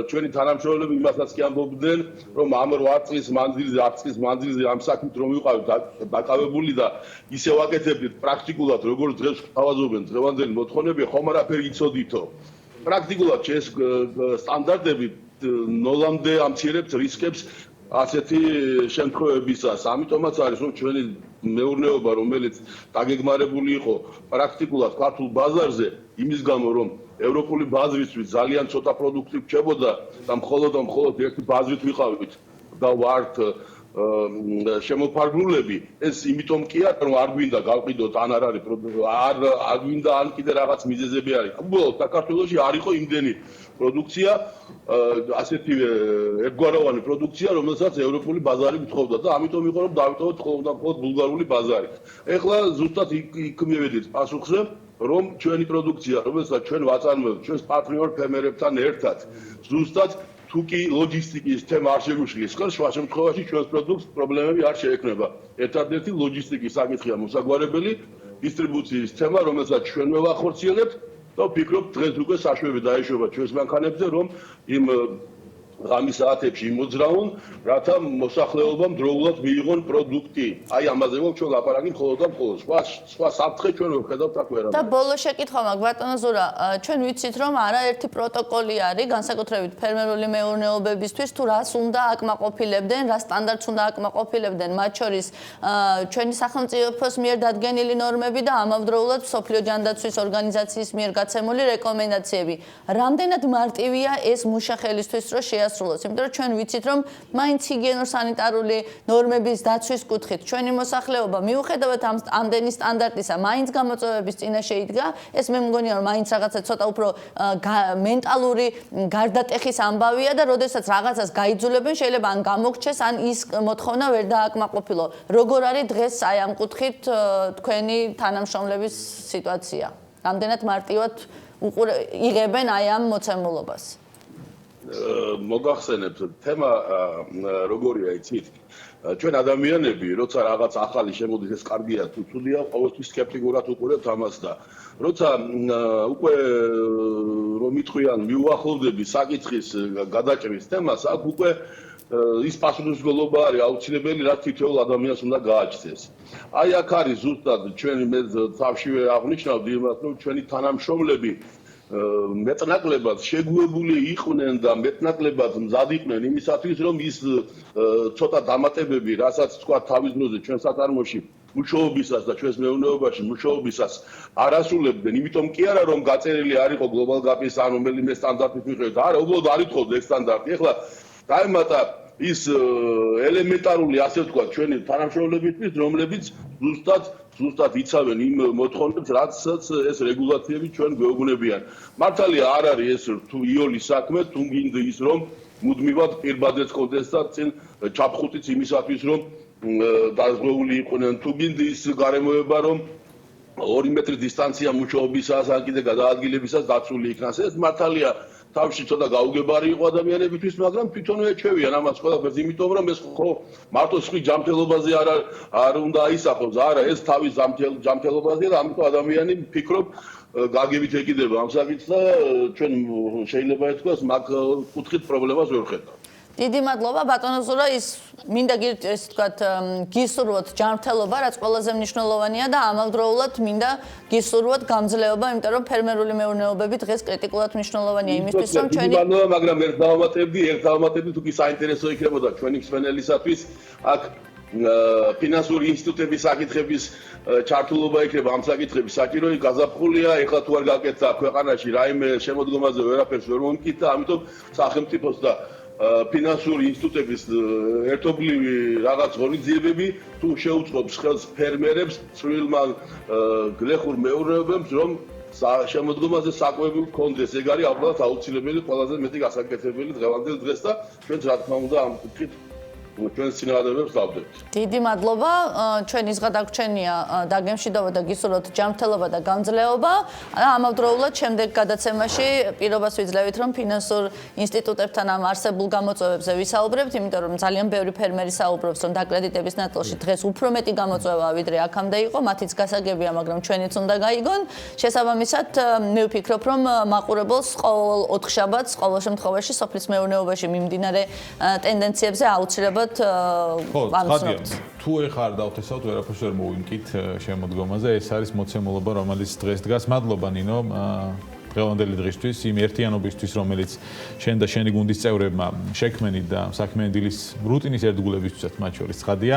ჩვენი თანამშრომლები იმასაც კი ამბობდნენ, რომ ამ 8 წლის მანძილზე ამ საქმით რომ ვიყავით დაკავებული და ისე ვაკეთებდით პრაქტიკულად, როგორც დღეს გვთავაზობენ დღევანდელი მოთხოვნები, ხომ არაფერი იცოდითო. პრაქტიკულად ეს სტანდარტები ნოლამდე ამცირებთ რისკებს ასეთი შემთხვევებისას. ამიტომაც არის, რომ ჩვენი მეურნეობა, რომელიც დაგეგმარებული იყო პრაქტიკულად ქართულ ბაზარზე, იმის გამო, რომ ევროპული ბაზრისთვის ძალიან ცოტა პროდუქტი რჩებოდა და მხოლოდ ერთი ბაზრით ვიყავით და ვართ შემოფარგლულები, ეს იმიტომ კი არა, რომ არ გვინდა გავყიდოთ, ან არ არის არ გვინდა, ან კიდე რაღაც მიზეზები არის. უბრალოდ საქართველოში არ იყო იმდენი პროდუქცია, ასეთი ერთგვაროვანი პროდუქცია, რომელსაც ევროპული ბაზარი გთხოვდა და ამიტომ იყო, რომ დავიტოვოთ მხოლოდ ბულგარული ბაზარი. ეხლა ზუსტად იქ მივედით პასუხზე, რომ ჩვენი პროდუქცია, რომელსაც ჩვენ ვაწარმოებთ ჩვენს პარტნიორ ფერმერებთან ერთად, ზუსტად თუ კი ლოჯისტიკის თემა არ შეგვიშლის ხელს, სხვა შემთხვევაში ჩვენს პროდუქტს პრობლემები არ შეექმნება. ერთადერთი ლოჯისტიკის საკითხია მოსაგვარებელი, დისტრიბუციის თემა, რომელსაც ჩვენ ვახორციელებთ და ვფიქრობ, დღეს უკვე საშვები დაეშვება ჩვენს მანქანებზე, რომ იმ ღამის საათებში იმოძრავონ, რათა მოსახლეობამ დროულად მიიღონ პროდუქტი. აი ამაზე ვარ ჩვენ ლაპარაკი მხოლოდ და მხოლოდ. სხვა საფრთხე ჩვენ ვერ ხედავთ აქ ვერა.
და ბოლო შეკითხვა მაქვს ბატონო ზურა, ჩვენ ვიცით რომ არაერთი პროტოკოლი არის განსაკუთრებით ფერმერული მეურნეობებისთვის, თუ რას უნდა აკმაყოფილებდნენ, რა სტანდარტს უნდა აკმაყოფილებდნენ, მათ შორის ჩვენი სახელმწიფოს მიერ დადგენილი ნორმები და ამავდროულად მსოფლიო ჯანდაცვის ორგანიზაციის მიერ გაცემული რეკომენდაციები. რამდენად მარტივია ეს მუშა ხელისთვის რომ შეასრულოს, იმიტომ რომ ჩვენ ვიცით რომ მაინც ჰიგიენურ-სანიტარული ნორმების დაცვის კუთხით ჩვენი მოსახლეობა მიუხედავად ამდენი სტანდარტისა მაინც გამოწვევების წინაშე იდგა, ეს მე მგონია რომ მაინც რაღაცა ცოტა უფრო მენტალური გარდატეხის ამბავია და როდესაც რაღაცას გაიძულებენ, შეიძლება ან გამოგჩეს, ან ის მოთხოვნა ვერ დააკმაყოფილო. როგორ არის დღეს აი ამ კუთხით თქვენი თანამშრომლების სიტუაცია? რამდენად მარტივად იღებენ აი ამ მოცემულობას?
მოგახსენებთ თემა როგორია იცით ჩვენ ადამიანები როცა რაღაც ახალი შემოდის ეს კარგია თუ ცუდია ყოველთვის სკეპტიკურად უყურებთ ამას და როცა უკვე რომ იტყვიან მიუახლოვდები საკითხის გადაჭრის თემას აქ უკვე ის პასუხისმგებლობა არის აუცილებელი რაც თითოეულ ადამიანს უნდა გააჩნდეს აი აქ არის ზუსტად ჩვენი მე თავშივე აღნიშნავდი იმას რომ ჩვენი თანამშრომლები მეტნაკლებად შეგუებული იყვნენ და მეტნაკლებად მზად იყვნენ იმისათვის რომ ის ცოტა დამატებები რასაც თქვა თავის დროზე ჩვენ საწარმოში მუშაობისას და ჩვენს მეურნეობაში მუშაობისას არ ასრულებდნენ იმიტომ კი არა რომ გაწერილი არ იყო გლობალ გაპის ან რომელიმე სტანდარტის მიხედვით არა უბრალოდ არ ითხოვდა ეს სტანდარტი ეხლა დაემატა ის ელემენტარული ასე ვთქვა ჩვენი თანამშრომლებისთვის რომლებიც ზუსტად იცავენ იმ მოთხოვნებს რაცაც ეს რეგულაციები ჩვენ გვეუბნებიან მართალია არ არის ეს თუ იოლის საქმე თუ გინდა ის რომ მუდმივად პირბადეს კონდეს და წინ ჩაფხუტიც იმისათვის რომ დაზღვეული იყვნენ თუ გინდა ის გარემოება რომ 2 მეტრის დისტანცია მუშაობისას ან კიდე გადაადგილებისას დაცული იქნას. ეს მართალია თავში ცოტა გაუგებარი იყო ადამიანებისთვის, მაგრამ თვითონვე ეჩვევიან ამას ყველაფერს, იმიტომ რომ ეს ხო მარტო სხვი ჯანმრთელობაზე არ უნდა აისახოს, არა, ეს თავის ჯანმრთელობაზეა და ამიტომ ადამიანი ფიქრობ გაგებით ეკიდება ამ საკითხს და ჩვენ შეიძლება ეთქვას მაგ კუთხით პრობლემას ვერ ხედავ.
დიდი მადლობა ბატონო ზურა, ის მინდა ეს თქვათ გისურვოთ ჯანმრთელობა, რაც ყველაზე მნიშვნელოვანია და ამავდროულად მინდა გისურვოთ გამძლეობა, იმიტომ რომ ფერმერული მეურნეობები დღეს კრიტიკულად მნიშვნელოვანია იმისთვის, რომ ჩვენი
მაგრამ ერთ დავამატებდი თუ კი საინტერესო იქნებოდა ჩვენი მსმენელისათვის, აქ ფინანსური ინსტიტუტების საკითხების ჩართულობა იქნება ამ საკითხების საჭირო გაზაფხულია, ეხლა თუ არ გაკეთდა ქვეყანაში რაიმე შემოდგომაზე ვერაფერს ვერ მომკითხა, ამიტომ სახელმწიფოს და ფინანსური ინსტიტუტების ერთობლივი რაღაც ღონისძიებები თუ შეუწყობს ხელს ფერმერებს, წვრილმა გლეხურ მეურნეობებს, რომ შემოდგომაზე საკვები გქონდეს. ეგ არის ალბათ აუცილებელი, ყველაზე მეტი გასაკეთებელი დღევანდელ დღეს და ჩვენც რა თქმა უნდა ამ კუთხით ჩვენ წინააღმდეგებს დავდებთ.
დიდი მადლობა, ჩვენი ზღა დაგვრჩენია დაგემშვიდობა და გისურვოთ ჯანმრთელობა და გამძლეობა. ამავდროულად შემდეგ გადაცემაში პირობას ვიძლევით, რომ ფინანსურ ინსტიტუტებთან ამ არსებულ გამოწვევებზე ვისაუბრებთ, იმიტომ რომ ძალიან ბევრი ფერმერი საუბრობს, რომ დაკრედიტების ნაწილში დღეს უფრო მეტი გამოწვევაა, ვიდრე აქამდე იყო, მათიც გასაგებია, მაგრამ ჩვენიც უნდა გაიგონ. შესაბამისად, მე ვფიქრობ, რომ მაყურებელს ყოველ ოთხშაბათს, ყოველ შემთხვევაში სოფლის მეურნეობაში მიმდინარე ტენდენციებზე აუცილებლად
თუ ეხარ დავთესავთ ვერაფერს ვერ მოვიმკით შემოდგომაზე, ეს არის მოცემულობა, რომელიც დღეს დგას. მადლობა ნინო დღევანდელი დღისთვის, იმ ერთიანობისთვის, რომელიც შენ და შენი გუნდის წევრებმა შექმნით და საქმიანი დილის რუტინის ერთგულებისთვისაც მათ შორის ცხადია.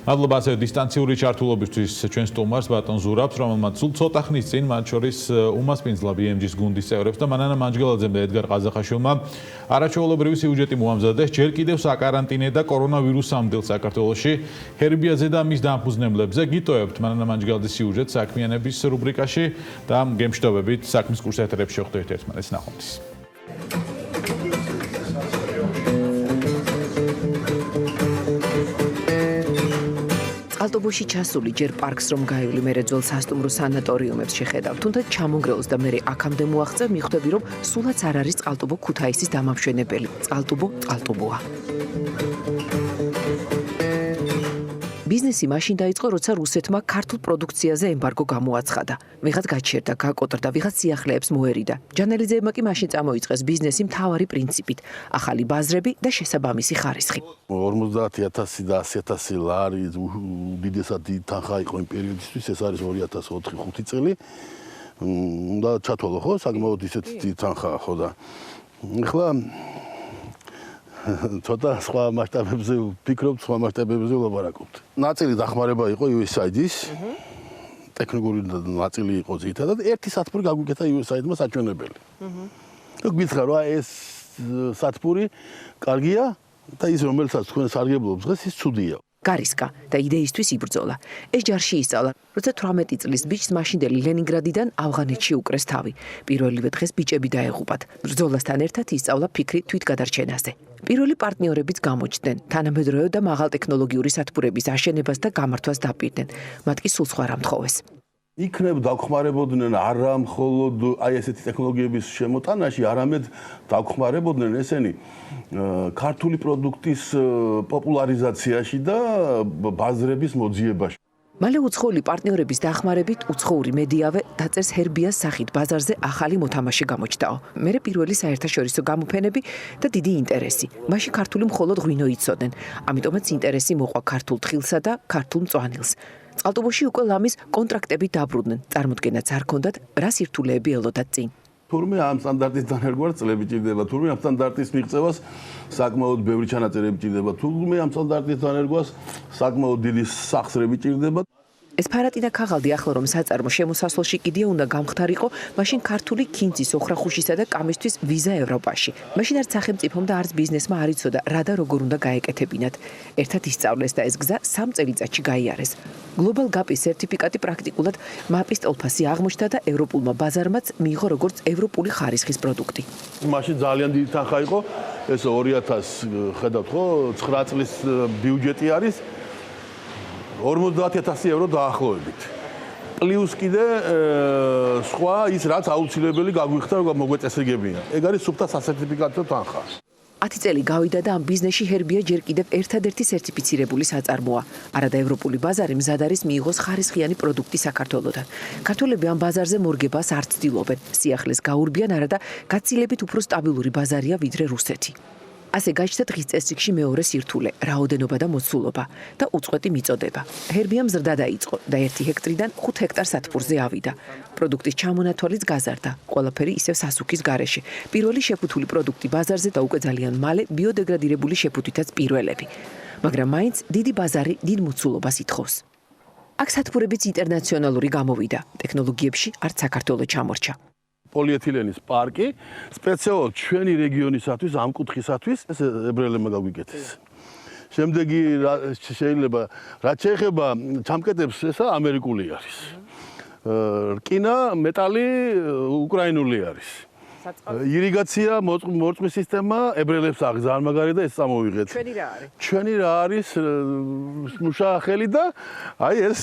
მადლობა ასევე დისტანციური ჩართულობისთვის ჩვენ სტუმარს ბატონ ზურაბს, რომელმაც სულ ცოტა ხნის წინ მათ შორის უმასპინძლა BMG-ს გუნდის წევრებს და მანანა მანჯგელაძემ და ედგარ ყაზახაშვილმა არაჩვეულებრივი სიუჟეტი მოამზადეს ჯერ კიდევ საკარანტინე და კორონავირუსამდელ საქართველოში ჰერბიაზე და მის დამფუძნებლებზე. გიტოვებთ მანანა მანჯგელაძის სიუჟეტს საქმიანების რუბრიკაში და გემშვიდობებით საქმის კურსს ეთერებში შეხვდებით ერთმანეთს ნახვამდის.
წყალტუბოში ჩასული ჯერ პარკს რომ გაივლი, მერე ძველ სასტუმრო სანატორიუმებს შეხედავ. თუნდაც ჩამონგრეულს და მერე აქამდე მოაღწევ, მიხვდები რომ სულაც არ არის წყალტუბო ქუთაისის დამამშვენებელი. წყალტუბოა. ბიზნესი მაშინ დაიწყო, როცა რუსეთმა ქართულ პროდუქციაზე ემბარგო გამოაცხადა. ვიღაც გაჩერდა, გაკოტრდა, ვიღაც სიახლეებს მოერიდა. ჯანელიძეებმა კი მაშინ წამოიწყეს ბიზნესი მთავარი პრინციპით: ახალი ბაზრები და შესაბამისი ხარისხი.
50,000 და 100,000 ლარი უდიდესად თანხა იყო იმ პერიოდისთვის, ეს არის 2004-5 წელი. უნდა ჩათვალო ხო, საკმაოდ ისეთი თანხაა ხო და ეხლა ცოტა სხვა მასშტაბებზე ვფიქრობთ, სხვა მასშტაბებზე ვლაპარაკობთ. ნაწილი დახმარება იყო USAID-ის. ტექნიკური ნაწილი იყო ძირითადად. ერთი სათბური გაგვიკეთა USAID-მა საჩვენებელი. გითხრა რა ეს სათბური კარგია და ის რომელსაც თქვენ სარგებლობს დღეს ის ცუდია.
გარისკა და იდეისთვის იბრძოლა. ეს ჯარში ისწავლა, როცა 18 წლის ბიჭს მაშინდელი ლენინგრადიდან ავღანეთში უკრეს თავი. პირველივე დღეს ბიჭები დაეღუპათ. ბრძოლასთან ერთად ისწავლა ფიქრი თვითგადარჩენაზე. პირველი პარტნიორებიც გამოჩნდნენ. თანამედროვე და მაღალტექნოლოგიური სათბურების აშენებას და გამართვას დაპირდნენ. მათ კი სულ სხვა რამ თხოვეს.
იქნებ დაგხმარებოდნენ არა მხოლოდ აი ესეთი ტექნოლოგიების შემოტანაში, არამედ დაგხმარებოდნენ ესენი ქართული პროდუქტის პოპულარიზაციაში და ბაზრების მოძიებაში.
მალე უცხოელი პარტნიორების დახმარებით უცხოური მედიავე დაწერს ჰერბიას სახით ბაზარზე ახალი მოთამაშე გამოჩნდაო. მერე პირველი საერთაშორისო გამოფენები და დიდი ინტერესი. მაშინ ქართული მხოლოდ ღვინო იცოდნენ. ამიტომაც ინტერესი მოყვა ქართულ თხილსა და ქართულ მწვანილს. წყალტუბოში უკვე ლამის კონტრაქტები დაბრუნდნენ. წარმოდგენაც არ ჰქონდათ, რა სირთულეები ელოდათ წინ.
თურმე ამ სტანდარტის დანერგვარ წლები ჭირდება, თურმე ამ სტანდარტის მიღწევას საკმაოდ ბევრი ჩანაწერები ჭირდება, თურმე ამ სტანდარტის დანერგვას საკმაოდ დიდი სახსრები ჭირდება.
ეს ფარატინა ქაღალდი ახლა რომ საწარმო შემოსასვლელში კიდია უნდა გამხდარიყო, მაშინ ქართული ქინძის, ოხრახუშისა და კამისთვის ვიზა ევროპაში. მაშინ არც სახელმწიფომ და არც ბიზნესმა არ იცოდა რა და როგორ უნდა გაეკეთებინათ. ერთად ისწავლეს და ეს გზა 3 წელიწადში გაიარეს. Global Gap-ის სერტიფიკატი პრაქტიკულად მაპის ტოლფასი აღმოჩნდა და ევროპულმა ბაზარმაც მიიღო როგორც ევროპული ხარისხის პროდუქტი.
მაშინ ძალიან დიდი თანხა იყო, ეს 2000 ხედავთ ხო, 9 წლის ბიუჯეტი არის 50,000 ევრო დაახლოებით. პლუს კიდე სხვა ის რაც აუცილებელი გაგვიხდა რომ მოგვეწესრიგებინა. ეგ არის სუფთა სასერტიფიკატო თანხა.
10 წელი გავიდა და ამ ბიზნესში ჰერბია ჯერ კიდევ ერთადერთი სერტიფიცირებული საწარმოა. არადა ევროპული ბაზარი მზად არის მიიღოს ხარისხიანი პროდუქტი საქართველოდან. ქართველები ამ ბაზარზე მორგებას არ ცდილობენ. სიახლეს გაურბიან, არადა გაცილებით უფრო სტაბილური ბაზარია ვიდრე რუსეთი. ასე გაჩნდა დღის წესრიგში მეორე სირთულე, რაოდენობა და მოცულობა და უწყვეტი მიწოდება. ჰერბია მზრდა დაიწყო და 1 ჰექტრიდან 5 ჰექტარ სათბურზე ავიდა. პროდუქტის ჩამონათვალიც გაზარდა. ყველაფერი ისევ სასუქის გარეშე. პირველი შეფუთული პროდუქტი ბაზარზე და უკვე ძალიან მალე ბიოდეგრადირებული შეფუთვითაც პირველები. მაგრამ მაინც დიდი ბაზარი დიდ მოცულობას ითხოვს. აქ სათბურებიც ინტერნაციონალური გამოვიდა. ტექნოლოგიებში არც საქართველოს ჩამორჩა.
პოლიეთილენის პარკი სპეციალურად ჩვენი რეგიონისათვის ამ კუთხისათვის ეს ებრაელებმა გაგვიკეთეს. შემდეგი შეიძლება რაც შეეხება ჩამკეტებს ესა ამერიკული არის. რკინა, მეტალი უკრაინული არის. ირიგაცია, მორწმის სისტემა ებრაელებს აქვს ძალიან მაგარი და ეს წამოვიღეთ.
ჩვენი რა არის?
ჩვენი რა არის მუშახელი და აი ეს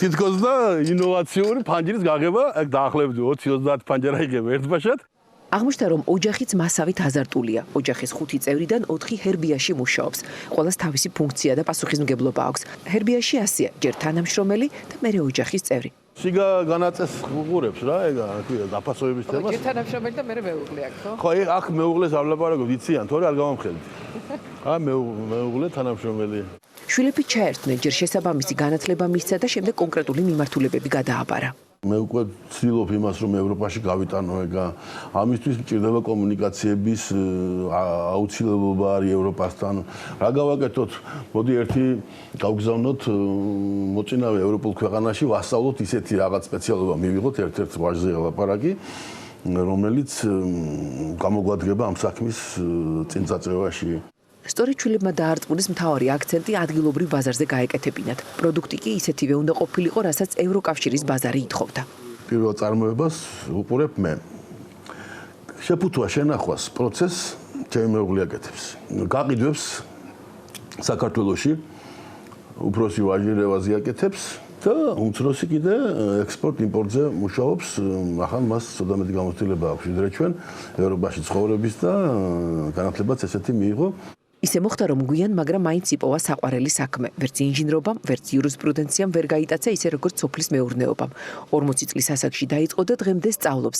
თითქოს და ინოვაციური ფანჯრის გაღება, აქ დაახლოებით 20-30 ფანჯარა იღება ერთბაშად.
აღმოჩნდა, რომ ოჯახიც მასავით აზარტულია. ოჯახის 5 წევრიდან 4 ჰერბიაში მუშაობს. ყველას თავისი ფუნქცია და პასუხისმგებლობა აქვს. ჰერბიაში ასია, ჯერ თანამშრომელი და მერე ოჯახის წევრი.
შიგა განაწეს უყურებს რა, ეგ ქვია დაფასოების თემას.
ჯერ თანამშრომელი და მერე მეუღლე აქვს, ხო?
ხო, აქ მეუღლეს არ ვლაპარაკობ, იციან, თორე არ გავამხედი. მეუღლე თანამშრომელი.
შვილები ჩაერთნენ, ჯერ შესაბამისი განათლება მისცა და შემდეგ კონკრეტული მიმართულებები გადააბარა.
მე უკვე ვცდილობ იმას, რომ ევროპაში გავიტანო ეგა. ამისთვის მჭირდება კომუნიკაციების აუცილებლობა არის ევროპასთან. რა გავაკეთოთ? მოდი ერთი გავგზავნოთ მოწინავე ევროპულ ქვეყანაში, ვასწავლოთ ისეთი რაღაც სპეციალობა მივიღოთ, ერთ-ერთ ვაჟზე ლაპარაკი, რომელიც გამოგვადგება ამ საქმის წინწაწევაში.
სწორედ შვილებმა დაარწმუნეს მთავარი აქცენტი ადგილობრივ ბაზარზე გაეკეთებინათ. პროდუქტი კი ისეთივე უნდა ყოფილიყო, რასაც ევროკავშირის ბაზარი ითხოვდა.
პირველ წარმოებას უყურებ მე. შეფუთვა შენახვას პროცესს ჩემი მეუღლე აკეთებს. გაყიდვებს საქართველოში უფროსი ვაჟი რევაზი აკეთებს და უმცროსი კიდე ექსპორტ-იმპორტზე მუშაობს. ახლა მას ცოტამეტი გამოცდილება აქვს ვიდრე ჩვენ ევროპაში ცხოვრების და განათლებაც ესეთი მიიღო.
ისე მოხდა, რომ გვიან, მაგრამ მაინც იპოვა საყვარელი საქმე. ვერც ინჟინრობამ, ვერც იურისპრუდენციამ ვერ გაიტაცა ისე როგორც სოფლის მეურნეობამ. 40 წლის ასაკში დაიწყო და დღემდე სწავლობს.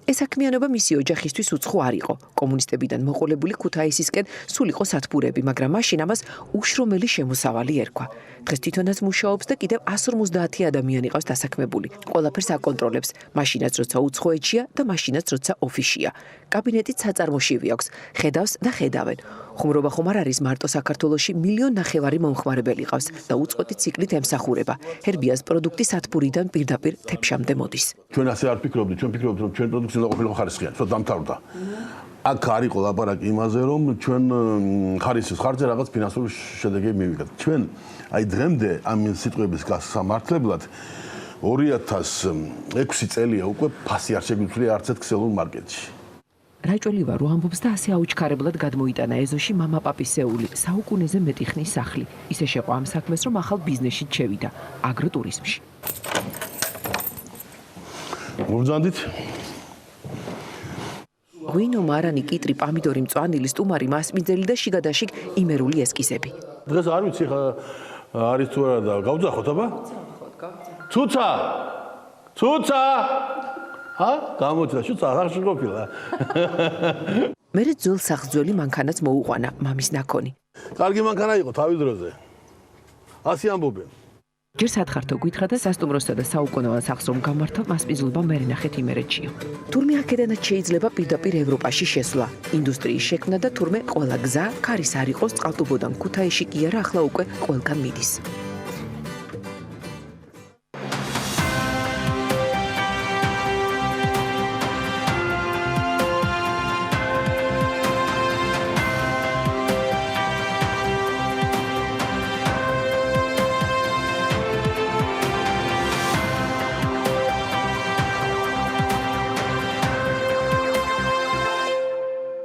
ეს საქმიანობა მისი ოჯახისთვის უცხო არ იყო. კომუნისტებიდან მოყოლებული ქუთაისისკენ სულ იყო სათბურები, მაგრამ მაშინ ამას უშრომელი შემოსავალი ერქვა. დღეს თვითონაც მუშაობს და კიდევ 150 ადამიანი ყავს დასაქმებული. ყველაფერს აკონტროლებს, მაშინაც როცა უცხოეთშია და მაშინაც როცა ოფისშია. კაბინეტიც საწარმოშივი აქვს, ხედავს და ხედავენ. ხუმრობა ხომ არ არის მარტო საქართველოში 1,5 მილიონი მომხმარებელი ყავს და უწყვეტი ციკლით ემსახურება. ჰერბიას პროდუქტი სათბურიდან პირდაპირ თეფშამდე მოდის.
ჩვენ ასე არ ფიქრობდით, ჩვენ ფიქრობთ, რომ ჩვენ პროდუქცია უნდა ყოფილიყო ხარისხიანი, ცოტა დამთავრდა. აქ არ იყო ლაპარაკი იმაზე, რომ ჩვენ ხარისხის ხარჯზე რაღაც ფინანსური შედეგები მივიღეთ. ჩვენ აი დღემდე ამ სიტყვების გასამართლებლად 2006 წელია უკვე ფასი არ შეგვიძლია არც ერთ ქსელურ მარკეტში.
რაჭველი ვარ, ამბობს და ასე აუჩქარებლად გადმოიტანა ეზოში მამა-პაპისეული, საუკუნეზე მეტი ხნის სახლი. ისე შეყვა ამ საქმეს, რომ ახალ ბიზნესში შევიდა, აგროტურიზმში.
მოვძანდით.
ღვინო, მარანი, კიტრი, პამიდორი, მწვანილი, სტუმარი, მასპინძელი და შიგადაშიგ იმერული ესკიზები.
დღეს არ ვიცი ხა არის თუ არა და გავძახოთ აბა? ცუცა! ცუცა! გამოჩნდა შუცა არ შეყოფილა.
მერე ძველ სახძველი მანქანაც მოუყვანა მამის ნაქონი.
კარგი მანქანა იყო თავი დროზე. ასე ამბობენ.
ჯერ სათხართო გითხრა და სასტუმროსა და საუკუნოვან სახლს რომ გამართა, მასპინძლობა მერე ნახეთ იმერეთშიო. თურმე აქედანაც შეიძლება პირდაპირ ევროპაში შესვლა, ინდუსტრიის შექმნა და თურმე ყველა გზა ქარის არ იყოს, წყალტუბოდან ქუთაისში კი არა, ახლა უკვე ყველგან მიდის.